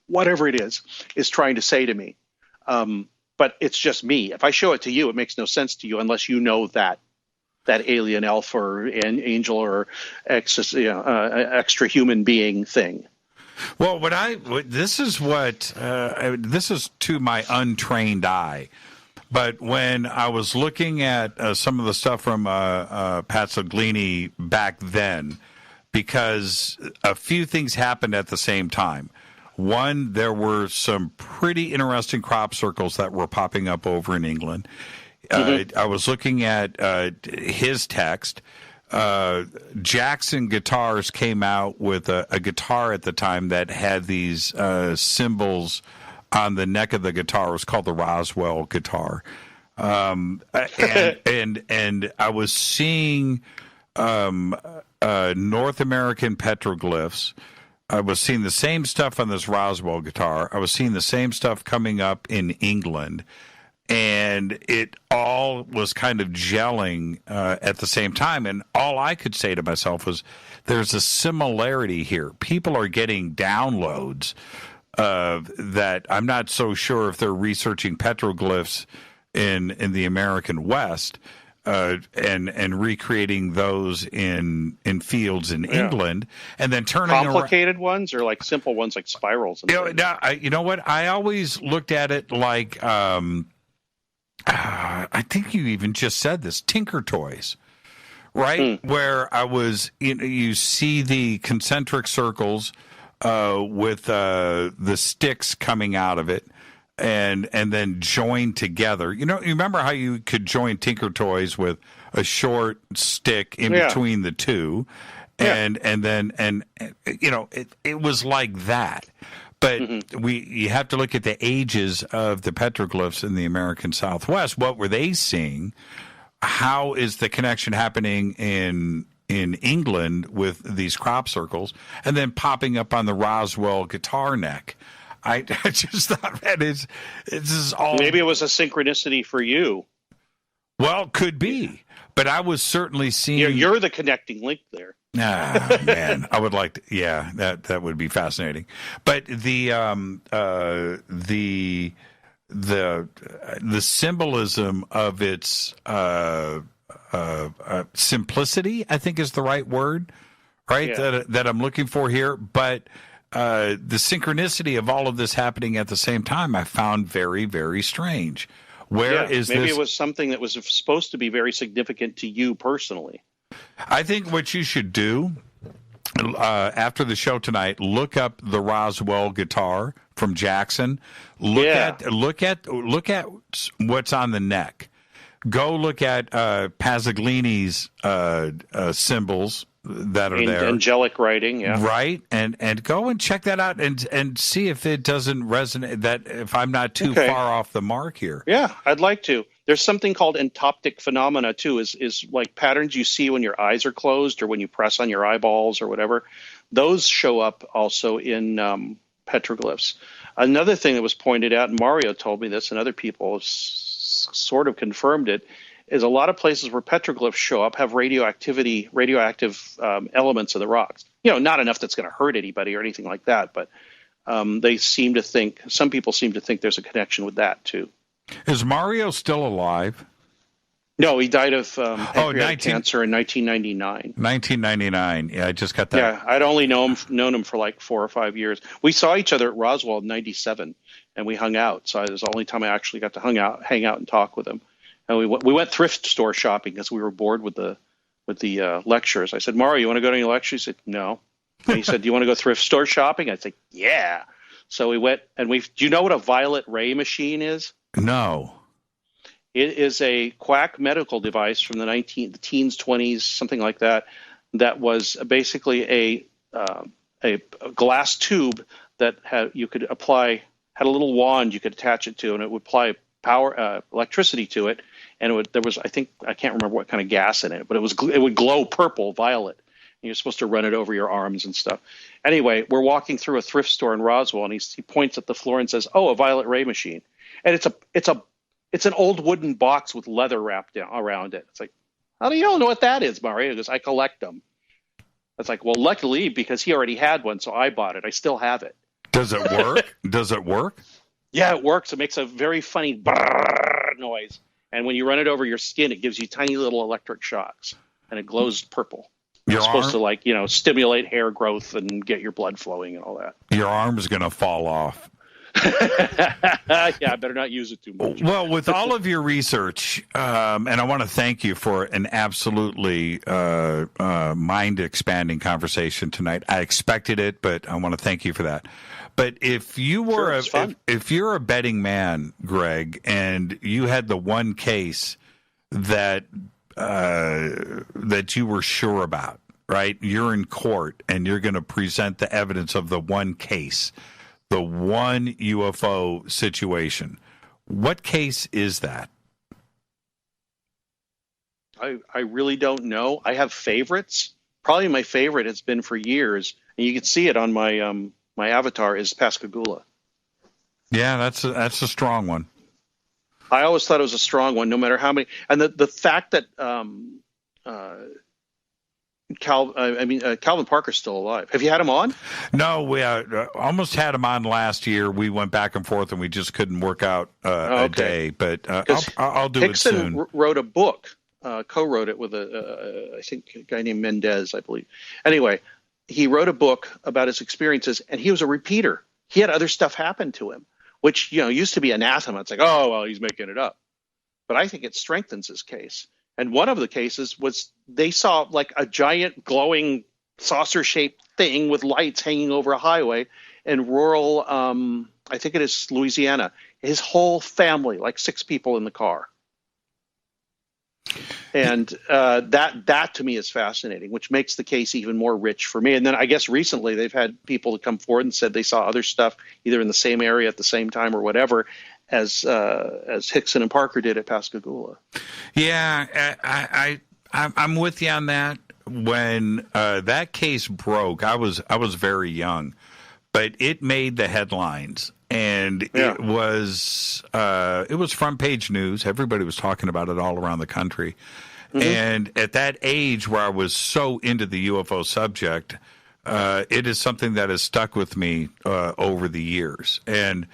whatever it is trying to say to me. But it's just me. If I show it to you, it makes no sense to you unless you know that alien, elf, or an angel, or extra human being thing. Well, this is to my untrained eye, but when I was looking at some of the stuff from Pasolini back then, because a few things happened at the same time. One, there were some pretty interesting crop circles that were popping up over in England. I was looking at his text. Jackson Guitars came out with a guitar at the time that had these symbols on the neck of the guitar. It was called the Roswell guitar. And I was seeing North American petroglyphs. I was seeing the same stuff on this Roswell guitar. I was seeing the same stuff coming up in England. And it all was kind of gelling at the same time. And all I could say to myself was, there's a similarity here. People are getting downloads that I'm not so sure if they're researching petroglyphs in the American West and recreating those in fields in England, and then turning complicated ones, or like simple ones like spirals. And you know what? I always looked at it like. I think you even just said this, Tinker Toys, right? Where I was, you see the concentric circles with the sticks coming out of it and then joined together. You remember how you could join Tinker Toys with a short stick in between the two, and then it was like that. But you have to look at the ages of the petroglyphs in the American Southwest. What were they seeing? How is the connection happening in England with these crop circles, and then popping up on the Roswell guitar neck? I just thought that this is all. Maybe it was a synchronicity for you. Well, could be, but I was certainly seeing. You're the connecting link there. Ah, man, I would like to. Yeah, that would be fascinating. But the symbolism of its simplicity, I think, is the right word, right? Yeah. That I'm looking for here. But the synchronicity of all of this happening at the same time, I found very, very strange. Maybe it was something that was supposed to be very significant to you personally. I think what you should do after the show tonight, look up the Roswell guitar from Jackson. Look at what's on the neck. Go look at Pasaglini's symbols that are there. Angelic writing, yeah. Right, and go and check that out and see if it doesn't resonate. That if I'm not too far off the mark here. Yeah, I'd like to. There's something called entoptic phenomena too. Is like patterns you see when your eyes are closed or when you press on your eyeballs or whatever. Those show up also in petroglyphs. Another thing that was pointed out, and Mario told me this, and other people sort of confirmed it, is a lot of places where petroglyphs show up have radioactive elements of the rocks. Not enough that's going to hurt anybody or anything like that, but some people seem to think there's a connection with that too. Is Mario still alive? No, he died of pancreatic cancer in 1999. 1999. Yeah, I just got that. Yeah, I'd only known him for like 4 or 5 years. We saw each other at Roswell in 97, and we hung out. So it was the only time I actually got to hang out and talk with him. And we went thrift store shopping because we were bored with the lectures. I said, Mario, you want to go to any lectures? He said, no. And he said, do you want to go thrift store shopping? I said, yeah. So we went, and do you know what a violet ray machine is? No. It is a quack medical device from the teens, 20s, something like that. That was basically a glass tube that had a little wand you could attach it to, and it would apply electricity to it. And I can't remember what kind of gas in it, but it would glow purple, violet. And you're supposed to run it over your arms and stuff. Anyway, we're walking through a thrift store in Roswell, and he points at the floor and says, "Oh, a violet ray machine." And it's an old wooden box with leather wrapped around it. It's like, how do you all know what that is, Mario? He goes, I collect them. It's like, well, luckily, because he already had one, so I bought it. I still have it. Does it work? Does it work? Yeah, it works. It makes a very funny noise. And when you run it over your skin, it gives you tiny little electric shocks, and it glows purple. It's supposed to stimulate hair growth and get your blood flowing and all that. Your arm's going to fall off. Yeah, I better not use it too much. Well, with all of your research, and I want to thank you for an absolutely mind-expanding conversation tonight. I expected it, but I want to thank you for that. But if you were if you're a betting man, Greg, and you had the one case that you were sure about, right? You're in court and you're going to present the evidence of the one case. The one UFO situation. What case is that? I really don't know. I have favorites. Probably my favorite has been for years, and you can see it on my my avatar, is Pascagoula. Yeah, that's a strong one. I always thought it was a strong one, no matter how many. And the fact that Calvin Parker's still alive. Have you had him on? No, we almost had him on last year. We went back and forth, and we just couldn't work out a day. But I'll do Hickson it soon. Wrote a book, co-wrote it with I think a guy named Mendez, I believe. Anyway, he wrote a book about his experiences, and he was a repeater. He had other stuff happen to him, which used to be anathema. It's like, oh well, he's making it up. But I think it strengthens his case. And one of the cases was they saw like a giant glowing saucer-shaped thing with lights hanging over a highway in rural, I think it is Louisiana. His whole family, like 6 people in the car. And that to me is fascinating, which makes the case even more rich for me. And then I guess recently they've had people to come forward and said they saw other stuff either in the same area at the same time or whatever, as Hickson and Parker did at Pascagoula. Yeah, I'm with you on that. When that case broke, I was very young, but it made the headlines, and it was front page news. Everybody was talking about it all around the country. Mm-hmm. And at that age where I was so into the UFO subject, it is something that has stuck with me over the years. And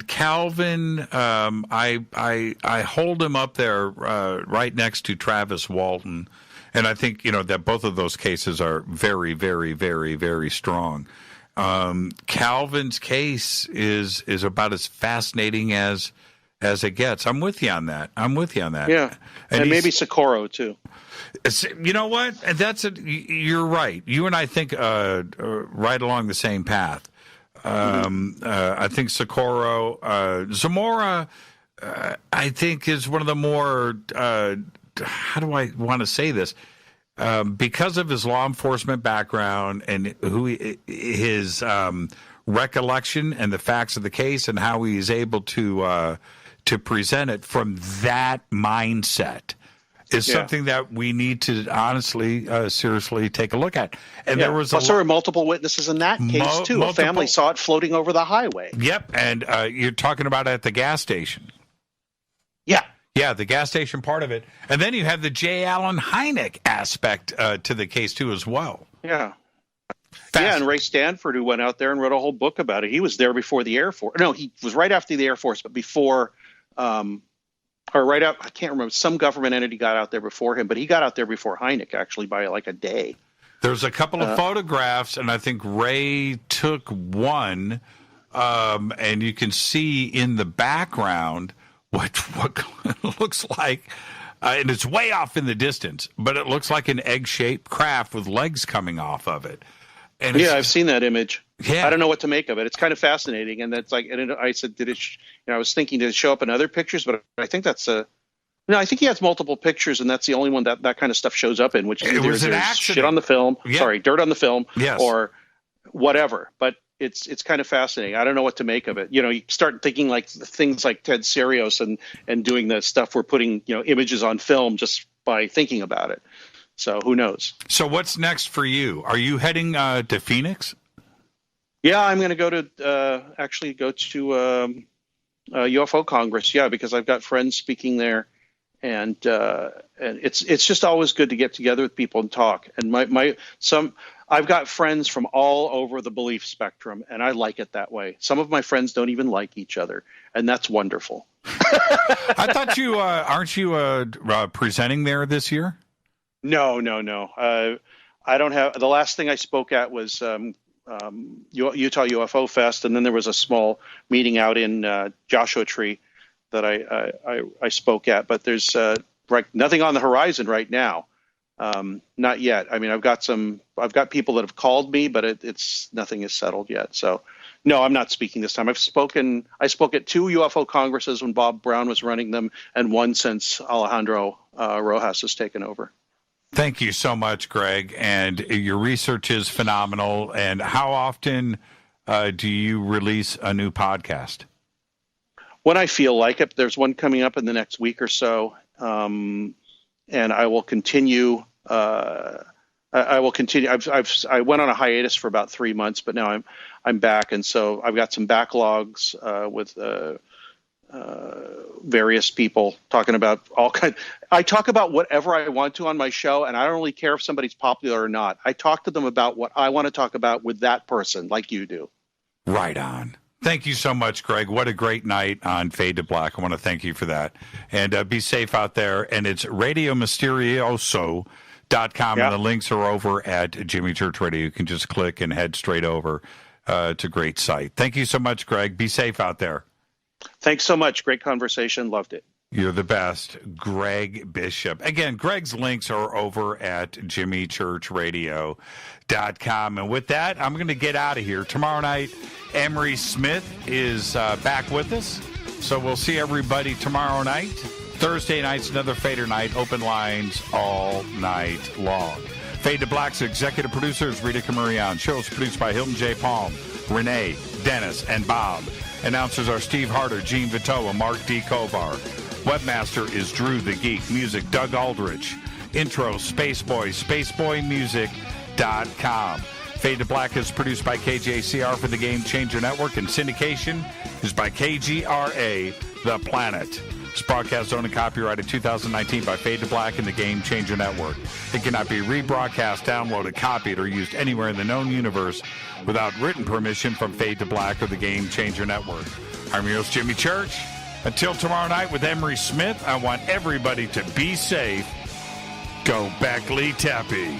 Calvin, I hold him up there right next to Travis Walton, and I think that both of those cases are very, very, very, very strong. Calvin's case is about as fascinating as it gets. I'm with you on that. Yeah, and maybe Socorro too. You know what? And you're right. You and I think right along the same path. I think Socorro, Zamora, I think is one of the more. How do I want to say this? Because of his law enforcement background and his recollection and the facts of the case and how he is able to present it from that mindset is something that we need to honestly, seriously take a look at. And there was there were multiple witnesses in that case too. A family saw it floating over the highway. Yep, and you're talking about at the gas station. Yeah, the gas station part of it. And then you have the J. Allen Hynek aspect to the case, too, as well. Yeah. Yeah, and Ray Stanford, who went out there and wrote a whole book about it. He was there before the Air Force. No, he was right after the Air Force, but before, or right out, I can't remember. Some government entity got out there before him, but he got out there before Hynek, actually, by like a day. There's a couple of photographs, and I think Ray took one, and you can see in the background what looks like, and it's way off in the distance, but it looks like an egg-shaped craft with legs coming off of it. And I've seen that image. Yeah. I don't know what to make of it. It's kind of fascinating, and that's like. And I said, I was thinking, did it show up in other pictures? But I think that's no, I think he has multiple pictures, and that's the only one that kind of stuff shows up in, which is either there's shit on the film, dirt on the film, or whatever. But it's kind of fascinating. I don't know what to make of it. You start thinking like things like Ted Serios and doing the stuff we're putting, images on film just by thinking about it. So who knows? So what's next for you? Are you heading to Phoenix? Yeah, I'm going to go to UFO Congress. Yeah, because I've got friends speaking there, and it's just always good to get together with people and talk. And I've got friends from all over the belief spectrum, and I like it that way. Some of my friends don't even like each other, and that's wonderful. I thought you aren't you presenting there this year? No. I don't have. The last thing I spoke at was Utah UFO Fest, and then there was a small meeting out in Joshua Tree that I spoke at. But there's nothing on the horizon right now. Not yet. I mean, I've got people that have called me, but nothing is settled yet. So, no, I'm not speaking this time. I spoke at 2 UFO congresses when Bob Brown was running them, and one since Alejandro Rojas has taken over. Thank you so much, Greg. And your research is phenomenal. And how often do you release a new podcast? When I feel like it. There's one coming up in the next week or so. And I will continue. I will continue. I went on a hiatus for about 3 months, but now I'm back, and so I've got some backlogs with various people talking about all kinds. I talk about whatever I want to on my show, and I don't really care if somebody's popular or not. I talk to them about what I want to talk about with that person, like you do. Right on. Thank you so much, Greg. What a great night on Fade to Black. I want to thank you for that. And be safe out there. And it's RadioMysterioso.com, and the links are over at Jimmy Church Radio. You can just click and head straight over. It's a great site. Thank you so much, Greg. Be safe out there. Thanks so much. Great conversation. Loved it. You're the best, Greg Bishop. Again, Greg's links are over at jimmychurchradio.com. And with that, I'm going to get out of here. Tomorrow night, Emery Smith is back with us. So we'll see everybody tomorrow night. Thursday night's another Fader night. Open lines all night long. Fade to Black's executive producers, Rita Camurian. Show's produced by Hilton J. Palm, Renee, Dennis, and Bob. Announcers are Steve Harder, Gene Vito, and Mark D. Kovar. Webmaster is Drew the Geek. Music, Doug Aldrich. Intro, Spaceboy, spaceboymusic.com. Fade to Black is produced by KJCR for the Game Changer Network, and syndication is by KGRA, The Planet. This broadcast owned and copyrighted 2019 by Fade to Black and the Game Changer Network. It cannot be rebroadcast, downloaded, copied, or used anywhere in the known universe without written permission from Fade to Black or the Game Changer Network. I'm your host, Jimmy Church. Until tomorrow night with Emery Smith, I want everybody to be safe. Go Beckley Tappy.